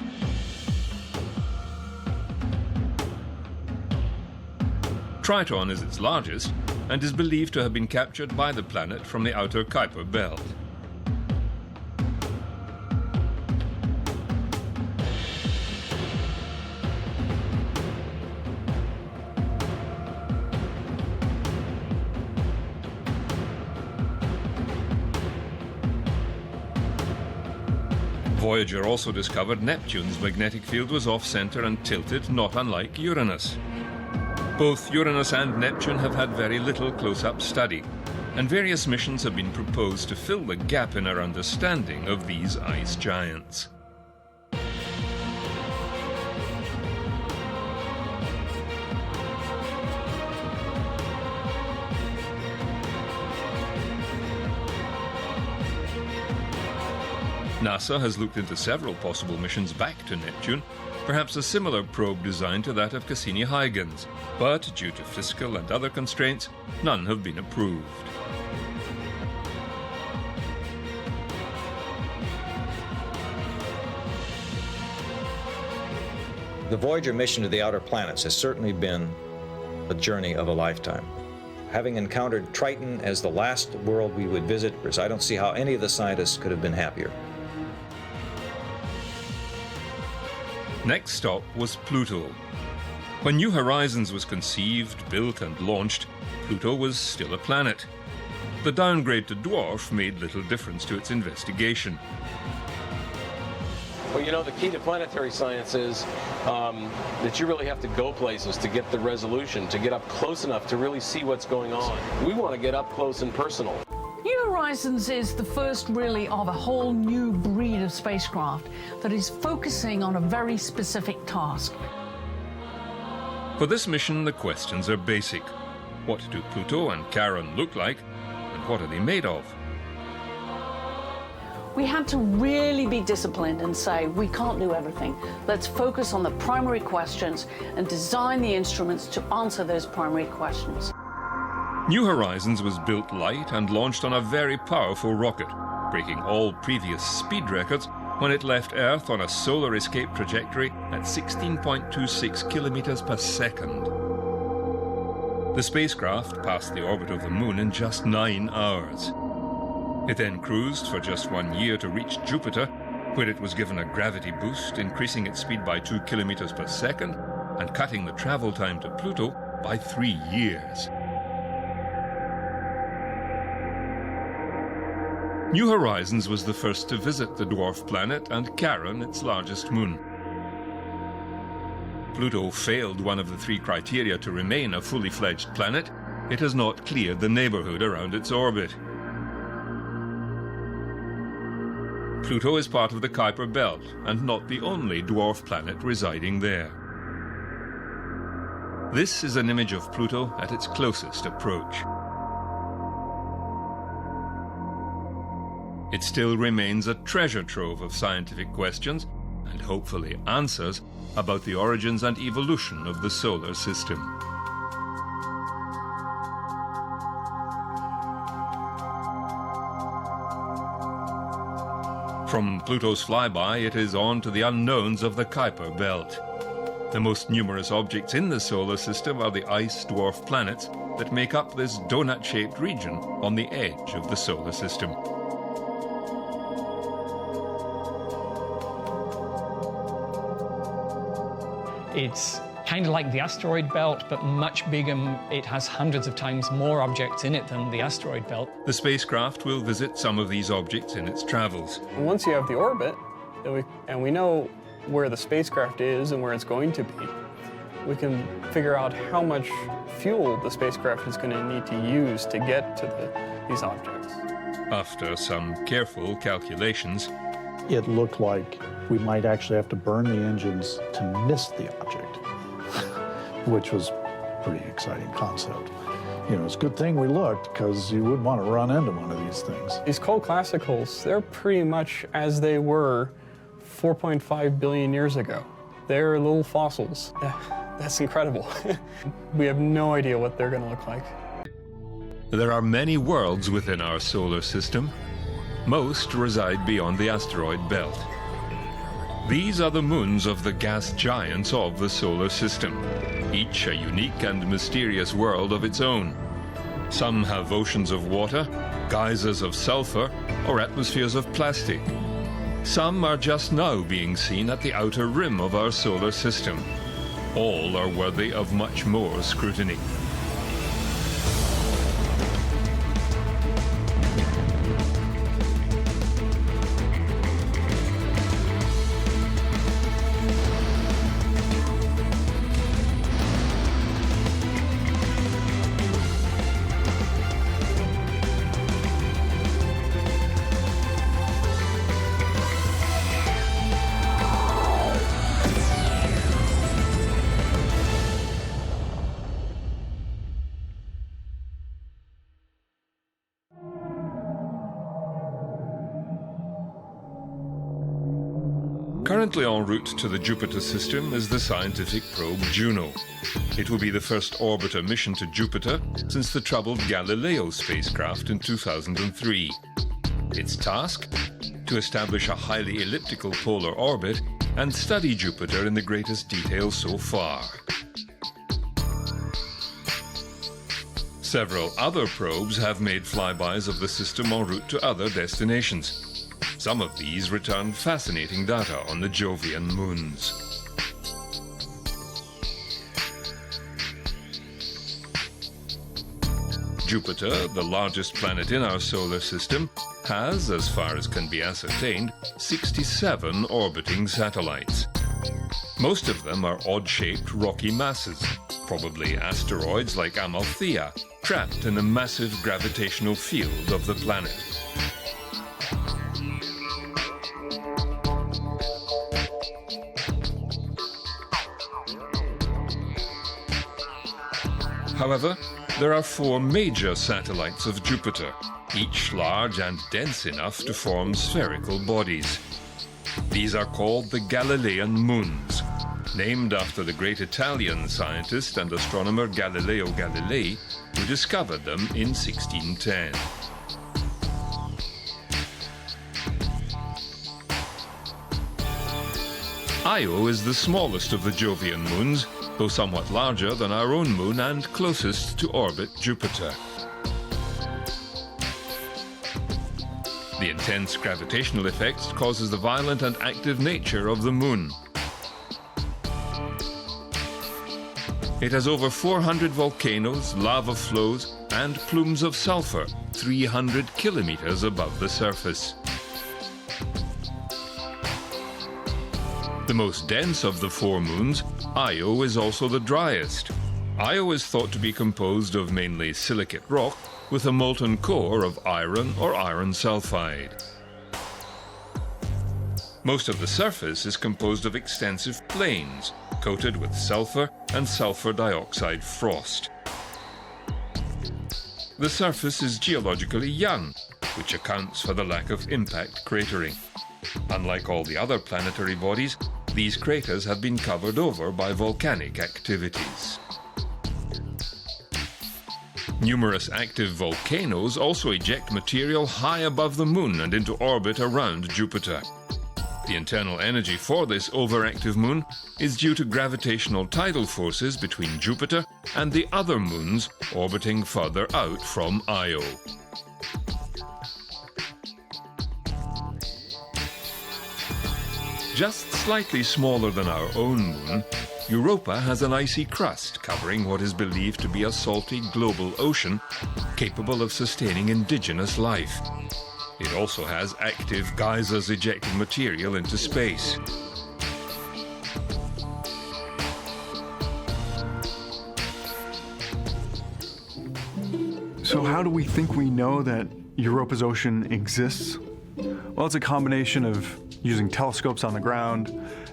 Triton is its largest and is believed to have been captured by the planet from the outer Kuiper belt. Voyager also discovered Neptune's magnetic field was off-center and tilted, not unlike Uranus. Both Uranus and Neptune have had very little close-up study, and various missions have been proposed to fill the gap in our understanding of these ice giants. NASA has looked into several possible missions back to Neptune, perhaps a similar probe design to that of Cassini-Huygens, but due to fiscal and other constraints, none have been approved. The Voyager mission to the outer planets has certainly been a journey of a lifetime. Having encountered Triton as the last world we would visit, I don't see how any of the scientists could have been happier. Next stop was Pluto. When New Horizons was conceived, built and launched, Pluto was still a planet. The downgrade to dwarf made little difference to its investigation. Well, you know, the key to planetary science is that you really have to go places to get the resolution, to get up close enough to really see what's going on. We want to get up close and personal. New Horizons is the first really of a whole new breed of spacecraft that is focusing on a very specific task. For this mission, the questions are basic. What do Pluto and Charon look like, and what are they made of? We had to really be disciplined and say, we can't do everything. Let's focus on the primary questions and design the instruments to answer those primary questions. New Horizons was built light and launched on a very powerful rocket, breaking all previous speed records when it left Earth on a solar escape trajectory at 16.26 kilometers per second. The spacecraft passed the orbit of the Moon in just 9 hours. It then cruised for just 1 year to reach Jupiter, where it was given a gravity boost, increasing its speed by 2 kilometers per second and cutting the travel time to Pluto by 3 years. New Horizons was the first to visit the dwarf planet and Charon, its largest moon. Pluto failed one of the 3 criteria to remain a fully fledged planet. It has not cleared the neighborhood around its orbit. Pluto is part of the Kuiper belt and not the only dwarf planet residing there. This is an image of Pluto at its closest approach. It still remains a treasure trove of scientific questions and hopefully answers about the origins and evolution of the solar system. From Pluto's flyby, it is on to the unknowns of the Kuiper belt. The most numerous objects in the solar system are the ice dwarf planets that make up this donut-shaped region on the edge of the solar system. It's kind of like the asteroid belt, but much bigger. It has hundreds of times more objects in it than the asteroid belt. The spacecraft will visit some of these objects in its travels. Once you have the orbit, and we know where the spacecraft is and where it's going to be, we can figure out how much fuel the spacecraft is going to need to use to get to these objects. After some careful calculations, it looked like we might actually have to burn the engines to miss the object, which was a pretty exciting concept. You know, it's a good thing we looked, because you wouldn't want to run into one of these things. These cold classicals, they're pretty much as they were 4.5 billion years ago. They're little fossils. That's incredible. We have no idea what they're going to look like. There are many worlds within our solar system. Most reside beyond the asteroid belt. These are the moons of the gas giants of the solar system, each a unique and mysterious world of its own. Some have oceans of water, geysers of sulfur, or atmospheres of plastic. Some are just now being seen at the outer rim of our solar system. All are worthy of much more scrutiny. Currently en route to the Jupiter system is the scientific probe Juno. It will be the first orbiter mission to Jupiter since the troubled Galileo spacecraft in 2003. Its task? To establish a highly elliptical polar orbit and study Jupiter in the greatest detail so far. Several other probes have made flybys of the system en route to other destinations. Some of these return fascinating data on the Jovian moons. Jupiter, the largest planet in our solar system, has, as far as can be ascertained, 67 orbiting satellites. Most of them are odd-shaped rocky masses, probably asteroids like Amalthea, trapped in the massive gravitational field of the planet. However, there are 4 major satellites of Jupiter, each large and dense enough to form spherical bodies. These are called the Galilean moons, named after the great Italian scientist and astronomer Galileo Galilei, who discovered them in 1610. Io is the smallest of the Jovian moons, though somewhat larger than our own moon and closest to orbit Jupiter. The intense gravitational effects causes the violent and active nature of the moon. It has over 400 volcanoes, lava flows, and plumes of sulfur 300 kilometers above the surface. The most dense of the 4 moons, Io is also the driest. Io is thought to be composed of mainly silicate rock with a molten core of iron or iron sulfide. Most of the surface is composed of extensive plains coated with sulfur and sulfur dioxide frost. The surface is geologically young, which accounts for the lack of impact cratering. Unlike all the other planetary bodies, these craters have been covered over by volcanic activities. Numerous active volcanoes also eject material high above the moon and into orbit around Jupiter. The internal energy for this overactive moon is due to gravitational tidal forces between Jupiter and the other moons orbiting further out from Io. Just slightly smaller than our own moon, Europa has an icy crust covering what is believed to be a salty global ocean capable of sustaining indigenous life. It also has active geysers ejecting material into space. So how do we think we know that Europa's ocean exists? Well, it's a combination of using telescopes on the ground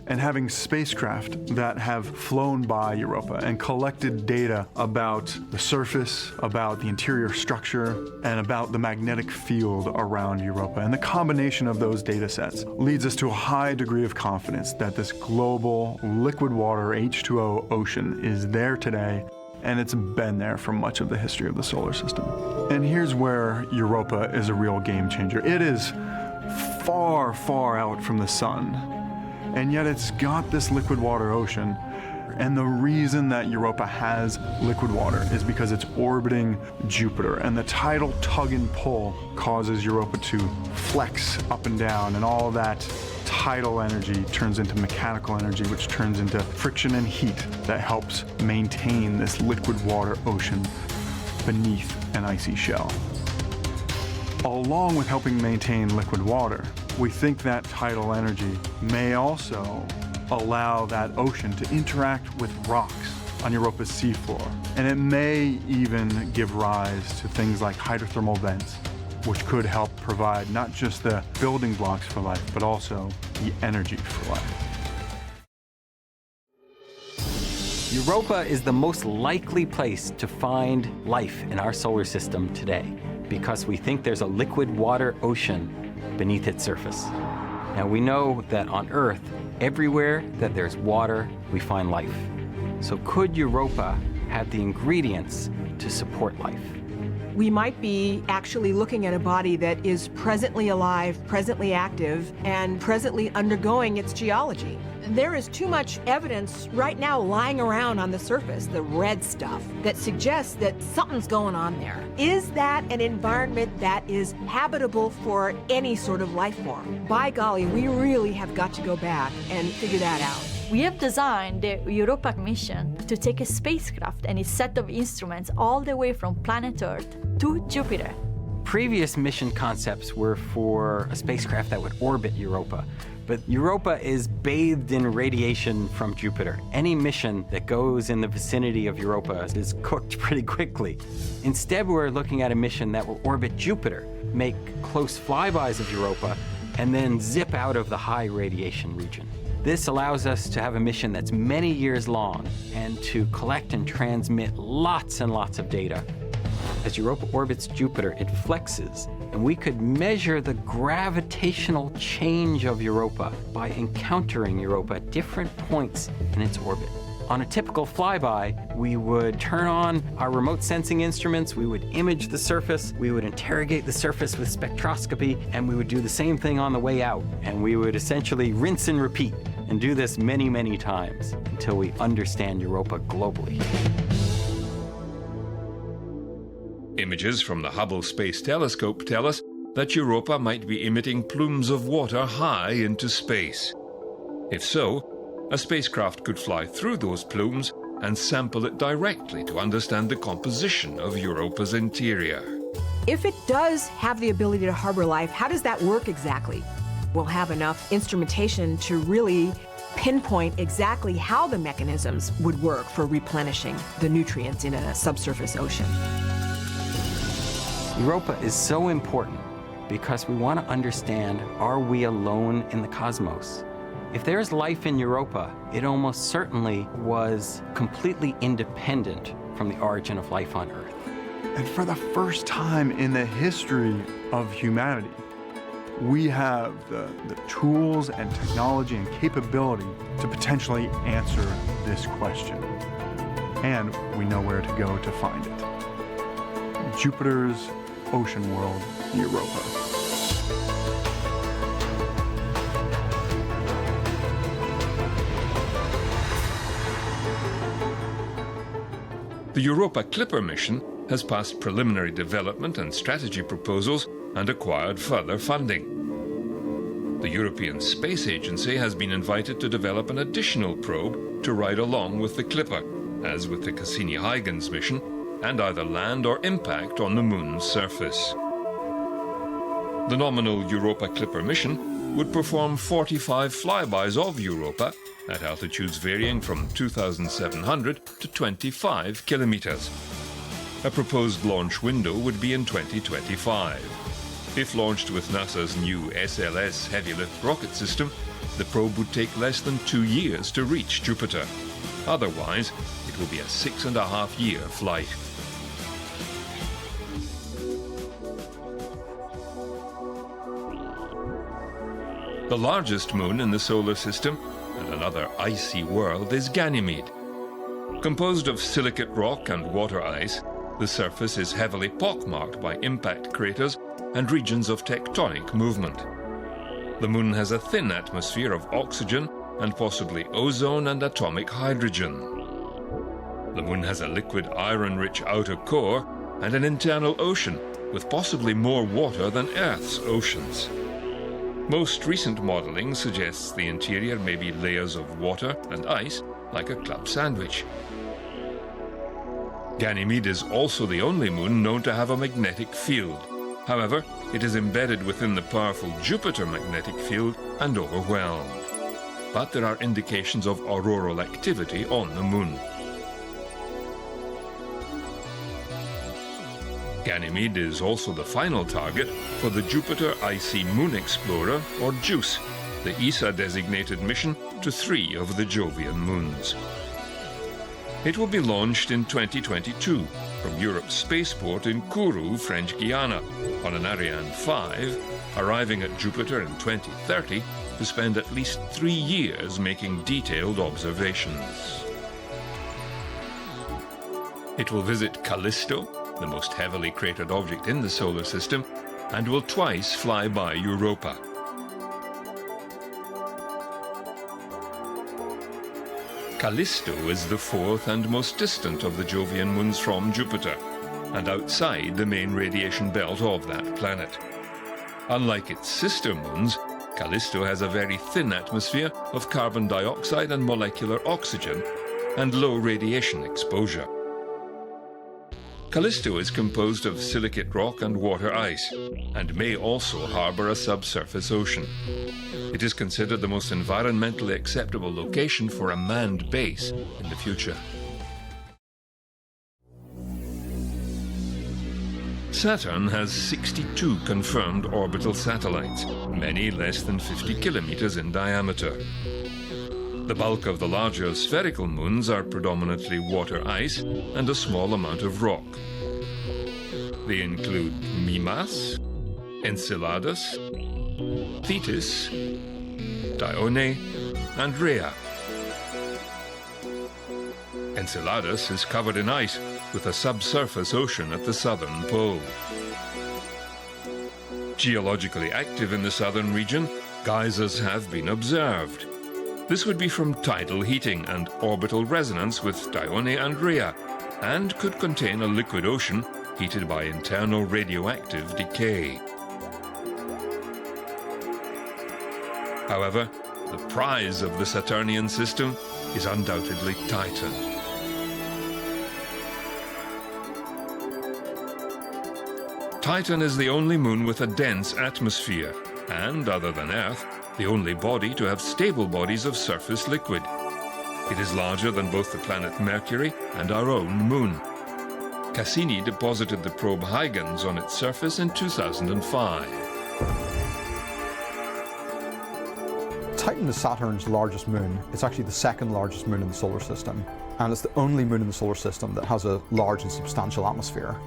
and having spacecraft that have flown by Europa and collected data about the surface, about the interior structure, and about the magnetic field around Europa. And the combination of those data sets leads us to a high degree of confidence that this global liquid water H2O ocean is there today, and it's been there for much of the history of the solar system. And here's where Europa is a real game changer. It is far, far out from the sun, and yet it's got this liquid water ocean. And the reason that Europa has liquid water is because it's orbiting Jupiter, and the tidal tug and pull causes Europa to flex up and down, and all that tidal energy turns into mechanical energy, which turns into friction and heat that helps maintain this liquid water ocean beneath an icy shell. Along with helping maintain liquid water, we think that tidal energy may also allow that ocean to interact with rocks on Europa's seafloor. And it may even give rise to things like hydrothermal vents, which could help provide not just the building blocks for life, but also the energy for life. Europa is the most likely place to find life in our solar system today because we think there's a liquid water ocean beneath its surface. Now we know that on Earth, everywhere that there's water, we find life. So could Europa have the ingredients to support life? We might be actually looking at a body that is presently alive, presently active, and presently undergoing its geology. There is too much evidence right now lying around on the surface, the red stuff, that suggests that something's going on there. Is that an environment that is habitable for any sort of life form? By golly, we really have got to go back and figure that out. We have designed the Europa mission to take a spacecraft and its set of instruments all the way from planet Earth to Jupiter. Previous mission concepts were for a spacecraft that would orbit Europa, but Europa is bathed in radiation from Jupiter. Any mission that goes in the vicinity of Europa is cooked pretty quickly. Instead, we're looking at a mission that will orbit Jupiter, make close flybys of Europa, and then zip out of the high radiation region. This allows us to have a mission that's many years long and to collect and transmit lots and lots of data. As Europa orbits Jupiter, it flexes, and we could measure the gravitational change of Europa by encountering Europa at different points in its orbit. On a typical flyby, we would turn on our remote sensing instruments, we would image the surface, we would interrogate the surface with spectroscopy, and we would do the same thing on the way out. And we would essentially rinse and repeat, and do this many, many times until we understand Europa globally. Images from the Hubble Space Telescope tell us that Europa might be emitting plumes of water high into space. If so, a spacecraft could fly through those plumes and sample it directly to understand the composition of Europa's interior. If it does have the ability to harbor life, how does that work exactly? We'll have enough instrumentation to really pinpoint exactly how the mechanisms would work for replenishing the nutrients in a subsurface ocean. Europa is so important because we want to understand, are we alone in the cosmos? If there's life in Europa, it almost certainly was completely independent from the origin of life on Earth. And for the first time in the history of humanity, we have the tools and technology and capability to potentially answer this question. And we know where to go to find it. Jupiter's ocean world, Europa. The Europa Clipper mission has passed preliminary development and strategy proposals and acquired further funding. The European Space Agency has been invited to develop an additional probe to ride along with the Clipper, as with the Cassini-Huygens mission, and either land or impact on the Moon's surface. The nominal Europa Clipper mission would perform 45 flybys of Europa at altitudes varying from 2,700 to 25 kilometers. A proposed launch window would be in 2025. If launched with NASA's new SLS heavy lift rocket system, the probe would take less than 2 years to reach Jupiter. Otherwise, it will be a 6.5-year flight. The largest moon in the solar system, and another icy world, is Ganymede. Composed of silicate rock and water ice, the surface is heavily pockmarked by impact craters and regions of tectonic movement. The moon has a thin atmosphere of oxygen and possibly ozone and atomic hydrogen. The moon has a liquid iron-rich outer core and an internal ocean with possibly more water than Earth's oceans. Most recent modeling suggests the interior may be layers of water and ice like a club sandwich. Ganymede is also the only moon known to have a magnetic field. However, it is embedded within the powerful Jupiter magnetic field and overwhelmed. But there are indications of auroral activity on the moon. Ganymede is also the final target for the Jupiter Icy Moon Explorer, or JUICE, the ESA-designated mission to 3 of the Jovian moons. It will be launched in 2022 from Europe's spaceport in Kourou, French Guiana, on an Ariane 5, arriving at Jupiter in 2030 to spend at least 3 years making detailed observations. It will visit Callisto, the most heavily cratered object in the solar system, and will twice fly by Europa. Callisto is the 4th and most distant of the Jovian moons from Jupiter, and outside the main radiation belt of that planet. Unlike its sister moons, Callisto has a very thin atmosphere of carbon dioxide and molecular oxygen, and low radiation exposure. Callisto is composed of silicate rock and water ice, and may also harbor a subsurface ocean. It is considered the most environmentally acceptable location for a manned base in the future. Saturn has 62 confirmed orbital satellites, many less than 50 kilometers in diameter. The bulk of the larger spherical moons are predominantly water ice and a small amount of rock. They include Mimas, Enceladus, Thetis, Dione, and Rhea. Enceladus is covered in ice with a subsurface ocean at the southern pole. Geologically active in the southern region, geysers have been observed. This would be from tidal heating and orbital resonance with Dione and Rhea, and could contain a liquid ocean heated by internal radioactive decay. However, the prize of the Saturnian system is undoubtedly Titan. Titan is the only moon with a dense atmosphere, and, other than Earth, the only body to have stable bodies of surface liquid. It is larger than both the planet Mercury and our own moon. Cassini deposited the probe Huygens on its surface in 2005. Titan is Saturn's largest moon. It's actually the 2nd largest moon in the solar system, and it's the only moon in the solar system that has a large and substantial atmosphere.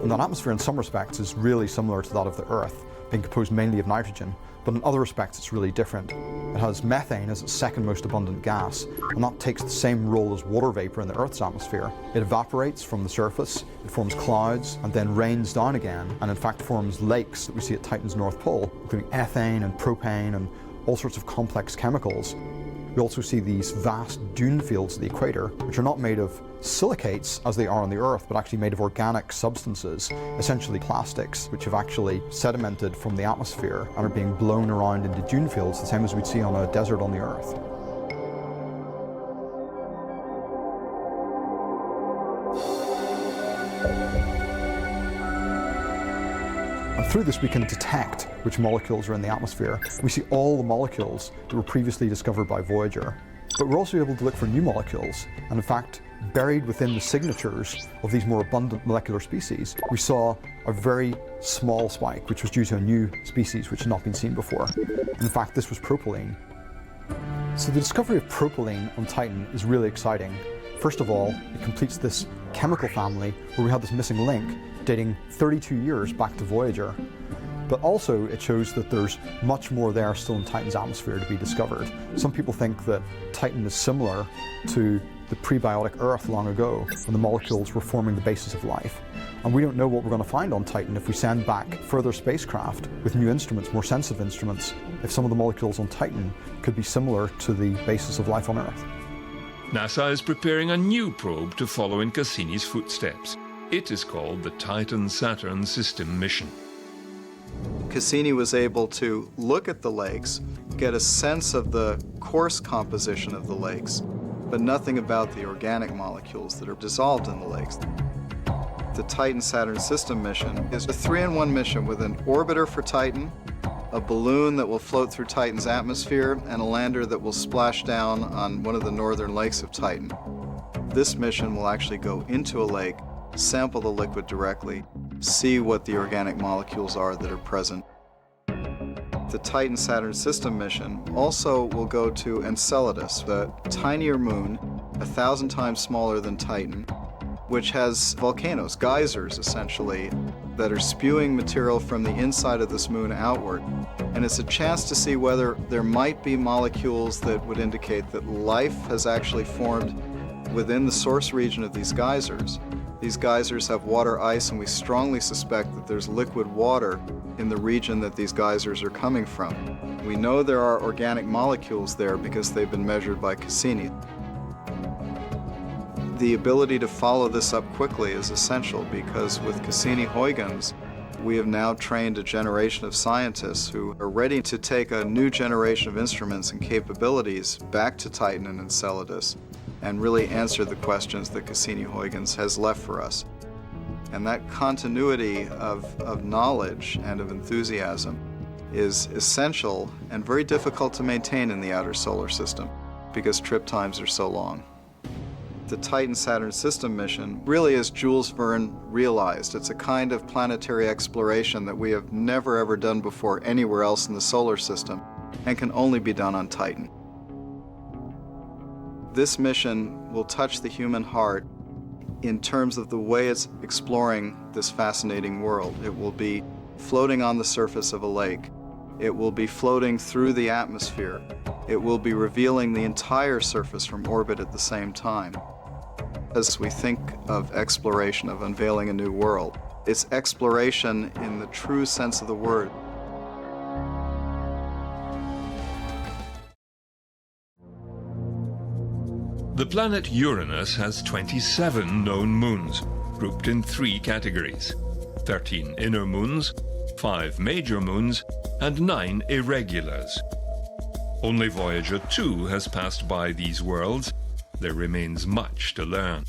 And that atmosphere in some respects is really similar to that of the Earth, being composed mainly of nitrogen, but in other respects it's really different. It has methane as its 2nd most abundant gas, and that takes the same role as water vapor in the Earth's atmosphere. It evaporates from the surface, it forms clouds, and then rains down again, and in fact forms lakes that we see at Titan's North Pole, including ethane and propane and all sorts of complex chemicals. We also see these vast dune fields at the equator, which are not made of silicates as they are on the Earth, but actually made of organic substances, essentially plastics, which have actually sedimented from the atmosphere and are being blown around into dune fields, the same as we'd see on a desert on the Earth. And through this we can detect which molecules are in the atmosphere. We see all the molecules that were previously discovered by Voyager. But we're also able to look for new molecules, and in fact, buried within the signatures of these more abundant molecular species, we saw a very small spike, which was due to a new species which had not been seen before. In fact, this was propylene. So the discovery of propylene on Titan is really exciting. First of all, it completes this chemical family where we have this missing link dating 32 years back to Voyager. But also it shows that there's much more there still in Titan's atmosphere to be discovered. Some people think that Titan is similar to the prebiotic Earth long ago, when the molecules were forming the basis of life. And we don't know what we're going to find on Titan if we send back further spacecraft with new instruments, more sensitive instruments, if some of the molecules on Titan could be similar to the basis of life on Earth. NASA is preparing a new probe to follow in Cassini's footsteps. It is called the Titan-Saturn System Mission. Cassini was able to look at the lakes, get a sense of the coarse composition of the lakes, but nothing about the organic molecules that are dissolved in the lakes. The Titan-Saturn System Mission is a 3-in-1 mission with an orbiter for Titan, a balloon that will float through Titan's atmosphere, and a lander that will splash down on one of the northern lakes of Titan. This mission will actually go into a lake, sample the liquid directly, see what the organic molecules are that are present. The Titan-Saturn System Mission also will go to Enceladus, the tinier moon, 1,000 times smaller than Titan, which has volcanoes, geysers essentially, that are spewing material from the inside of this moon outward. And it's a chance to see whether there might be molecules that would indicate that life has actually formed within the source region of these geysers. These geysers have water ice, and we strongly suspect that there's liquid water in the region that these geysers are coming from. We know there are organic molecules there because they've been measured by Cassini. The ability to follow this up quickly is essential because with Cassini-Huygens, we have now trained a generation of scientists who are ready to take a new generation of instruments and capabilities back to Titan and Enceladus and really answer the questions that Cassini-Huygens has left for us. And that continuity of knowledge and of enthusiasm is essential and very difficult to maintain in the outer solar system because trip times are so long. The Titan-Saturn System Mission really is Jules Verne realized. It's a kind of planetary exploration that we have never ever done before anywhere else in the solar system and can only be done on Titan. This mission will touch the human heart in terms of the way it's exploring this fascinating world. It will be floating on the surface of a lake. It will be floating through the atmosphere. It will be revealing the entire surface from orbit at the same time. As we think of exploration, of unveiling a new world, it's exploration in the true sense of the word. The planet Uranus has 27 known moons, grouped in 3 categories: 13 inner moons, 5 major moons, and 9 irregulars. Only Voyager 2 has passed by these worlds. There remains much to learn.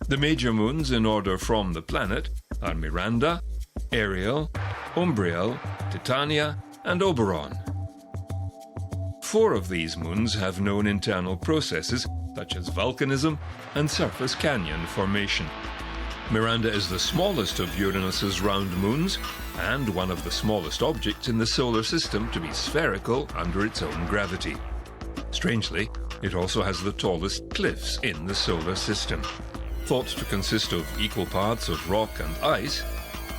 The major moons in order from the planet are Miranda, Ariel, Umbriel, Titania, and Oberon. 4 of these moons have known internal processes such as volcanism and surface canyon formation. Miranda is the smallest of Uranus's round moons and one of the smallest objects in the solar system to be spherical under its own gravity. Strangely, it also has the tallest cliffs in the solar system. Thought to consist of equal parts of rock and ice,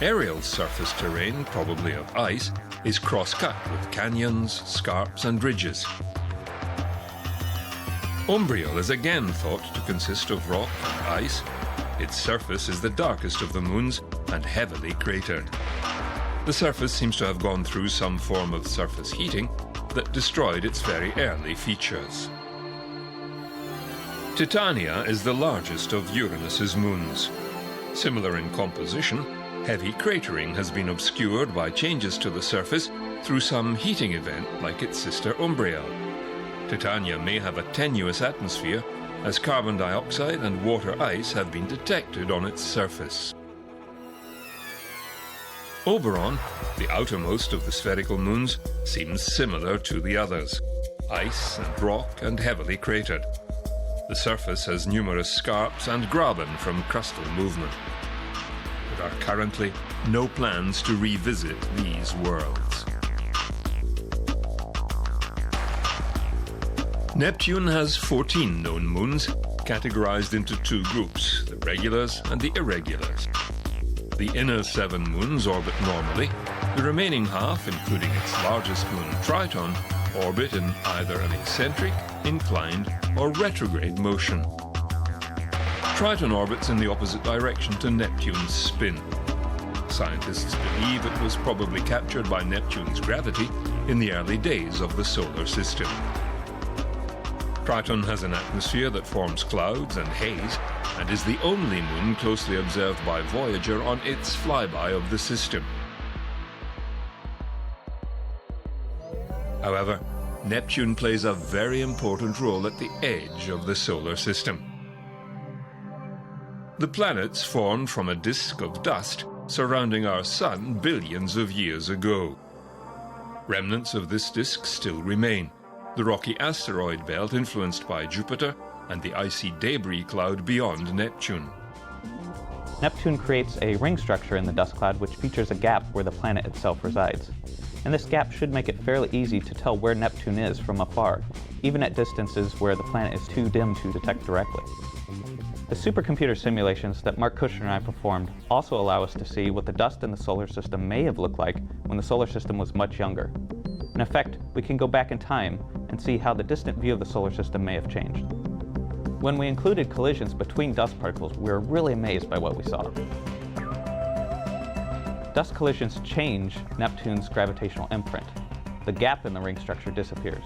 Ariel's surface terrain, probably of ice, is cross-cut with canyons, scarps, and ridges. Umbriel is again thought to consist of rock and ice. Its surface is the darkest of the moons and heavily cratered. The surface seems to have gone through some form of surface heating that destroyed its very early features. Titania is the largest of Uranus's moons. Similar in composition, heavy cratering has been obscured by changes to the surface through some heating event like its sister Umbriel. Titania may have a tenuous atmosphere, as carbon dioxide and water ice have been detected on its surface. Oberon, the outermost of the spherical moons, seems similar to the others: ice and rock and heavily cratered. The surface has numerous scarps and graben from crustal movement. The there are currently no plans to revisit these worlds. Neptune has 14 known moons, categorized into two groups, the regulars and the irregulars. The inner 7 moons orbit normally. The remaining half, including its largest moon, Triton, orbit in either an eccentric, inclined, or retrograde motion. Triton orbits in the opposite direction to Neptune's spin. Scientists believe it was probably captured by Neptune's gravity in the early days of the solar system. Triton has an atmosphere that forms clouds and haze, and is the only moon closely observed by Voyager on its flyby of the system. However, Neptune plays a very important role at the edge of the solar system. The planets formed from a disk of dust surrounding our Sun billions of years ago. Remnants of this disk still remain. The rocky asteroid belt influenced by Jupiter, and the icy debris cloud beyond Neptune. Neptune creates a ring structure in the dust cloud which features a gap where the planet itself resides. And this gap should make it fairly easy to tell where Neptune is from afar, even at distances where the planet is too dim to detect directly. The supercomputer simulations that Mark Kushner and I performed also allow us to see what the dust in the solar system may have looked like when the solar system was much younger. In effect, we can go back in time and see how the distant view of the solar system may have changed. When we included collisions between dust particles, we were really amazed by what we saw. Dust collisions change Neptune's gravitational imprint. The gap in the ring structure disappears.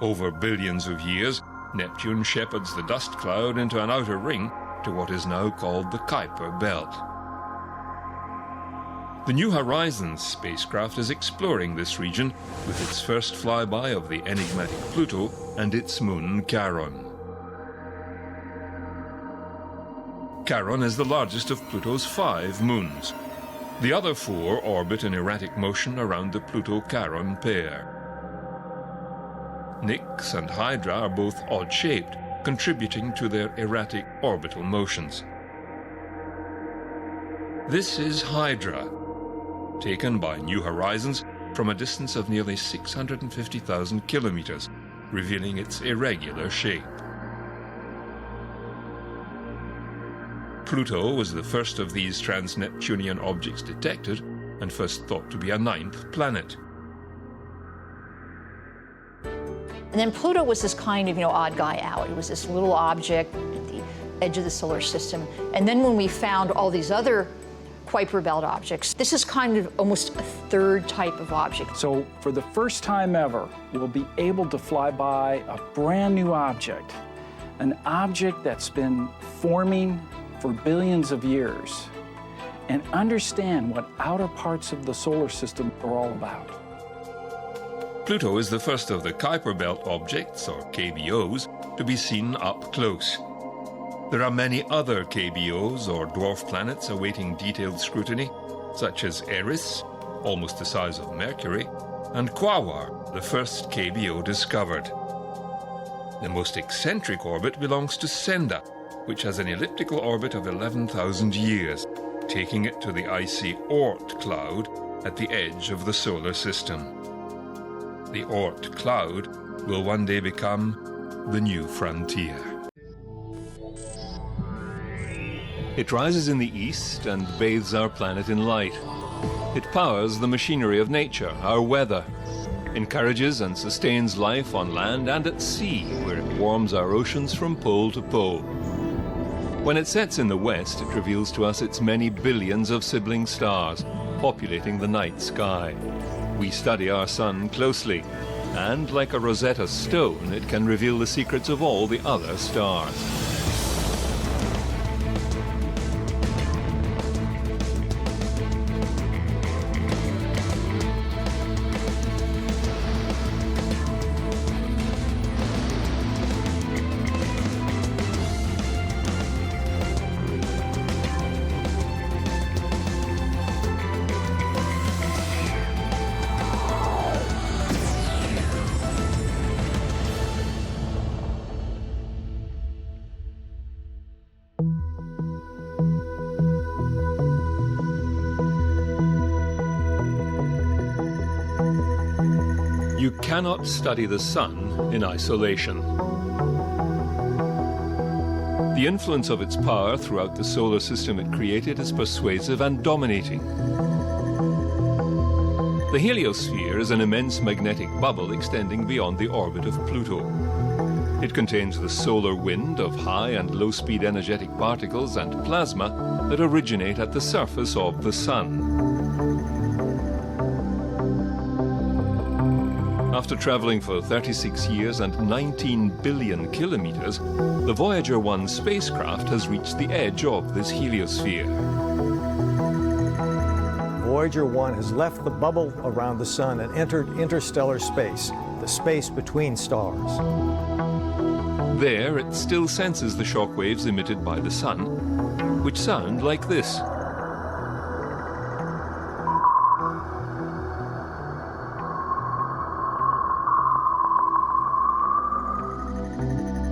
Over billions of years, Neptune shepherds the dust cloud into an outer ring to what is now called the Kuiper Belt. The New Horizons spacecraft is exploring this region with its first flyby of the enigmatic Pluto and its moon Charon. Charon is the largest of Pluto's 5 moons. The other 4 orbit in erratic motion around the Pluto-Charon pair. Nix and Hydra are both odd-shaped, contributing to their erratic orbital motions. This is Hydra, taken by New Horizons from a distance of nearly 650,000 kilometers, revealing its irregular shape. Pluto was the first of these trans-Neptunian objects detected, and first thought to be a 9th planet. And then Pluto was this kind of, odd guy out. It was this little object at the edge of the solar system. And then when we found all these other Kuiper Belt objects, this is kind of almost a 3rd type of object. So for the first time ever, we'll be able to fly by a brand new object, an object that's been forming for billions of years, and understand what outer parts of the solar system are all about. Pluto is the first of the Kuiper Belt objects, or KBOs, to be seen up close. There are many other KBOs, or dwarf planets, awaiting detailed scrutiny, such as Eris, almost the size of Mercury, and Quaoar, the first KBO discovered. The most eccentric orbit belongs to Senda, which has an elliptical orbit of 11,000 years, taking it to the icy Oort cloud at the edge of the solar system. The Oort cloud will one day become the new frontier. It rises in the east and bathes our planet in light. It powers the machinery of nature, our weather, encourages and sustains life on land and at sea, where it warms our oceans from pole to pole. When it sets in the west, it reveals to us its many billions of sibling stars, populating the night sky. We study our sun closely, and like a Rosetta Stone, it can reveal the secrets of all the other stars. You cannot study the sun in isolation. The influence of its power throughout the solar system it created is persuasive and dominating. The heliosphere is an immense magnetic bubble extending beyond the orbit of Pluto. It contains the solar wind of high and low-speed energetic particles and plasma that originate at the surface of the sun. After traveling for 36 years and 19 billion kilometers, the Voyager 1 spacecraft has reached the edge of this heliosphere. Voyager 1 has left the bubble around the sun and entered interstellar space, the space between stars. There, it still senses the shock waves emitted by the sun, which sound like this.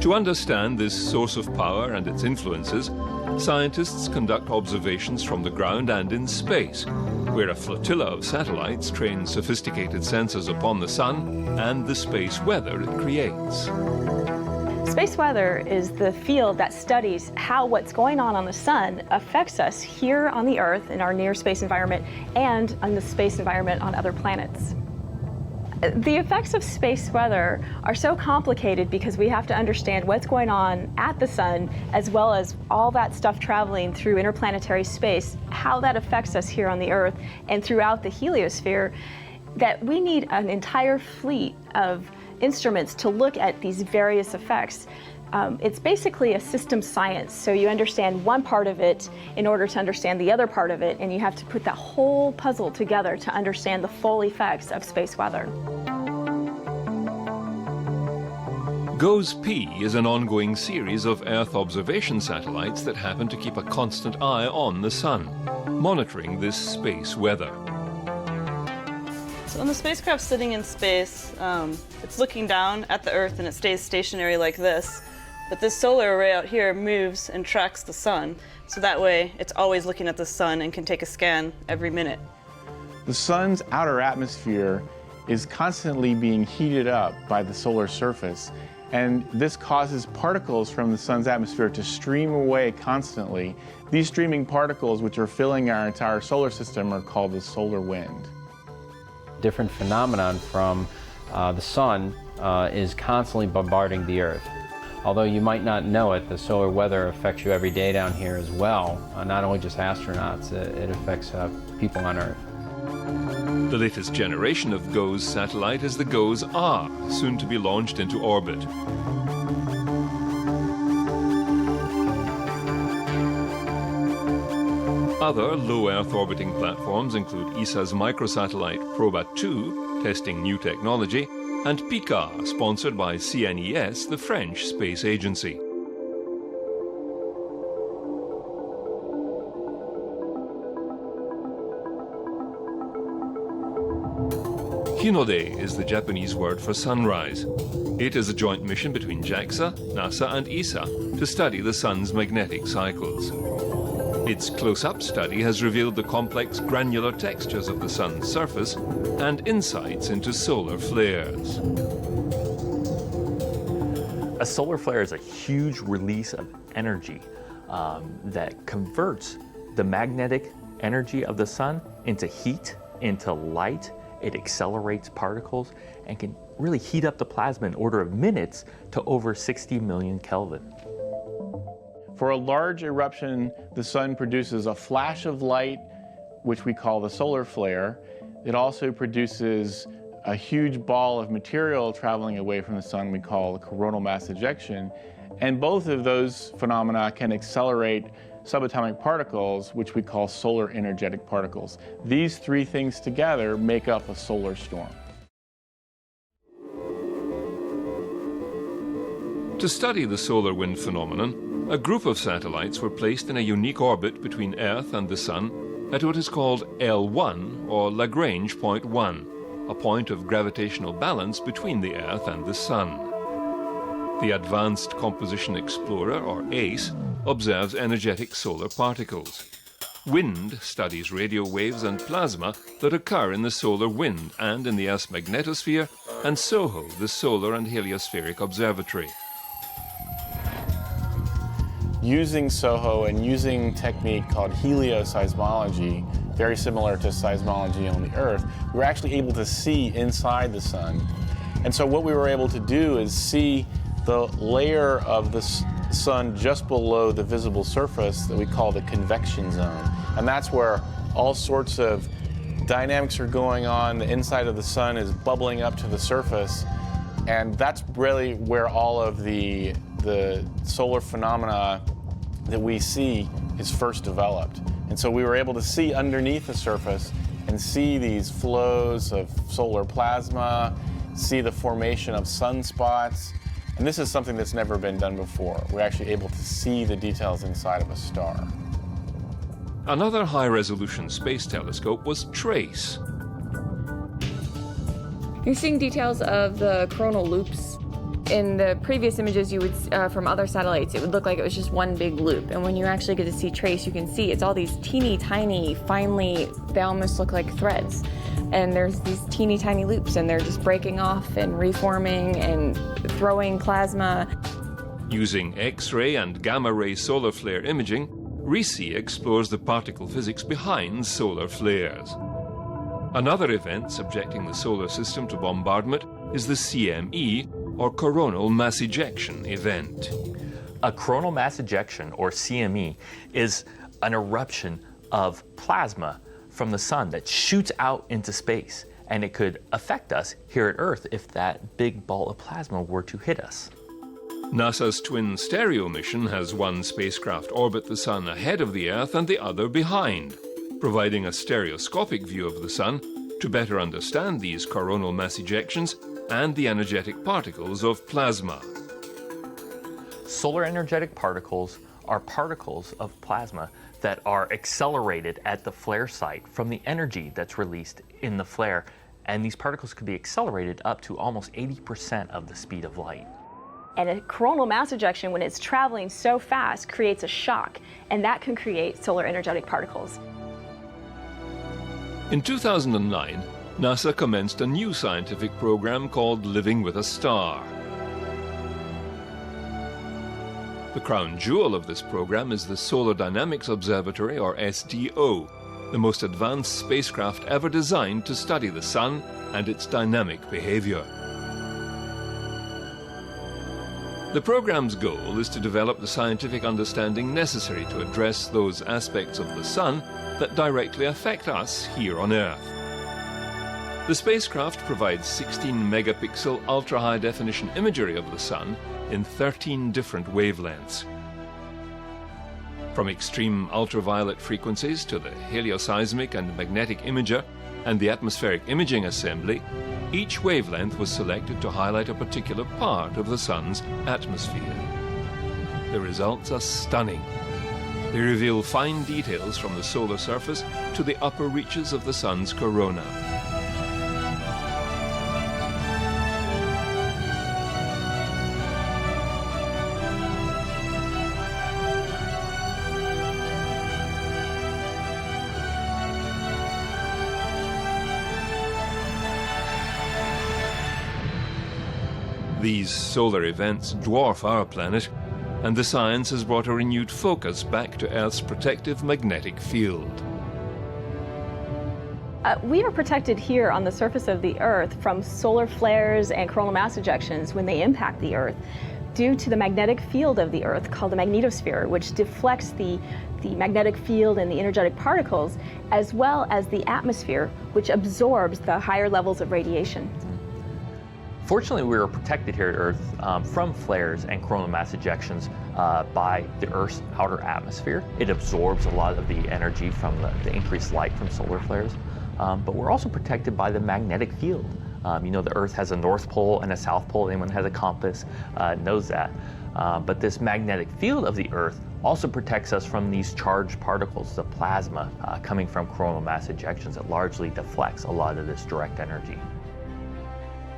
To understand this source of power and its influences, scientists conduct observations from the ground and in space, where a flotilla of satellites train sophisticated sensors upon the sun and the space weather it creates. Space weather is the field that studies how what's going on the sun affects us here on the Earth in our near space environment and on the space environment on other planets. The effects of space weather are so complicated because we have to understand what's going on at the sun as well as all that stuff traveling through interplanetary space, how that affects us here on the Earth and throughout the heliosphere, that we need an entire fleet of instruments to look at these various effects. It's basically a system science, so you understand one part of it in order to understand the other part of it, and you have to put that whole puzzle together to understand the full effects of space weather. GOES-P is an ongoing series of Earth observation satellites that happen to keep a constant eye on the sun, monitoring this space weather. So when the spacecraft's sitting in space, it's looking down at the Earth and it stays stationary like this. But this solar array out here moves and tracks the sun, so that way it's always looking at the sun and can take a scan every minute. The sun's outer atmosphere is constantly being heated up by the solar surface, and this causes particles from the sun's atmosphere to stream away constantly. These streaming particles, which are filling our entire solar system, are called the solar wind. Different phenomenon from the sun is constantly bombarding the Earth. Although you might not know it, the solar weather affects you every day down here as well. Not only just astronauts, it affects people on Earth. The latest generation of GOES satellite is the GOES-R, soon to be launched into orbit. Other low Earth orbiting platforms include ESA's microsatellite Proba-2, testing new technology, and PICAR, sponsored by CNES, the French space agency. Hinode is the Japanese word for sunrise. It is a joint mission between JAXA, NASA, and ESA to study the sun's magnetic cycles. Its close-up study has revealed the complex granular textures of the sun's surface and insights into solar flares. A solar flare is a huge release of energy that converts the magnetic energy of the sun into heat, into light. It accelerates particles and can really heat up the plasma in order of minutes to over 60 million Kelvin. For a large eruption, the sun produces a flash of light, which we call the solar flare. It also produces a huge ball of material traveling away from the sun we call the coronal mass ejection. And both of those phenomena can accelerate subatomic particles, which we call solar energetic particles. These three things together make up a solar storm. To study the solar wind phenomenon, a group of satellites were placed in a unique orbit between Earth and the Sun at what is called L1, or Lagrange point 1, a point of gravitational balance between the Earth and the Sun. The Advanced Composition Explorer, or ACE, observes energetic solar particles. WIND studies radio waves and plasma that occur in the solar wind and in the Earth's magnetosphere, and SOHO, the Solar and Heliospheric Observatory. Using SOHO and using a technique called helioseismology, very similar to seismology on the Earth, we were actually able to see inside the sun. And so what we were able to do is see the layer of the sun just below the visible surface that we call the convection zone. And that's where all sorts of dynamics are going on. The inside of the sun is bubbling up to the surface. And that's really where all of the solar phenomena that we see is first developed. And so we were able to see underneath the surface and see these flows of solar plasma, see the formation of sunspots. And this is something that's never been done before. We're actually able to see the details inside of a star. Another high-resolution space telescope was TRACE. You're seeing details of the coronal loops. In the previous images you would from other satellites, it would look like it was just one big loop. And when you actually get to see TRACE, you can see it's all these teeny tiny, they almost look like threads. And there's these teeny tiny loops, and they're just breaking off and reforming and throwing plasma. Using X-ray and gamma-ray solar flare imaging, RISI explores the particle physics behind solar flares. Another event subjecting the solar system to bombardment is the CME, or coronal mass ejection event. A coronal mass ejection, or CME, is an eruption of plasma from the sun that shoots out into space, and it could affect us here at Earth if that big ball of plasma were to hit us. NASA's Twin Stereo mission has one spacecraft orbit the sun ahead of the Earth and the other behind, providing a stereoscopic view of the sun to better understand these coronal mass ejections and the energetic particles of plasma. Solar energetic particles are particles of plasma that are accelerated at the flare site from the energy that's released in the flare. And these particles could be accelerated up to almost 80% of the speed of light. And a coronal mass ejection, when it's traveling so fast, creates a shock, and that can create solar energetic particles. In 2009, NASA commenced a new scientific program called Living with a Star. The crown jewel of this program is the Solar Dynamics Observatory, or SDO, the most advanced spacecraft ever designed to study the sun and its dynamic behavior. The program's goal is to develop the scientific understanding necessary to address those aspects of the sun that directly affect us here on Earth. The spacecraft provides 16-megapixel ultra-high-definition imagery of the sun in 13 different wavelengths. From extreme ultraviolet frequencies to the helioseismic and magnetic imager and the atmospheric imaging assembly, each wavelength was selected to highlight a particular part of the sun's atmosphere. The results are stunning. They reveal fine details from the solar surface to the upper reaches of the sun's corona. These solar events dwarf our planet, and the science has brought a renewed focus back to Earth's protective magnetic field. We are protected here on the surface of the Earth from solar flares and coronal mass ejections when they impact the Earth due to the magnetic field of the Earth called the magnetosphere, which deflects the magnetic field and the energetic particles, as well as the atmosphere, which absorbs the higher levels of radiation. Fortunately, we are protected here at Earth from flares and coronal mass ejections by the Earth's outer atmosphere. It absorbs a lot of the energy from the increased light from solar flares. But we're also protected by the magnetic field. You know, the Earth has a North Pole and a South Pole. Anyone who has a compass knows that. But this magnetic field of the Earth also protects us from these charged particles, the plasma coming from coronal mass ejections that largely deflects a lot of this direct energy.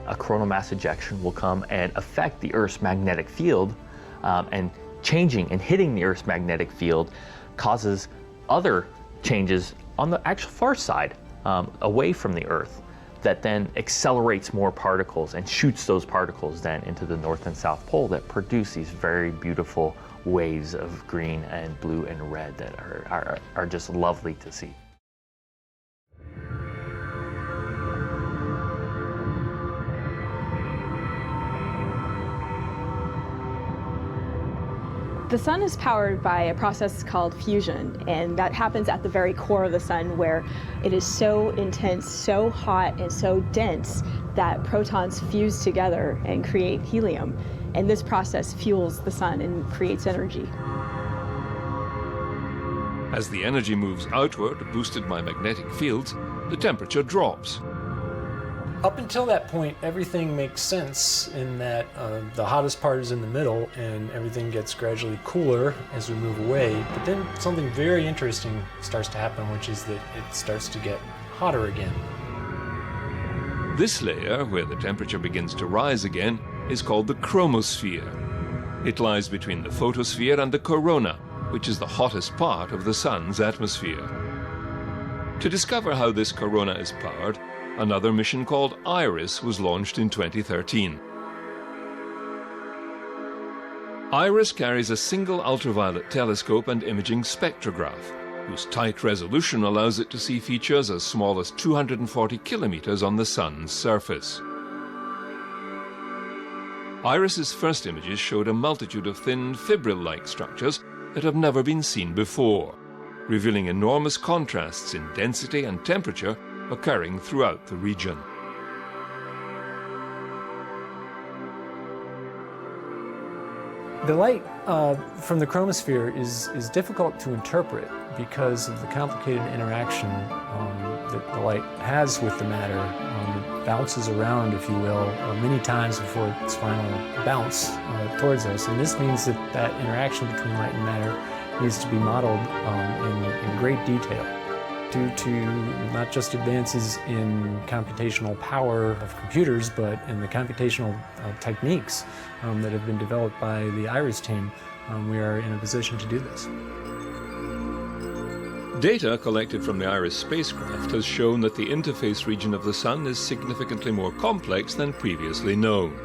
A coronal mass ejection will come and affect the Earth's magnetic field, and changing and hitting the Earth's magnetic field causes other changes on the actual far side, away from the Earth, that then accelerates more particles and shoots those particles then into the North and South Pole that produce these very beautiful waves of green and blue and red that are just lovely to see. The sun is powered by a process called fusion, and that happens at the very core of the sun, where it is so intense, so hot, and so dense that protons fuse together and create helium. And this process fuels the sun and creates energy. As the energy moves outward, boosted by magnetic fields, the temperature drops. Up until that point, everything makes sense in that the hottest part is in the middle and everything gets gradually cooler as we move away. But then something very interesting starts to happen, which is that it starts to get hotter again. This layer, where the temperature begins to rise again, is called the chromosphere. It lies between the photosphere and the corona, which is the hottest part of the sun's atmosphere. To discover how this corona is powered, another mission called IRIS was launched in 2013. IRIS carries a single ultraviolet telescope and imaging spectrograph, whose tight resolution allows it to see features as small as 240 kilometers on the sun's surface. IRIS's first images showed a multitude of thin fibril-like structures that have never been seen before, revealing enormous contrasts in density and temperature occurring throughout the region. The light from the chromosphere is difficult to interpret because of the complicated interaction that the light has with the matter. It bounces around, if you will, many times before its final bounce towards us. And this means that that interaction between light and matter needs to be modeled in great detail, due to not just advances in computational power of computers, but in the computational techniques that have been developed by the IRIS team. We are in a position to do this. Data collected from the IRIS spacecraft has shown that the interface region of the sun is significantly more complex than previously known.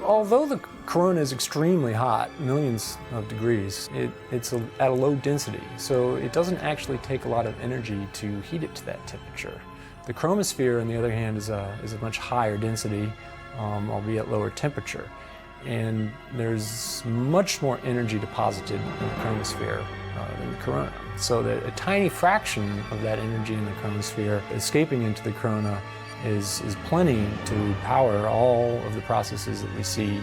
Although the corona is extremely hot, millions of degrees, it's at a low density, so it doesn't actually take a lot of energy to heat it to that temperature. The chromosphere, on the other hand, is a much higher density, albeit lower temperature. And there's much more energy deposited in the chromosphere than the corona. So that a tiny fraction of that energy in the chromosphere escaping into the corona is plenty to power all of the processes that we see,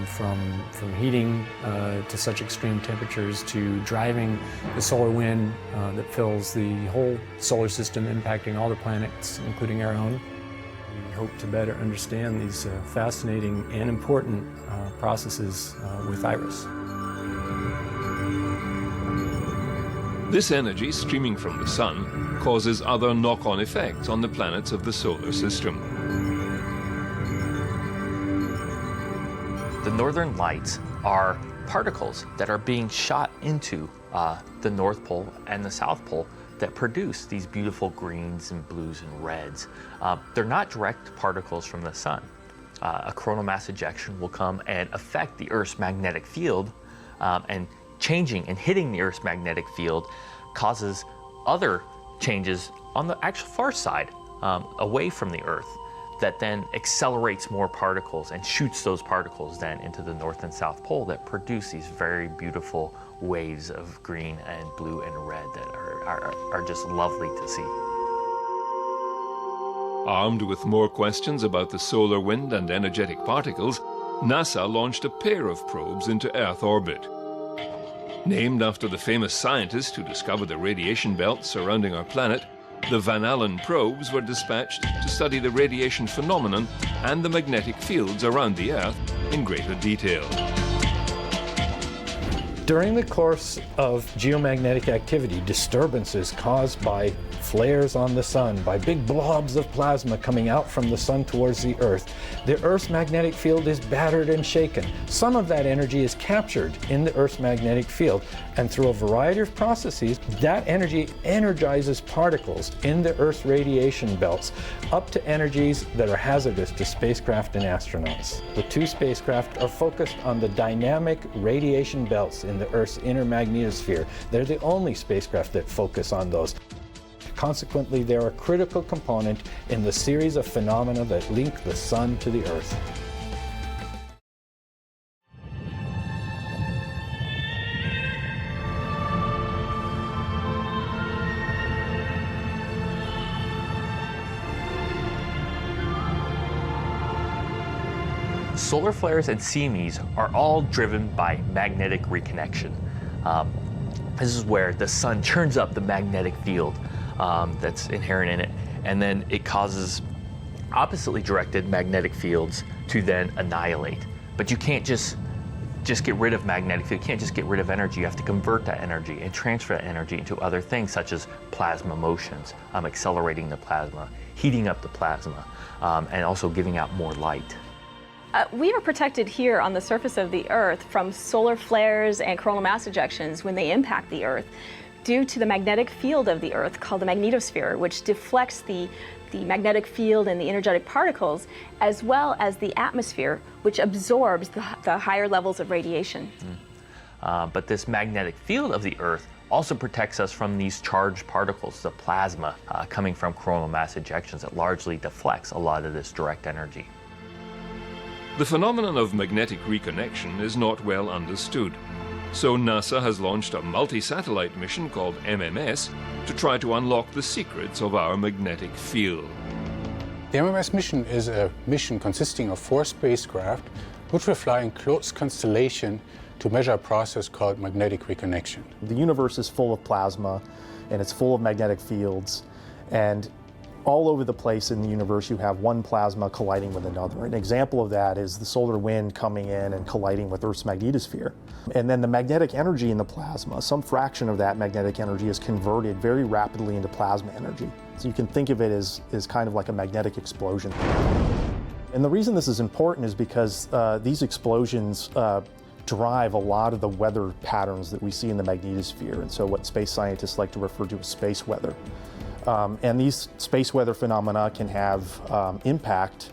from heating to such extreme temperatures to driving the solar wind that fills the whole solar system, impacting all the planets, including our own. We hope to better understand these fascinating and important processes with IRIS. This energy streaming from the sun causes other knock-on effects on the planets of the solar system. The northern lights are particles that are being shot into the North Pole and the South Pole that produce these beautiful greens and blues and reds. They're not direct particles from the sun. A coronal mass ejection will come and affect the Earth's magnetic field, and changing and hitting the Earth's magnetic field causes other changes on the actual far side, away from the Earth, that then accelerates more particles and shoots those particles then into the North and South Pole that produce these very beautiful waves of green and blue and red that are just lovely to see. Armed with more questions about the solar wind and energetic particles, NASA launched a pair of probes into Earth orbit. Named after the famous scientist who discovered the radiation belt surrounding our planet, the Van Allen probes were dispatched to study the radiation phenomenon and the magnetic fields around the Earth in greater detail. During the course of geomagnetic activity, disturbances caused by flares on the sun, by big blobs of plasma coming out from the sun towards the Earth, the Earth's magnetic field is battered and shaken. Some of that energy is captured in the Earth's magnetic field, and through a variety of processes, that energy energizes particles in the Earth's radiation belts up to energies that are hazardous to spacecraft and astronauts. The two spacecraft are focused on the dynamic radiation belts in the Earth's inner magnetosphere. They're the only spacecraft that focus on those. Consequently, they're a critical component in the series of phenomena that link the Sun to the Earth. Solar flares and CMEs are all driven by magnetic reconnection. This is where the sun churns up the magnetic field that's inherent in it, and then it causes oppositely directed magnetic fields to then annihilate. But you can't just get rid of magnetic field. You can't just get rid of energy. You have to convert that energy and transfer that energy into other things, such as plasma motions, accelerating the plasma, heating up the plasma, and also giving out more light. We are protected here on the surface of the Earth from solar flares and coronal mass ejections when they impact the Earth due to the magnetic field of the Earth called the magnetosphere, which deflects the magnetic field and the energetic particles, as well as the atmosphere, which absorbs the higher levels of radiation. But this magnetic field of the Earth also protects us from these charged particles, the plasma coming from coronal mass ejections that largely deflects a lot of this direct energy. The phenomenon of magnetic reconnection is not well understood, so NASA has launched a multi-satellite mission called MMS to try to unlock the secrets of our magnetic field. The MMS mission is a mission consisting of 4 spacecraft which will fly in close constellation to measure a process called magnetic reconnection. The universe is full of plasma and it's full of magnetic fields, and all over the place in the universe you have one plasma colliding with another. An example of that is the solar wind coming in and colliding with Earth's magnetosphere. And then the magnetic energy in the plasma, some fraction of that magnetic energy is converted very rapidly into plasma energy. So you can think of it as kind of like a magnetic explosion. And the reason this is important is because these explosions drive a lot of the weather patterns that we see in the magnetosphere, and so what space scientists like to refer to as space weather. And these space weather phenomena can have impact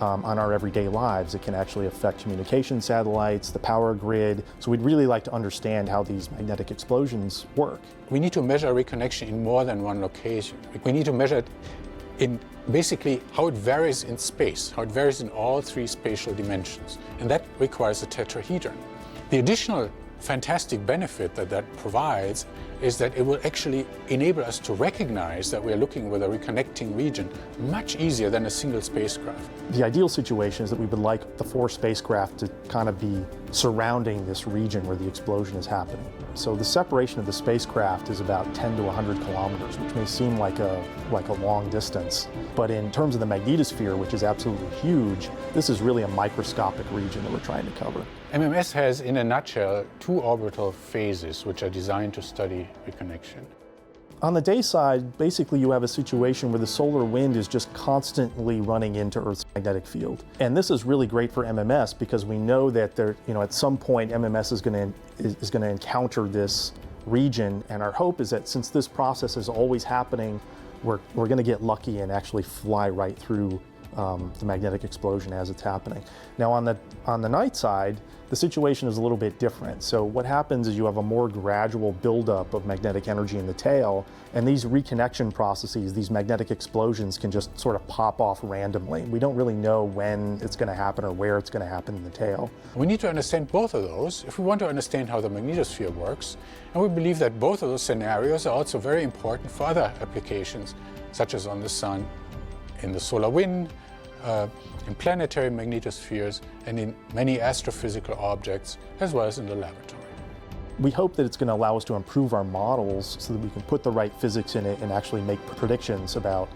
on our everyday lives. It can actually affect communication satellites, the power grid. So we'd really like to understand how these magnetic explosions work. We need to measure reconnection in more than one location. We need to measure it in basically how it varies in space, how it varies in all 3 spatial dimensions. And that requires a tetrahedron. The additional fantastic benefit that provides is that it will actually enable us to recognize that we're looking with a reconnecting region much easier than a single spacecraft. The ideal situation is that we would like the 4 spacecraft to kind of be surrounding this region where the explosion is happening. So the separation of the spacecraft is about 10 to 100 kilometers, which may seem like a long distance. But in terms of the magnetosphere, which is absolutely huge, this is really a microscopic region that we're trying to cover. MMS has, in a nutshell, 2 orbital phases which are designed to study reconnection. On the day side, basically you have a situation where the solar wind is just constantly running into Earth's magnetic field. And this is really great for MMS because we know that at some point MMS is going to encounter this region, and our hope is that since this process is always happening, we're going to get lucky and actually fly right through the magnetic explosion as it's happening. Now on the night side, the situation is a little bit different. So what happens is you have a more gradual buildup of magnetic energy in the tail, and these reconnection processes, these magnetic explosions, can just sort of pop off randomly. We don't really know when it's going to happen or where it's going to happen in the tail. We need to understand both of those if we want to understand how the magnetosphere works, and we believe that both of those scenarios are also very important for other applications, such as on the Sun, in the solar wind, in planetary magnetospheres, and in many astrophysical objects, as well as in the laboratory. We hope that it's going to allow us to improve our models so that we can put the right physics in it and actually make predictions about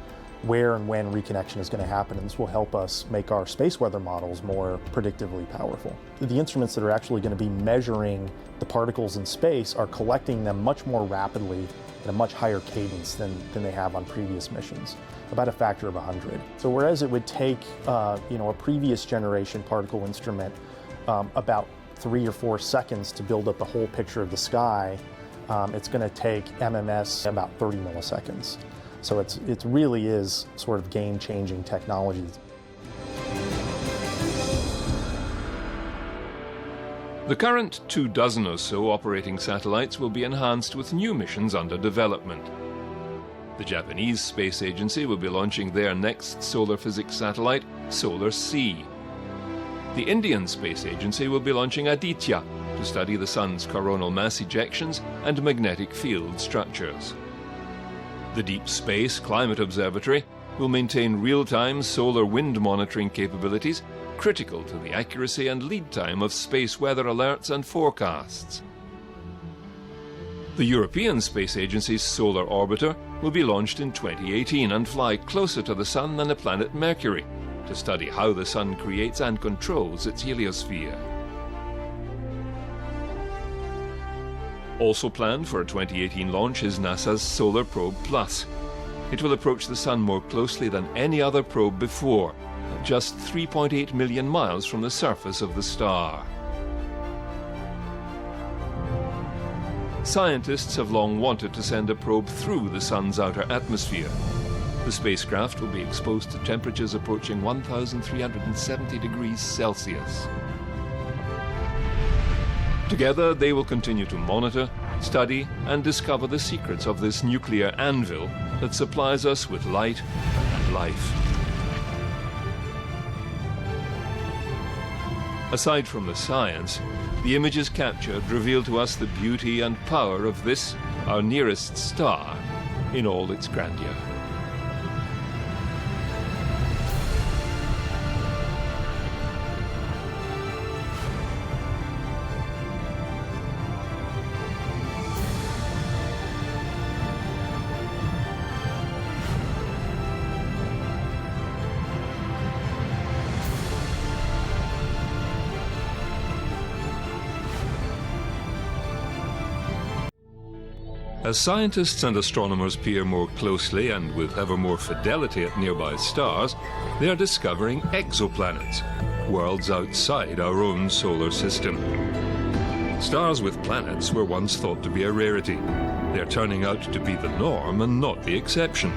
where and when reconnection is going to happen, and this will help us make our space weather models more predictively powerful. The instruments that are actually going to be measuring the particles in space are collecting them much more rapidly at a much higher cadence than they have on previous missions, about a factor of 100. So whereas it would take a previous generation particle instrument about 3 or 4 seconds to build up the whole picture of the sky, it's going to take MMS about 30 milliseconds. So it really is sort of game-changing technology. The current 24 or so operating satellites will be enhanced with new missions under development. The Japanese Space Agency will be launching their next solar physics satellite, Solar-C. The Indian Space Agency will be launching Aditya to study the Sun's coronal mass ejections and magnetic field structures. The Deep Space Climate Observatory will maintain real-time solar wind monitoring capabilities critical to the accuracy and lead time of space weather alerts and forecasts. The European Space Agency's Solar Orbiter will be launched in 2018 and fly closer to the Sun than the planet Mercury to study how the Sun creates and controls its heliosphere. Also planned for a 2018 launch is NASA's Solar Probe Plus. It will approach the Sun more closely than any other probe before, at just 3.8 million miles from the surface of the star. Scientists have long wanted to send a probe through the Sun's outer atmosphere. The spacecraft will be exposed to temperatures approaching 1,370 degrees Celsius. Together, they will continue to monitor, study, and discover the secrets of this nuclear anvil that supplies us with light and life. Aside from the science, the images captured reveal to us the beauty and power of this, our nearest star, in all its grandeur. As scientists and astronomers peer more closely and with ever more fidelity at nearby stars, they are discovering exoplanets, worlds outside our own solar system. Stars with planets were once thought to be a rarity. They are turning out to be the norm and not the exception.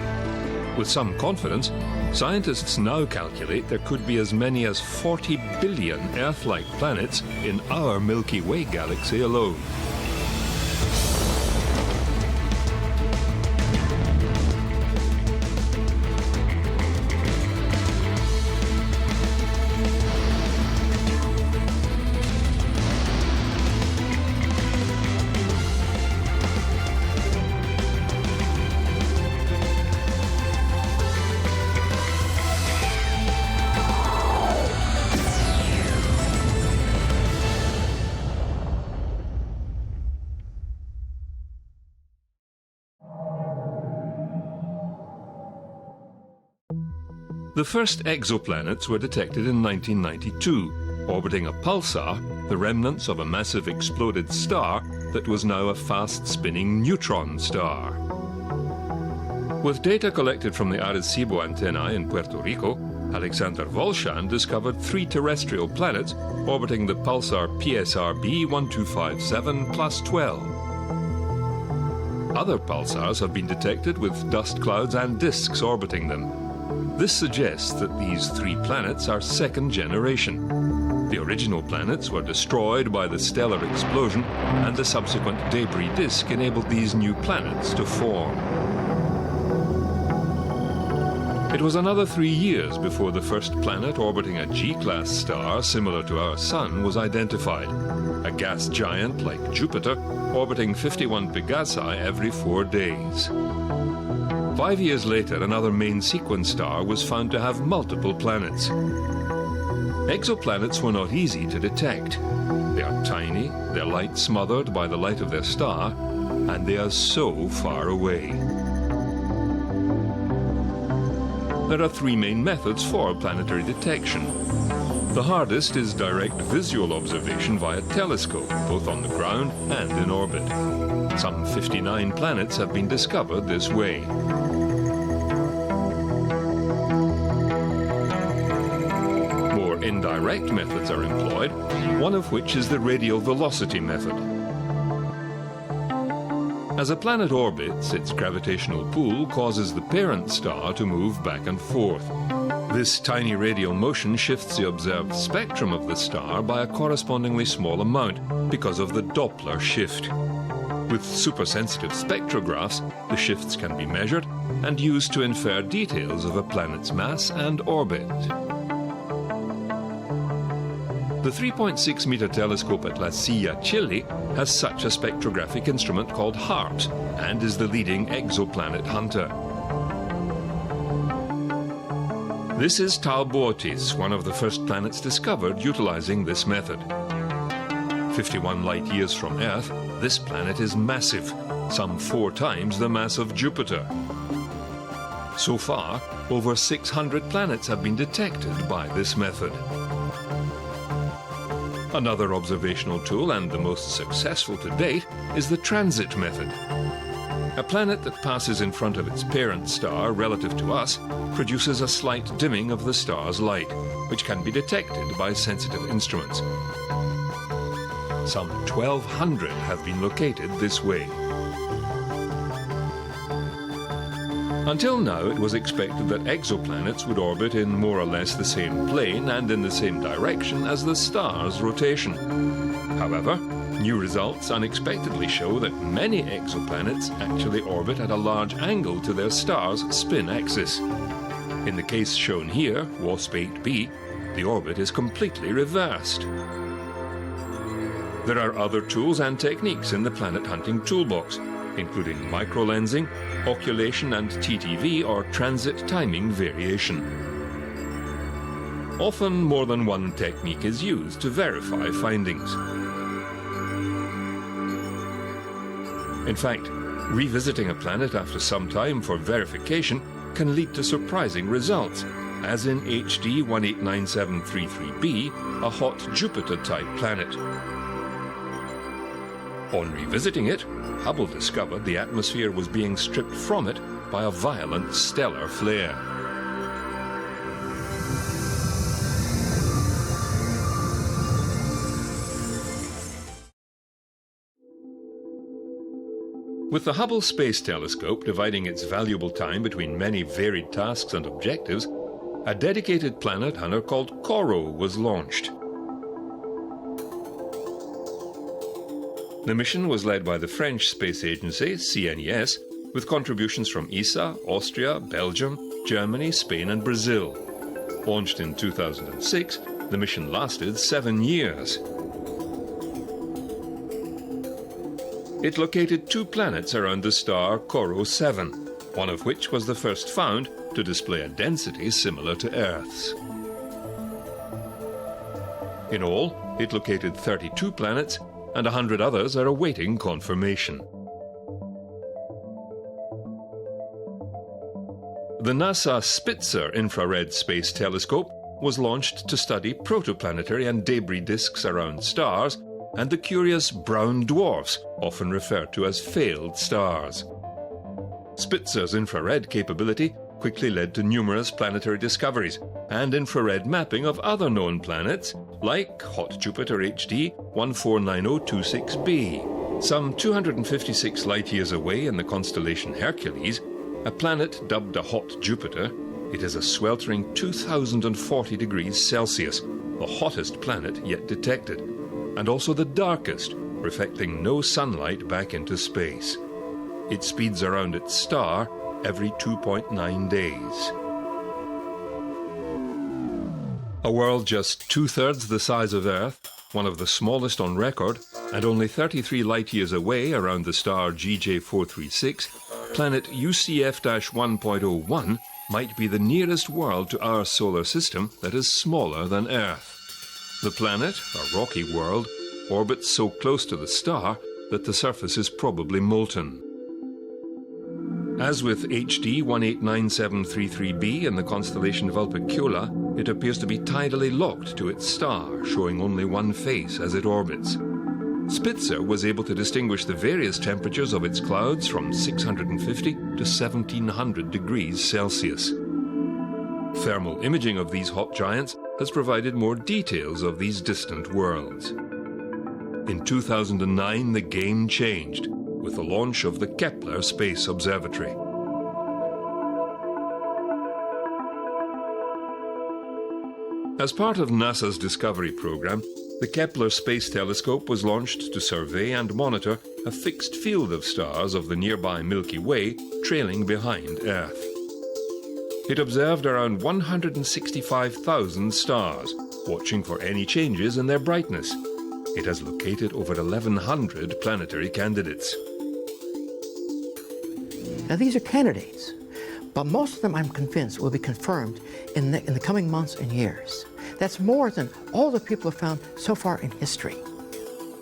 With some confidence, scientists now calculate there could be as many as 40 billion Earth-like planets in our Milky Way galaxy alone. The first exoplanets were detected in 1992, orbiting a pulsar, the remnants of a massive exploded star that was now a fast-spinning neutron star. With data collected from the Arecibo antennae in Puerto Rico, Alexander Volshan discovered 3 terrestrial planets orbiting the pulsar PSRB 1257+12. Other pulsars have been detected with dust clouds and disks orbiting them. This suggests that these 3 planets are second generation. The original planets were destroyed by the stellar explosion, and the subsequent debris disk enabled these new planets to form. It was another 3 years before the first planet orbiting a G-class star similar to our Sun was identified, a gas giant like Jupiter orbiting 51 Pegasi every 4 days. 5 years later, another main sequence star was found to have multiple planets. Exoplanets were not easy to detect. They are tiny, their light smothered by the light of their star, and they are so far away. There are three main methods for planetary detection. The hardest is direct visual observation via telescope, both on the ground and in orbit. Some 59 planets have been discovered this way. More indirect methods are employed, one of which is the radial velocity method. As a planet orbits, its gravitational pull causes the parent star to move back and forth. This tiny radial motion shifts the observed spectrum of the star by a correspondingly small amount because of the Doppler shift. With supersensitive spectrographs, the shifts can be measured and used to infer details of a planet's mass and orbit. The 3.6-meter telescope at La Silla, Chile, has such a spectrographic instrument called HARPS and is the leading exoplanet hunter. This is Tau Boötis, one of the first planets discovered utilizing this method. 51 light-years from Earth, this planet is massive, some 4 times the mass of Jupiter. So far, over 600 planets have been detected by this method. Another observational tool, and the most successful to date, is the transit method. A planet that passes in front of its parent star relative to us produces a slight dimming of the star's light, which can be detected by sensitive instruments. Some 1,200 have been located this way. Until now, it was expected that exoplanets would orbit in more or less the same plane and in the same direction as the star's rotation. However, new results unexpectedly show that many exoplanets actually orbit at a large angle to their star's spin axis. In the case shown here, WASP-8b, the orbit is completely reversed. There are other tools and techniques in the planet hunting toolbox, including microlensing, occultation and TTV or transit timing variation. Often more than one technique is used to verify findings. In fact, revisiting a planet after some time for verification can lead to surprising results, as in HD 189733b, a hot Jupiter-type planet. On revisiting it, Hubble discovered the atmosphere was being stripped from it by a violent stellar flare. With the Hubble Space Telescope dividing its valuable time between many varied tasks and objectives, a dedicated planet hunter called COROT was launched. The mission was led by the French space agency, CNES, with contributions from ESA, Austria, Belgium, Germany, Spain and Brazil. Launched in 2006, the mission lasted 7 years. It located 2 planets around the star COROT 7, one of which was the first found to display a density similar to Earth's. In all, it located 32 planets, and 100 others are awaiting confirmation. The NASA Spitzer Infrared Space Telescope was launched to study protoplanetary and debris disks around stars and the curious brown dwarfs, often referred to as failed stars. Spitzer's infrared capability quickly led to numerous planetary discoveries and infrared mapping of other known planets, like hot Jupiter HD 149026b. Some 256 light-years away in the constellation Hercules, a planet dubbed a hot Jupiter, it is a sweltering 2040 degrees Celsius, the hottest planet yet detected, and also the darkest, reflecting no sunlight back into space. It speeds around its star every 2.9 days. A world just 2/3 the size of Earth, one of the smallest on record, and only 33 light-years away around the star GJ436, planet UCF-1.01 might be the nearest world to our solar system that is smaller than Earth. The planet, a rocky world, orbits so close to the star that the surface is probably molten. As with HD 189733b in the constellation Vulpecula, it appears to be tidally locked to its star, showing only one face as it orbits. Spitzer was able to distinguish the various temperatures of its clouds from 650 to 1700 degrees Celsius. Thermal imaging of these hot giants has provided more details of these distant worlds. In 2009, the game changed with the launch of the Kepler Space Observatory. As part of NASA's Discovery program, the Kepler Space Telescope was launched to survey and monitor a fixed field of stars of the nearby Milky Way trailing behind Earth. It observed around 165,000 stars, watching for any changes in their brightness. It has located over 1,100 planetary candidates. Now these are candidates, but most of them, I'm convinced, will be confirmed in the coming months and years. That's more than all the people have found so far in history.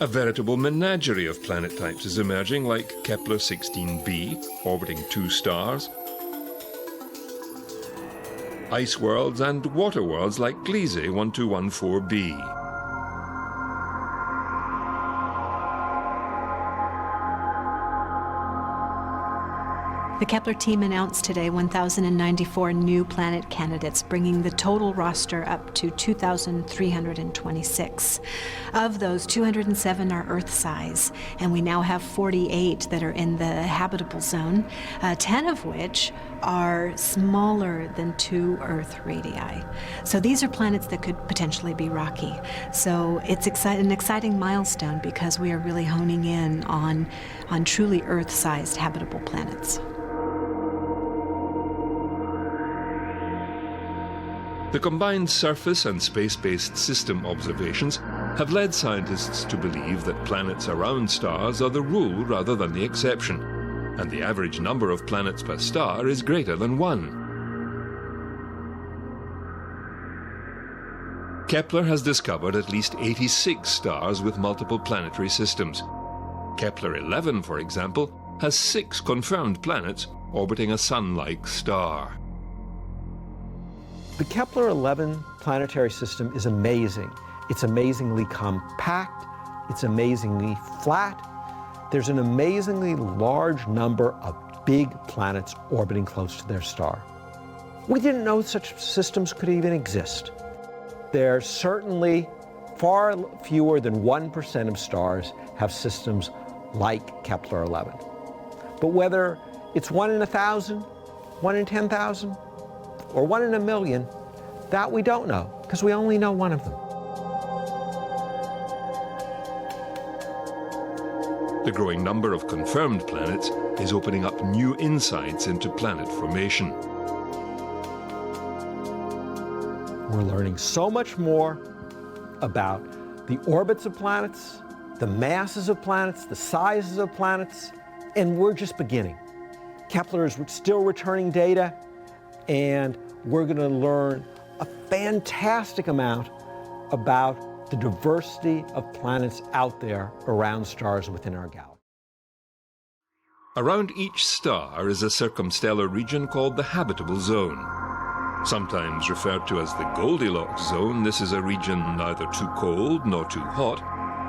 A veritable menagerie of planet types is emerging, like Kepler 16b, orbiting 2 stars, ice worlds and water worlds like Gliese 1214b. The Kepler team announced today 1,094 new planet candidates, bringing the total roster up to 2,326. Of those, 207 are Earth-size, and we now have 48 that are in the habitable zone, 10 of which are smaller than 2 Earth radii. So these are planets that could potentially be rocky. So it's an exciting milestone because we are really honing in on truly Earth-sized habitable planets. The combined surface and space-based system observations have led scientists to believe that planets around stars are the rule rather than the exception, and the average number of planets per star is greater than 1. Kepler has discovered at least 86 stars with multiple planetary systems. Kepler 11, for example, has 6 confirmed planets orbiting a Sun-like star. The Kepler-11 planetary system is amazing. It's amazingly compact, it's amazingly flat. There's an amazingly large number of big planets orbiting close to their star. We didn't know such systems could even exist. There's certainly far fewer than 1% of stars have systems like Kepler-11. But whether it's 1 in 1,000, 1 in 10,000, or 1 in a million, that we don't know, because we only know one of them. The growing number of confirmed planets is opening up new insights into planet formation. We're learning so much more about the orbits of planets, the masses of planets, the sizes of planets, and we're just beginning. Kepler is still returning data, and we're going to learn a fantastic amount about the diversity of planets out there around stars within our galaxy. Around each star is a circumstellar region called the habitable zone. Sometimes referred to as the Goldilocks zone, this is a region neither too cold nor too hot,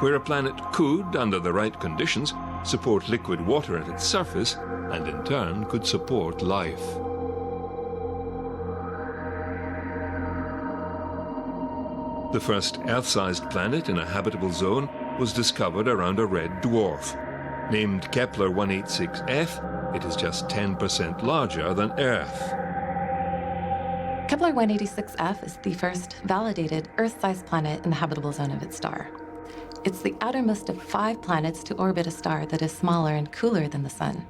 where a planet could, under the right conditions, support liquid water at its surface, and in turn could support life. The first Earth-sized planet in a habitable zone was discovered around a red dwarf. Named Kepler 186f, it is just 10% larger than Earth. Kepler 186f is the first validated Earth-sized planet in the habitable zone of its star. It's the outermost of 5 planets to orbit a star that is smaller and cooler than the Sun.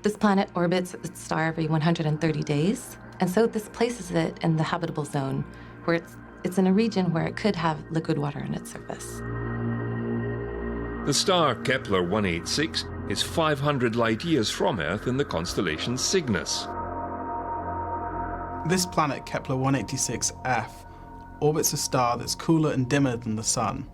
This planet orbits its star every 130 days, and so this places it in the habitable zone, where it's in a region where it could have liquid water on its surface. The star Kepler 186 is 500 light-years from Earth in the constellation Cygnus. This planet, Kepler 186f, orbits a star that's cooler and dimmer than the Sun.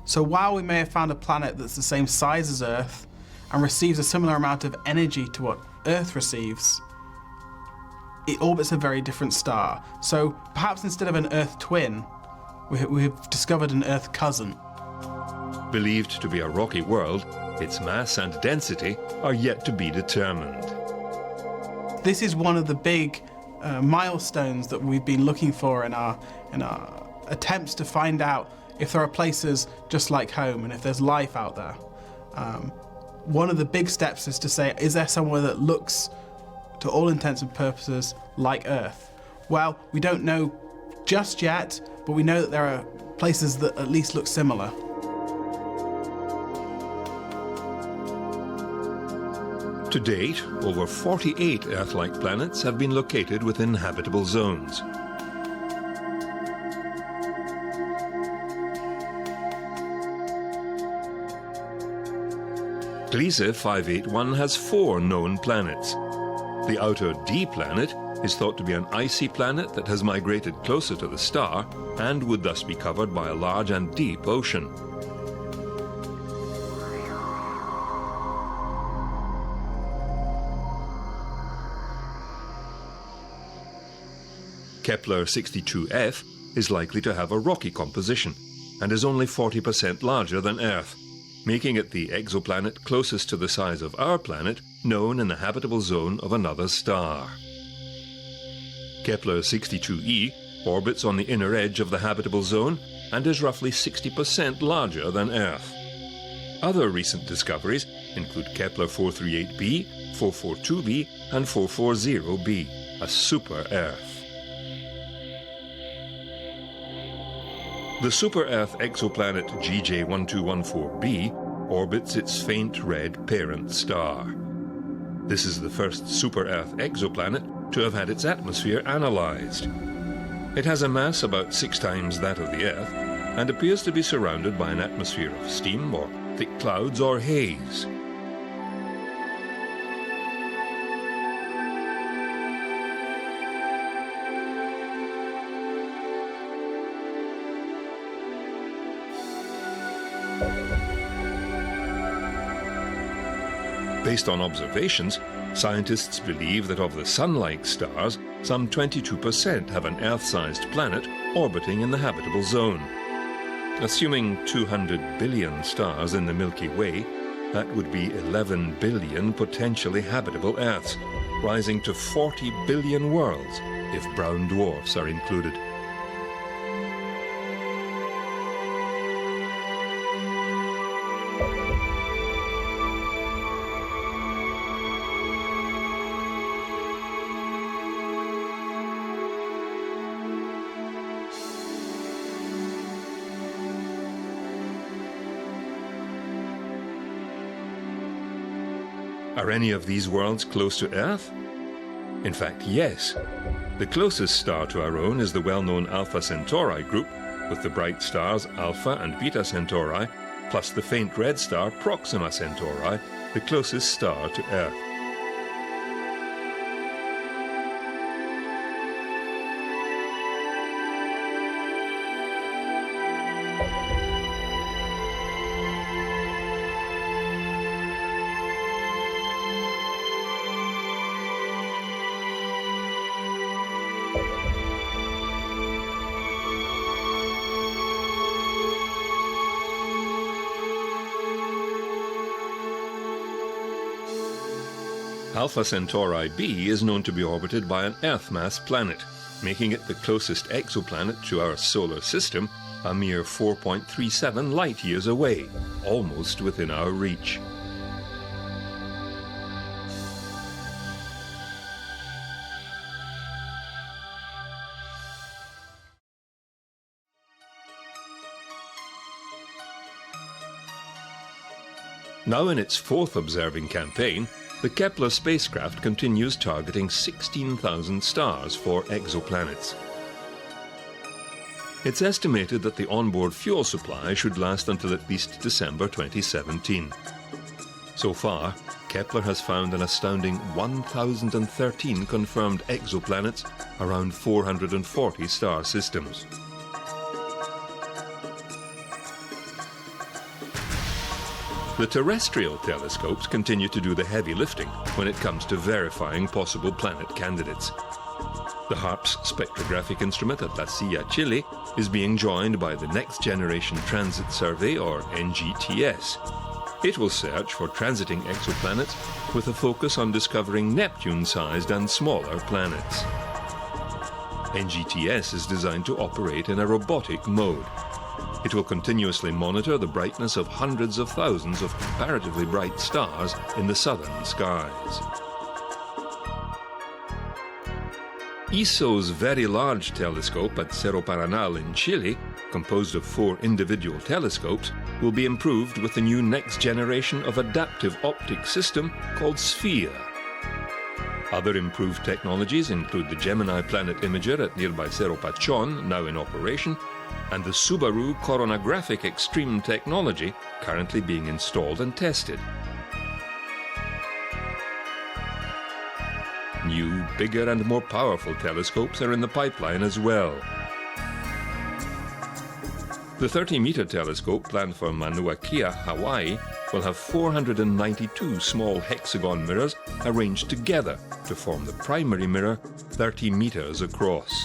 So while we may have found a planet that's the same size as Earth and receives a similar amount of energy to what Earth receives, it orbits a very different star. So perhaps instead of an Earth twin, we've discovered an Earth cousin. Believed to be a rocky world, its mass and density are yet to be determined. This is one of the big milestones that we've been looking for in our attempts to find out if there are places just like home and if there's life out there. One of the big steps is to say, is there somewhere that looks, to all intents and purposes, like Earth? Well, we don't know just yet, but we know that there are places that at least look similar. To date, over 48 Earth-like planets have been located within habitable zones. Gliese 581 has 4 known planets. The outer D planet is thought to be an icy planet that has migrated closer to the star and would thus be covered by a large and deep ocean. Kepler 62f is likely to have a rocky composition and is only 40% larger than Earth, making it the exoplanet closest to the size of our planet known in the habitable zone of another star. Kepler 62e orbits on the inner edge of the habitable zone and is roughly 60% larger than Earth. Other recent discoveries include Kepler 438b, 442b, and 440b, a super-Earth. The super-Earth exoplanet GJ1214b orbits its faint red parent star. This is the first super-Earth exoplanet to have had its atmosphere analyzed. It has a mass about 6 times that of the Earth and appears to be surrounded by an atmosphere of steam or thick clouds or haze. Based on observations, scientists believe that of the Sun-like stars, some 22% have an Earth-sized planet orbiting in the habitable zone. Assuming 200 billion stars in the Milky Way, that would be 11 billion potentially habitable Earths, rising to 40 billion worlds if brown dwarfs are included. Are any of these worlds close to Earth? In fact, yes. The closest star to our own is the well-known Alpha Centauri group, with the bright stars Alpha and Beta Centauri, plus the faint red star Proxima Centauri, the closest star to Earth. Alpha Centauri b is known to be orbited by an Earth-mass planet, making it the closest exoplanet to our solar system, a mere 4.37 light-years away, almost within our reach. Now in its 4th observing campaign, the Kepler spacecraft continues targeting 16,000 stars for exoplanets. It's estimated that the onboard fuel supply should last until at least December 2017. So far, Kepler has found an astounding 1,013 confirmed exoplanets around 440 star systems. The terrestrial telescopes continue to do the heavy lifting when it comes to verifying possible planet candidates. The HARPS spectrographic instrument at La Silla, Chile, is being joined by the Next Generation Transit Survey, or NGTS. It will search for transiting exoplanets with a focus on discovering Neptune-sized and smaller planets. NGTS is designed to operate in a robotic mode. It will continuously monitor the brightness of hundreds of thousands of comparatively bright stars in the southern skies. ESO's Very Large Telescope at Cerro Paranal in Chile, composed of 4 individual telescopes, will be improved with the new next generation of adaptive optic system called SPHERE. Other improved technologies include the Gemini Planet Imager at nearby Cerro Pachon, now in operation, and the Subaru Coronographic Extreme technology, currently being installed and tested. New, bigger and more powerful telescopes are in the pipeline as well. The 30-meter telescope planned for Mauna Kea, Hawaii, will have 492 small hexagon mirrors arranged together to form the primary mirror 30 meters across.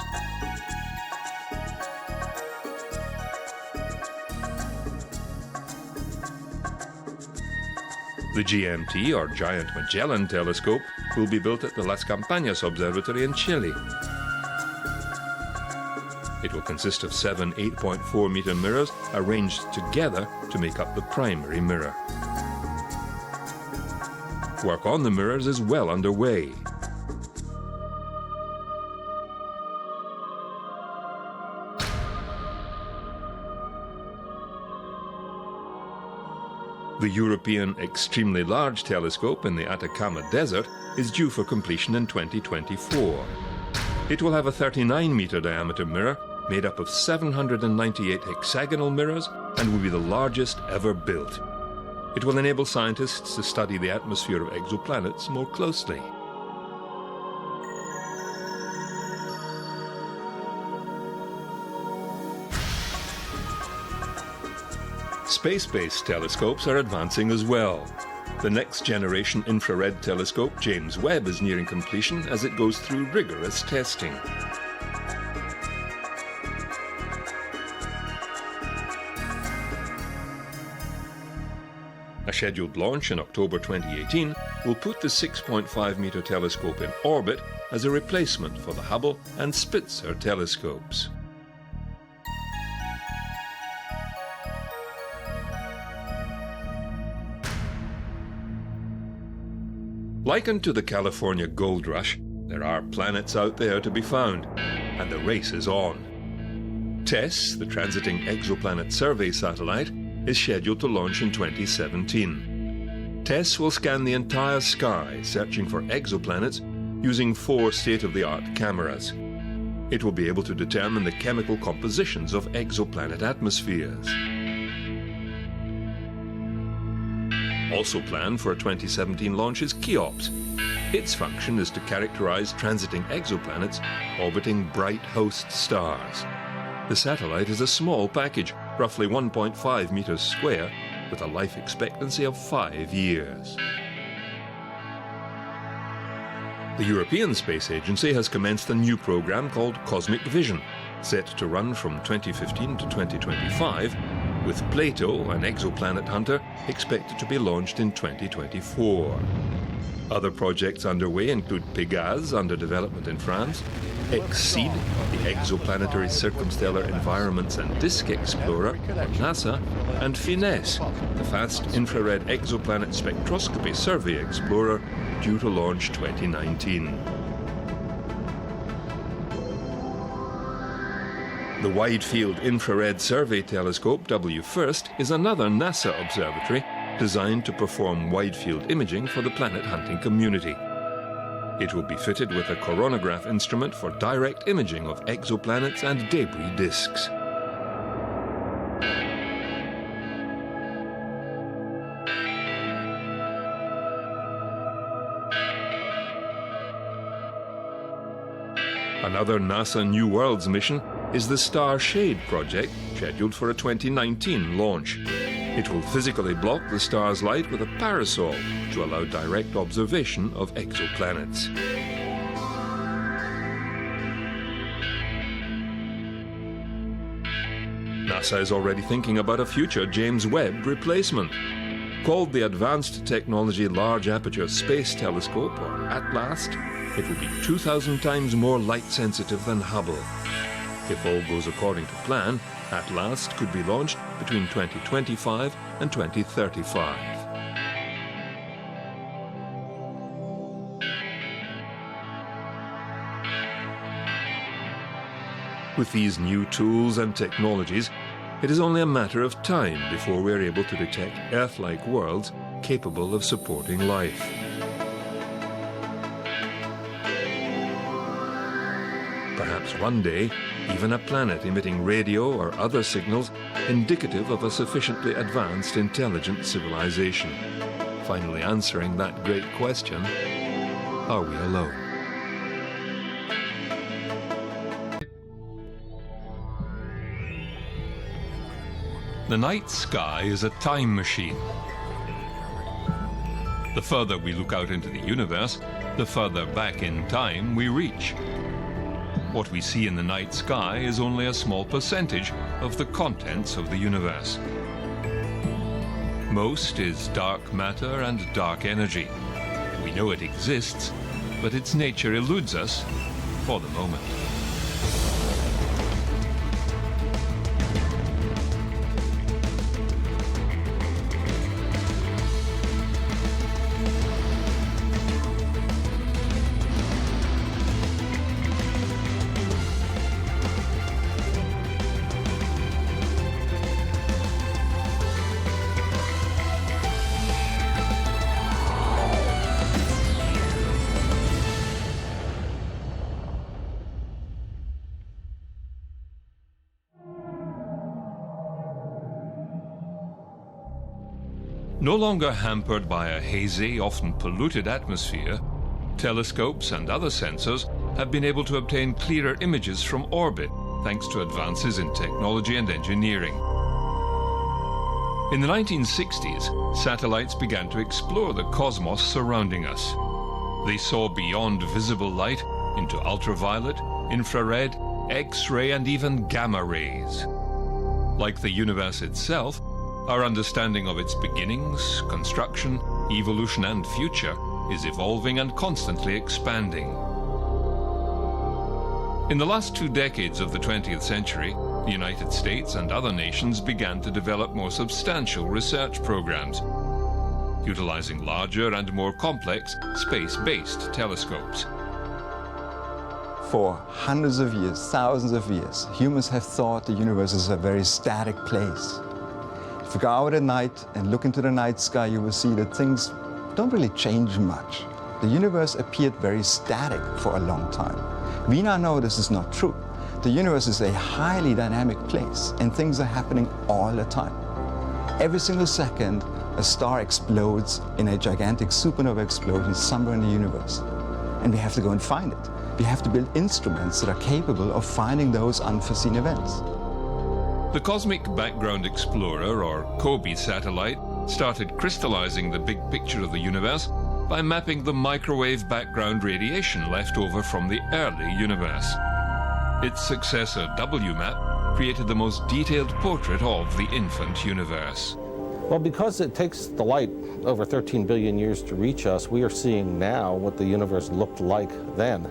The GMT, or Giant Magellan Telescope, will be built at the Las Campañas Observatory in Chile. It will consist of 7 8.4-meter mirrors arranged together to make up the primary mirror. Work on the mirrors is well underway. The European Extremely Large Telescope in the Atacama Desert is due for completion in 2024. It will have a 39-meter diameter mirror made up of 798 hexagonal mirrors and will be the largest ever built. It will enable scientists to study the atmosphere of exoplanets more closely. Space-based telescopes are advancing as well. The next generation infrared telescope, James Webb, is nearing completion as it goes through rigorous testing. A scheduled launch in October 2018 will put the 6.5-meter telescope in orbit as a replacement for the Hubble and Spitzer telescopes. Likened to the California gold rush, there are planets out there to be found, and the race is on. TESS, the Transiting Exoplanet Survey satellite, is scheduled to launch in 2017. TESS will scan the entire sky, searching for exoplanets using 4 state-of-the-art cameras. It will be able to determine the chemical compositions of exoplanet atmospheres. Also planned for a 2017 launch is Cheops. Its function is to characterize transiting exoplanets orbiting bright host stars. The satellite is a small package, roughly 1.5 meters square, with a life expectancy of 5 years. The European Space Agency has commenced a new program called Cosmic Vision, set to run from 2015 to 2025, with Plato, an exoplanet hunter, expected to be launched in 2024. Other projects underway include Pégase, under development in France, Exceed, the Exoplanetary Circumstellar Environments and Disk Explorer from NASA, and FINESS, the Fast Infrared Exoplanet Spectroscopy Survey Explorer, due to launch 2019. The Wide Field Infrared Survey Telescope, WFIRST, is another NASA observatory designed to perform wide-field imaging for the planet-hunting community. It will be fitted with a coronagraph instrument for direct imaging of exoplanets and debris disks. Another NASA New Worlds mission is the Star Shade project, scheduled for a 2019 launch. It will physically block the star's light with a parasol to allow direct observation of exoplanets. NASA is already thinking about a future James Webb replacement. Called the Advanced Technology Large Aperture Space Telescope, or ATLAST, it will be 2,000 times more light-sensitive than Hubble. If all goes according to plan, ATLAST could be launched between 2025 and 2035. With these new tools and technologies, it is only a matter of time before we are able to detect Earth-like worlds capable of supporting life. Perhaps one day, even a planet emitting radio or other signals indicative of a sufficiently advanced intelligent civilization. Finally answering that great question, are we alone? The night sky is a time machine. The further we look out into the universe, the further back in time we reach. What we see in the night sky is only a small percentage of the contents of the universe. Most is dark matter and dark energy. We know it exists, but its nature eludes us for the moment. No longer hampered by a hazy, often polluted atmosphere, telescopes and other sensors have been able to obtain clearer images from orbit thanks to advances in technology and engineering. In the 1960s, satellites began to explore the cosmos surrounding us. They saw beyond visible light into ultraviolet, infrared, X-ray and even gamma rays. Like the universe itself, our understanding of its beginnings, construction, evolution and future is evolving and constantly expanding. In the last 2 decades of the 20th century, the United States and other nations began to develop more substantial research programs, utilizing larger and more complex space-based telescopes. For hundreds of years, thousands of years, humans have thought the universe is a very static place. If you go out at night and look into the night sky, you will see that things don't really change much. The universe appeared very static for a long time. We now know this is not true. The universe is a highly dynamic place, and things are happening all the time. Every single second, a star explodes in a gigantic supernova explosion somewhere in the universe. And we have to go and find it. We have to build instruments that are capable of finding those unforeseen events. The Cosmic Background Explorer, or COBE satellite, started crystallizing the big picture of the universe by mapping the microwave background radiation left over from the early universe. Its successor, WMAP, created the most detailed portrait of the infant universe. Well, because it takes the light over 13 billion years to reach us, we are seeing now what the universe looked like then,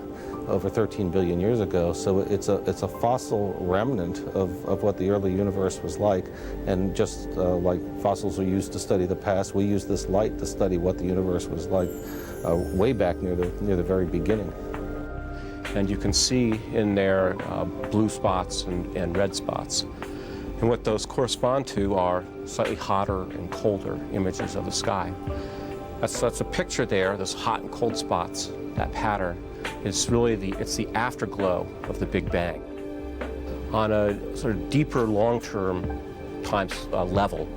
over 13 billion years ago. So it's a fossil remnant of what the early universe was like. And just like fossils are used to study the past, we use this light to study what the universe was like way back near the very beginning. And you can see in there blue spots and red spots. And what those correspond to are slightly hotter and colder images of the sky. That's a picture there, those hot and cold spots, that pattern. It's really the afterglow of the Big Bang. On a sort of deeper, long-term time level,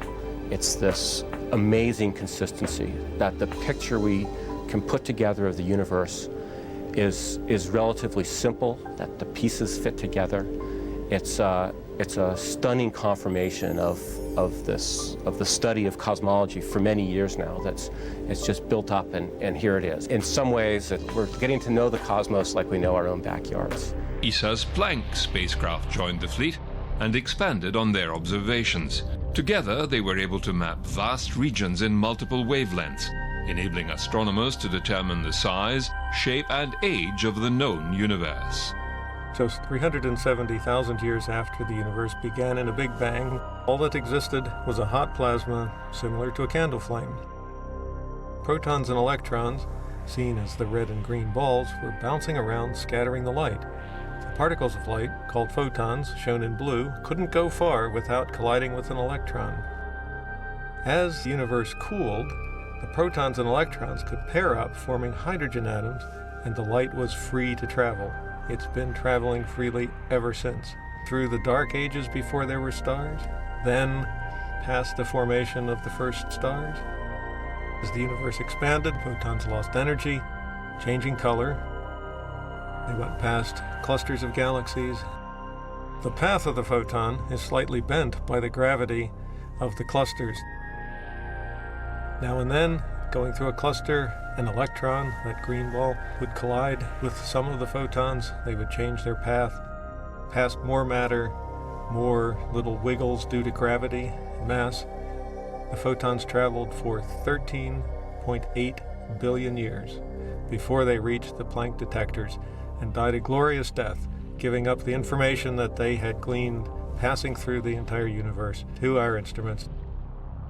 it's this amazing consistency that the picture we can put together of the universe is relatively simple, that the pieces fit together. It's a stunning confirmation of of the study of cosmology for many years now. It's just built up, and here it is. In some ways, we're getting to know the cosmos like we know our own backyards. ESA's Planck spacecraft joined the fleet and expanded on their observations. Together, they were able to map vast regions in multiple wavelengths, enabling astronomers to determine the size, shape, and age of the known universe. Just 370,000 years after the universe began in a Big Bang, all that existed was a hot plasma similar to a candle flame. Protons and electrons, seen as the red and green balls, were bouncing around, scattering the light. The particles of light, called photons, shown in blue, couldn't go far without colliding with an electron. As the universe cooled, the protons and electrons could pair up, forming hydrogen atoms, and the light was free to travel. It's been traveling freely ever since, through the dark ages before there were stars, then past the formation of the first stars. As the universe expanded, photons lost energy, changing color. They went past clusters of galaxies. The path of the photon is slightly bent by the gravity of the clusters. Now and then, going through a cluster, an electron, that green ball, would collide with some of the photons. They would change their path past more matter, more little wiggles due to gravity and mass. The photons traveled for 13.8 billion years before they reached the Planck detectors and died a glorious death, giving up the information that they had gleaned passing through the entire universe to our instruments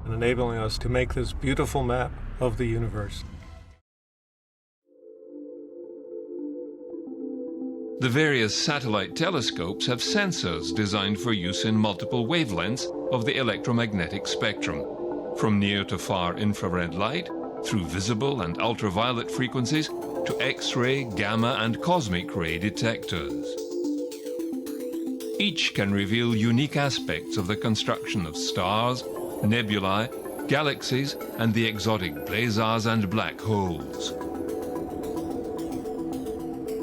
and enabling us to make this beautiful map of the universe. The various satellite telescopes have sensors designed for use in multiple wavelengths of the electromagnetic spectrum, from near to far infrared light, through visible and ultraviolet frequencies, to X-ray, gamma, and cosmic ray detectors. Each can reveal unique aspects of the construction of stars, nebulae, galaxies, and the exotic blazars and black holes.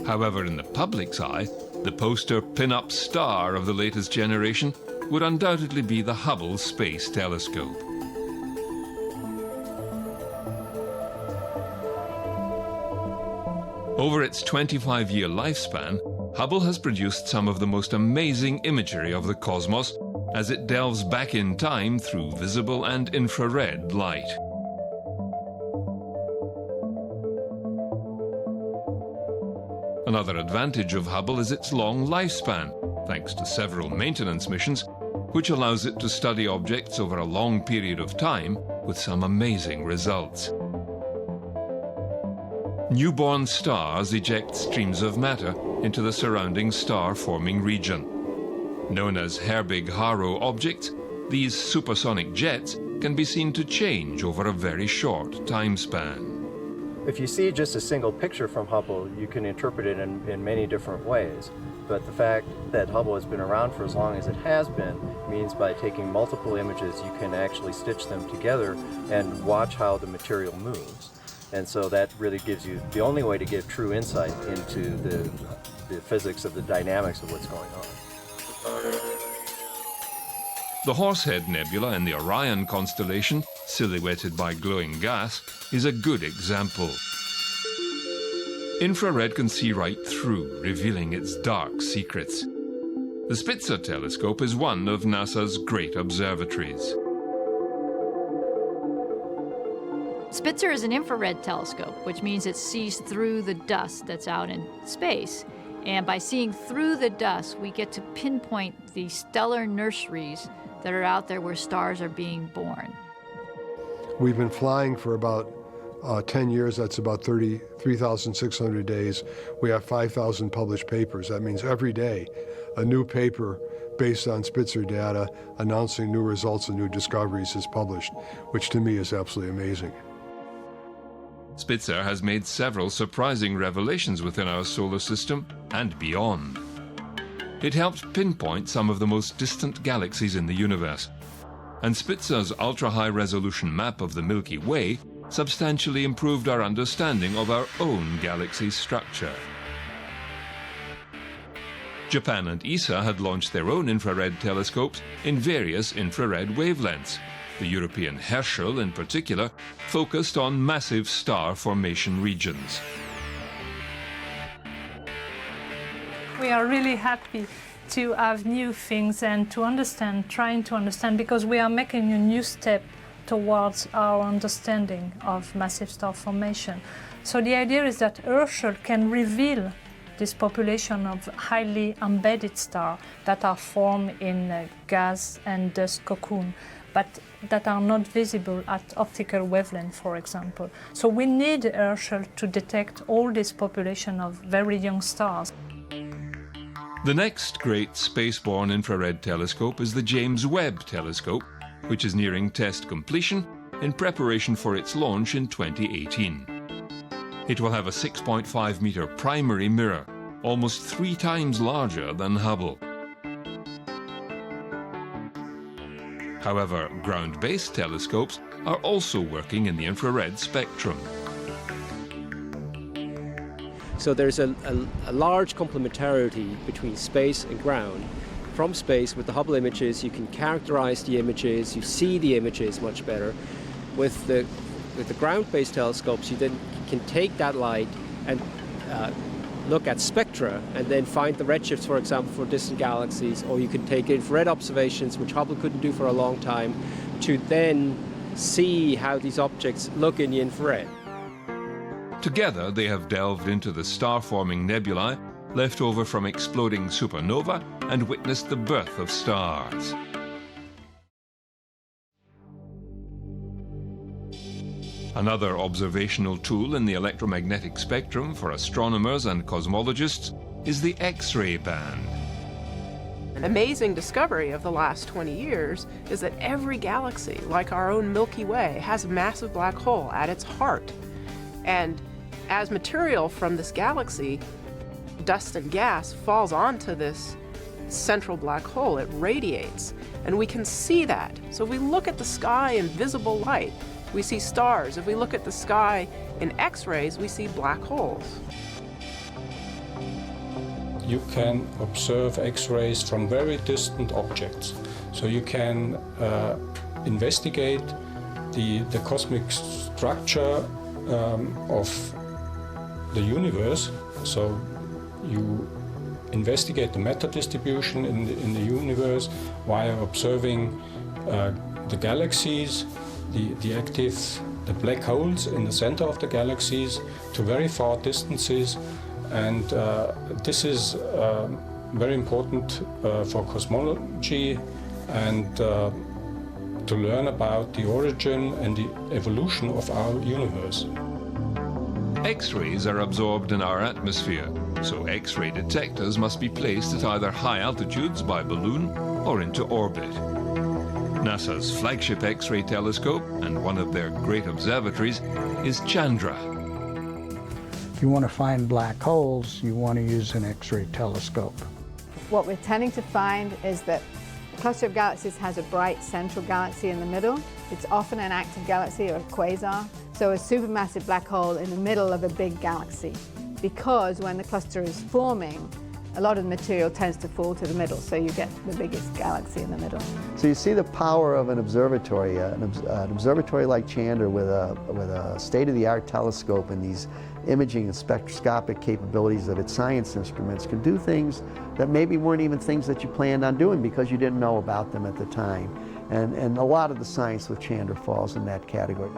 However, in the public's eye, the poster pin-up star of the latest generation would undoubtedly be the Hubble Space Telescope. Over its 25-year lifespan, Hubble has produced some of the most amazing imagery of the cosmos as it delves back in time through visible and infrared light. Another advantage of Hubble is its long lifespan, thanks to several maintenance missions, which allows it to study objects over a long period of time with some amazing results. Newborn stars eject streams of matter into the surrounding star-forming region. Known as Herbig-Haro objects, these supersonic jets can be seen to change over a very short time span. If you see just a single picture from Hubble, you can interpret it in many different ways. But the fact that Hubble has been around for as long as it has been means by taking multiple images, you can actually stitch them together and watch how the material moves. And so that really gives you the only way to get true insight into the physics of the dynamics of what's going on. The Horsehead Nebula in the Orion constellation, silhouetted by glowing gas, is a good example. Infrared can see right through, revealing its dark secrets. The Spitzer telescope is one of NASA's great observatories. Spitzer is an infrared telescope, which means it sees through the dust that's out in space. And by seeing through the dust, we get to pinpoint the stellar nurseries that are out there where stars are being born. We've been flying for about 10 years. That's about 3,600 days. We have 5,000 published papers. That means every day a new paper based on Spitzer data announcing new results and new discoveries is published, which to me is absolutely amazing. Spitzer has made several surprising revelations within our solar system and beyond. It helped pinpoint some of the most distant galaxies in the universe, and Spitzer's ultra-high-resolution map of the Milky Way substantially improved our understanding of our own galaxy's structure. Japan and ESA had launched their own infrared telescopes in various infrared wavelengths. The European Herschel, in particular, focused on massive star formation regions. We are really happy to have new things and to understand, trying to understand, because we are making a new step towards our understanding of massive star formation. So the idea is that Herschel can reveal this population of highly embedded stars that are formed in gas and dust cocoon, but that are not visible at optical wavelength, for example. So we need Herschel to detect all this population of very young stars. The next great spaceborne infrared telescope is the James Webb Telescope, which is nearing test completion in preparation for its launch in 2018. It will have a 6.5-meter primary mirror, almost 3 times larger than Hubble. However, ground-based telescopes are also working in the infrared spectrum. So there's a large complementarity between space and ground. From space, with the Hubble images, you can characterize the images, you see the images much better. With the ground-based telescopes, you then can take that light and look at spectra and then find the redshifts, for example, for distant galaxies, or you can take infrared observations, which Hubble couldn't do for a long time, to then see how these objects look in the infrared. Together, they have delved into the star-forming nebulae left over from exploding supernova and witnessed the birth of stars. Another observational tool in the electromagnetic spectrum for astronomers and cosmologists is the X-ray band. An amazing discovery of the last 20 years is that every galaxy, like our own Milky Way, has a massive black hole at its heart. And as material from this galaxy, dust and gas, falls onto this central black hole, it radiates. And we can see that. So if we look at the sky in visible light, we see stars. If we look at the sky in X-rays, we see black holes. You can observe X-rays from very distant objects. So you can investigate the cosmic structure of the universe. So you investigate the matter distribution in the universe via observing the galaxies, the black holes in the center of the galaxies to very far distances. And this is very important for cosmology and to learn about the origin and the evolution of our universe. X-rays are absorbed in our atmosphere, so X-ray detectors must be placed at either high altitudes by balloon or into orbit. NASA's flagship X-ray telescope and one of their great observatories is Chandra. If you want to find black holes, you want to use an X-ray telescope. What we're tending to find is that a cluster of galaxies has a bright central galaxy in the middle. It's often an active galaxy or a quasar, so a supermassive black hole in the middle of a big galaxy. Because when the cluster is forming, a lot of the material tends to fall to the middle, so you get the biggest galaxy in the middle. So you see the power of an observatory, an observatory like Chandra with a state-of-the-art telescope and these imaging and spectroscopic capabilities of its science instruments can do things that maybe weren't even things that you planned on doing because you didn't know about them at the time. And a lot of the science with Chandra falls in that category.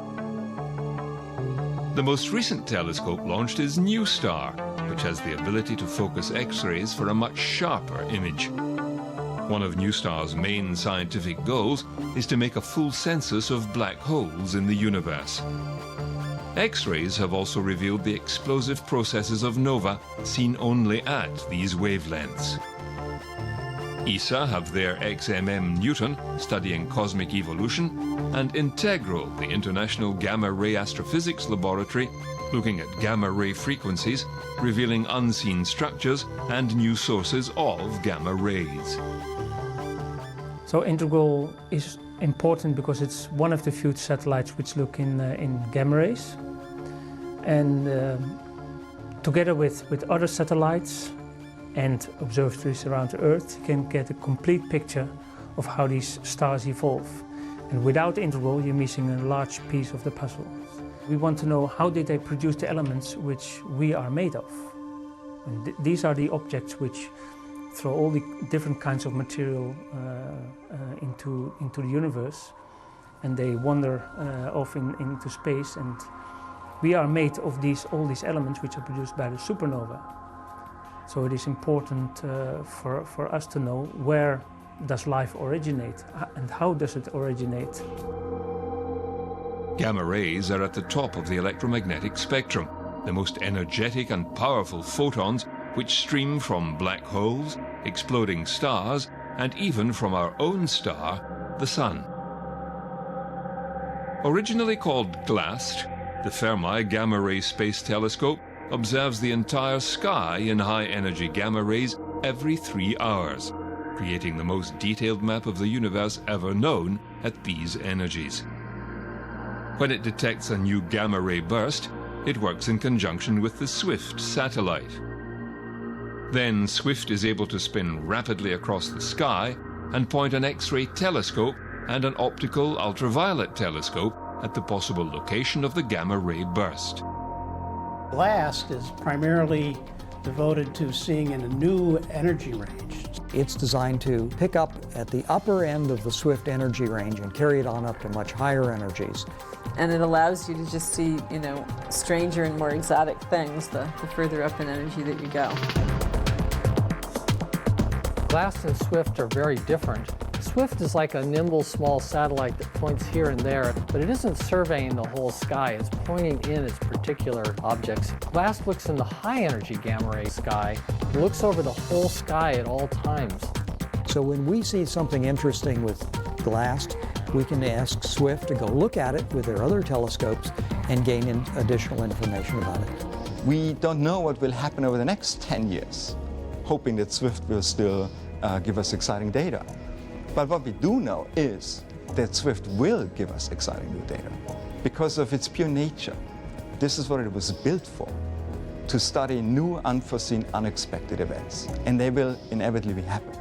The most recent telescope launched is NuSTAR, which has the ability to focus X-rays for a much sharper image. One of NuSTAR's main scientific goals is to make a full census of black holes in the universe. X-rays have also revealed the explosive processes of nova seen only at these wavelengths. ESA have their XMM Newton studying cosmic evolution, and Integral, the International Gamma Ray Astrophysics Laboratory, looking at gamma ray frequencies, revealing unseen structures and new sources of gamma rays. So Integral is important because it's one of the few satellites which look in gamma rays. And together with other satellites and observatories around the Earth, you can get a complete picture of how these stars evolve. And without the integral, you're missing a large piece of the puzzle. We want to know how did they produce the elements which we are made of. And these are the objects which throw all the different kinds of material into the universe, and they wander off into space. And we are made of all these elements which are produced by the supernova. So it is important for us to know where does life originate and how does it originate. Gamma rays are at the top of the electromagnetic spectrum, the most energetic and powerful photons which stream from black holes, exploding stars, and even from our own star, the Sun. Originally called GLAST, the Fermi Gamma Ray Space Telescope observes the entire sky in high-energy gamma rays every 3 hours, creating the most detailed map of the universe ever known at these energies. When it detects a new gamma ray burst, it works in conjunction with the SWIFT satellite. Then SWIFT is able to spin rapidly across the sky and point an X-ray telescope and an optical ultraviolet telescope at the possible location of the gamma ray burst. GLAST is primarily devoted to seeing in a new energy range. It's designed to pick up at the upper end of the SWIFT energy range and carry it on up to much higher energies. And it allows you to just see, stranger and more exotic things the further up in energy that you go. GLAST and SWIFT are very different. SWIFT is like a nimble small satellite that points here and there, but it isn't surveying the whole sky, it's pointing in its particular objects. GLAST looks in the high energy gamma ray sky, it looks over the whole sky at all times. So when we see something interesting with GLAST, we can ask SWIFT to go look at it with their other telescopes and gain additional information about it. We don't know what will happen over the next 10 years, hoping that SWIFT will still give us exciting data. But what we do know is that SWIFT will give us exciting new data because of its pure nature. This is what it was built for, to study new, unforeseen, unexpected events. And they will inevitably happen.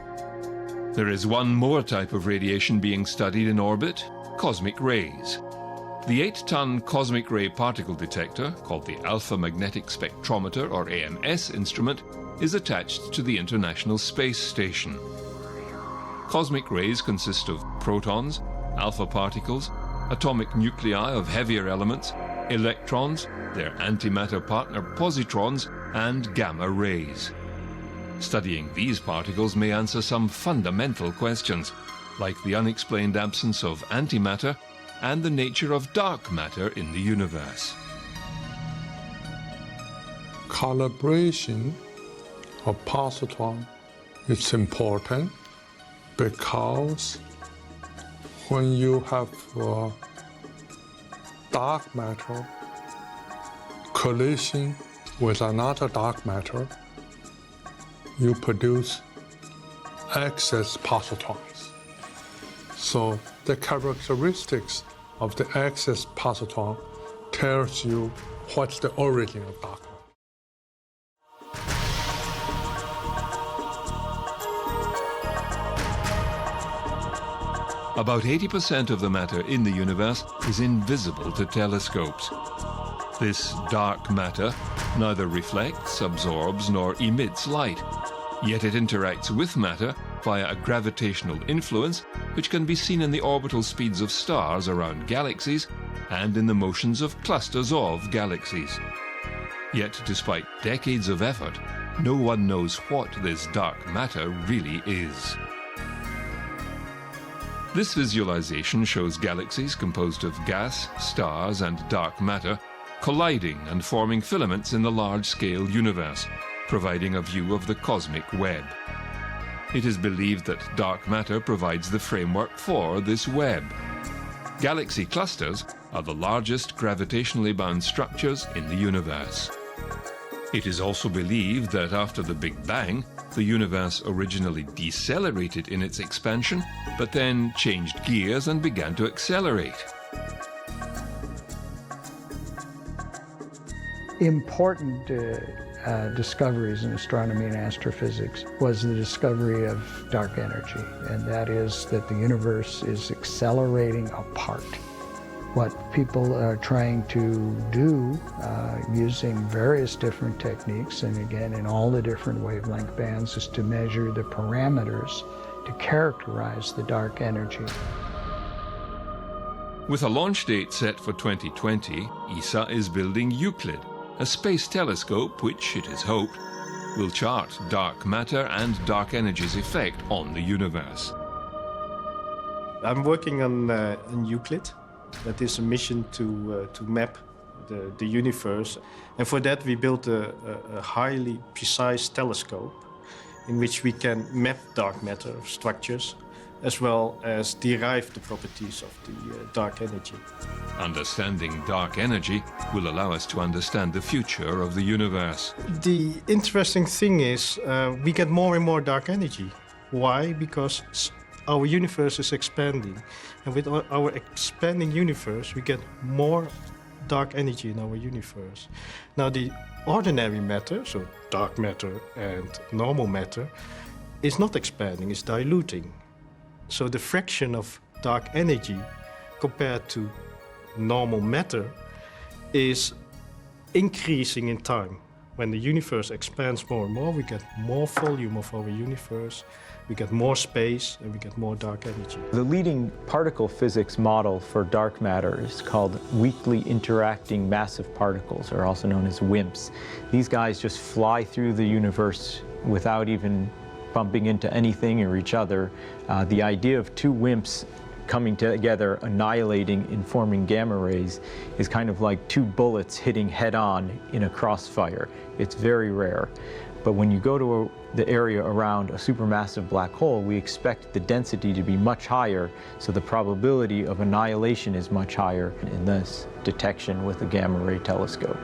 There is one more type of radiation being studied in orbit, cosmic rays. The 8-ton cosmic ray particle detector, called the Alpha Magnetic Spectrometer or AMS instrument, is attached to the International Space Station. Cosmic rays consist of protons, alpha particles, atomic nuclei of heavier elements, electrons, their antimatter partner positrons, and gamma rays. Studying these particles may answer some fundamental questions, like the unexplained absence of antimatter and the nature of dark matter in the universe. Calibration of positron is important because when you have dark matter collision with another dark matter, you produce excess positrons. So the characteristics of the excess positron tells you what's the origin of dark matter. About 80% of the matter in the universe is invisible to telescopes. This dark matter neither reflects, absorbs, nor emits light, yet it interacts with matter via a gravitational influence which can be seen in the orbital speeds of stars around galaxies and in the motions of clusters of galaxies. Yet, despite decades of effort, no one knows what this dark matter really is. This visualization shows galaxies composed of gas, stars, and dark matter colliding and forming filaments in the large-scale universe, providing a view of the cosmic web. It is believed that dark matter provides the framework for this web. Galaxy clusters are the largest gravitationally bound structures in the universe. It is also believed that after the Big Bang, the universe originally decelerated in its expansion, but then changed gears and began to accelerate. Important discoveries in astronomy and astrophysics was the discovery of dark energy, and that is that the universe is accelerating apart. What people are trying to do using various different techniques, and again in all the different wavelength bands, is to measure the parameters to characterize the dark energy. With a launch date set for 2020, ESA is building Euclid, a space telescope which, it is hoped, will chart dark matter and dark energy's effect on the universe. I'm working on Euclid. That is a mission to map the universe. And for that we built a highly precise telescope in which we can map dark matter structures as well as derive the properties of the dark energy. Understanding dark energy will allow us to understand the future of the universe. The interesting thing is we get more and more dark energy. Why? Because our universe is expanding. And with our expanding universe, we get more dark energy in our universe. Now, the ordinary matter, so dark matter and normal matter, is not expanding, it's diluting. So the fraction of dark energy compared to normal matter is increasing in time. When the universe expands more and more, we get more volume of our universe, we get more space, and we get more dark energy. The leading particle physics model for dark matter is called weakly interacting massive particles, or also known as WIMPs. These guys just fly through the universe without even bumping into anything or each other. The idea of two WIMPs coming together, annihilating and forming gamma rays is kind of like two bullets hitting head-on in a crossfire. It's very rare. But when you go to the area around a supermassive black hole, we expect the density to be much higher, so the probability of annihilation is much higher in this detection with a gamma ray telescope.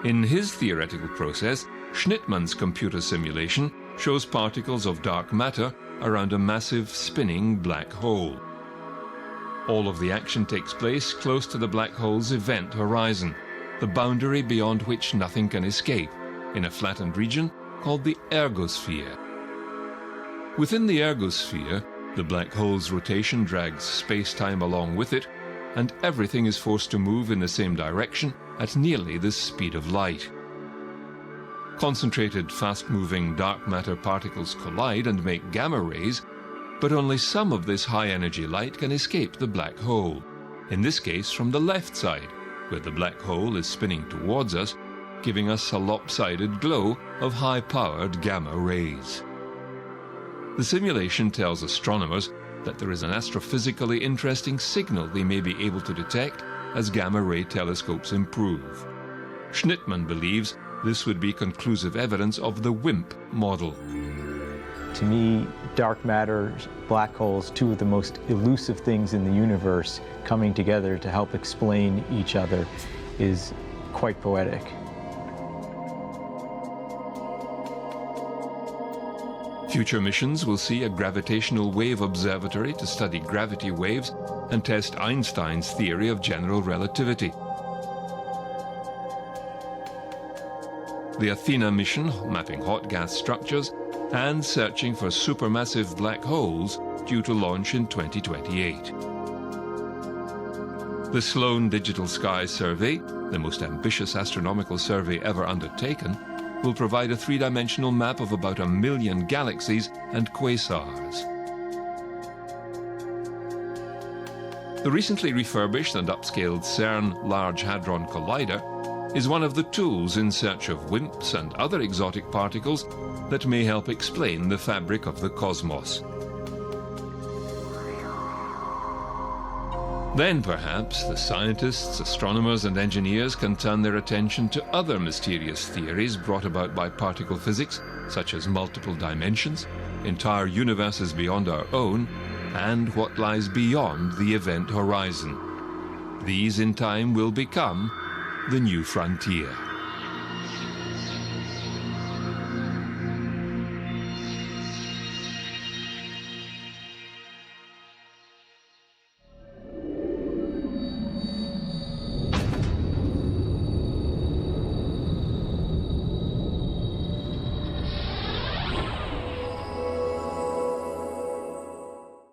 In his theoretical process, Schnittmann's computer simulation shows particles of dark matter around a massive spinning black hole. All of the action takes place close to the black hole's event horizon, the boundary beyond which nothing can escape, in a flattened region called the ergosphere. Within the ergosphere, the black hole's rotation drags space-time along with it, and everything is forced to move in the same direction at nearly the speed of light. Concentrated, fast-moving dark matter particles collide and make gamma rays, but only some of this high-energy light can escape the black hole, in this case from the left side, where the black hole is spinning towards us, giving us a lopsided glow of high-powered gamma rays. The simulation tells astronomers that there is an astrophysically interesting signal they may be able to detect as gamma ray telescopes improve. Schnittmann believes this would be conclusive evidence of the WIMP model. To me, dark matter, black holes, two of the most elusive things in the universe coming together to help explain each other is quite poetic. Future missions will see a gravitational wave observatory to study gravity waves and test Einstein's theory of general relativity. The Athena mission, mapping hot gas structures and searching for supermassive black holes, due to launch in 2028. The Sloan Digital Sky Survey, the most ambitious astronomical survey ever undertaken, will provide a three-dimensional map of about 1 million galaxies and quasars. The recently refurbished and upscaled CERN Large Hadron Collider is one of the tools in search of WIMPs and other exotic particles that may help explain the fabric of the cosmos. Then perhaps the scientists, astronomers and engineers can turn their attention to other mysterious theories brought about by particle physics, such as multiple dimensions, entire universes beyond our own, and what lies beyond the event horizon. These in time will become the new frontier.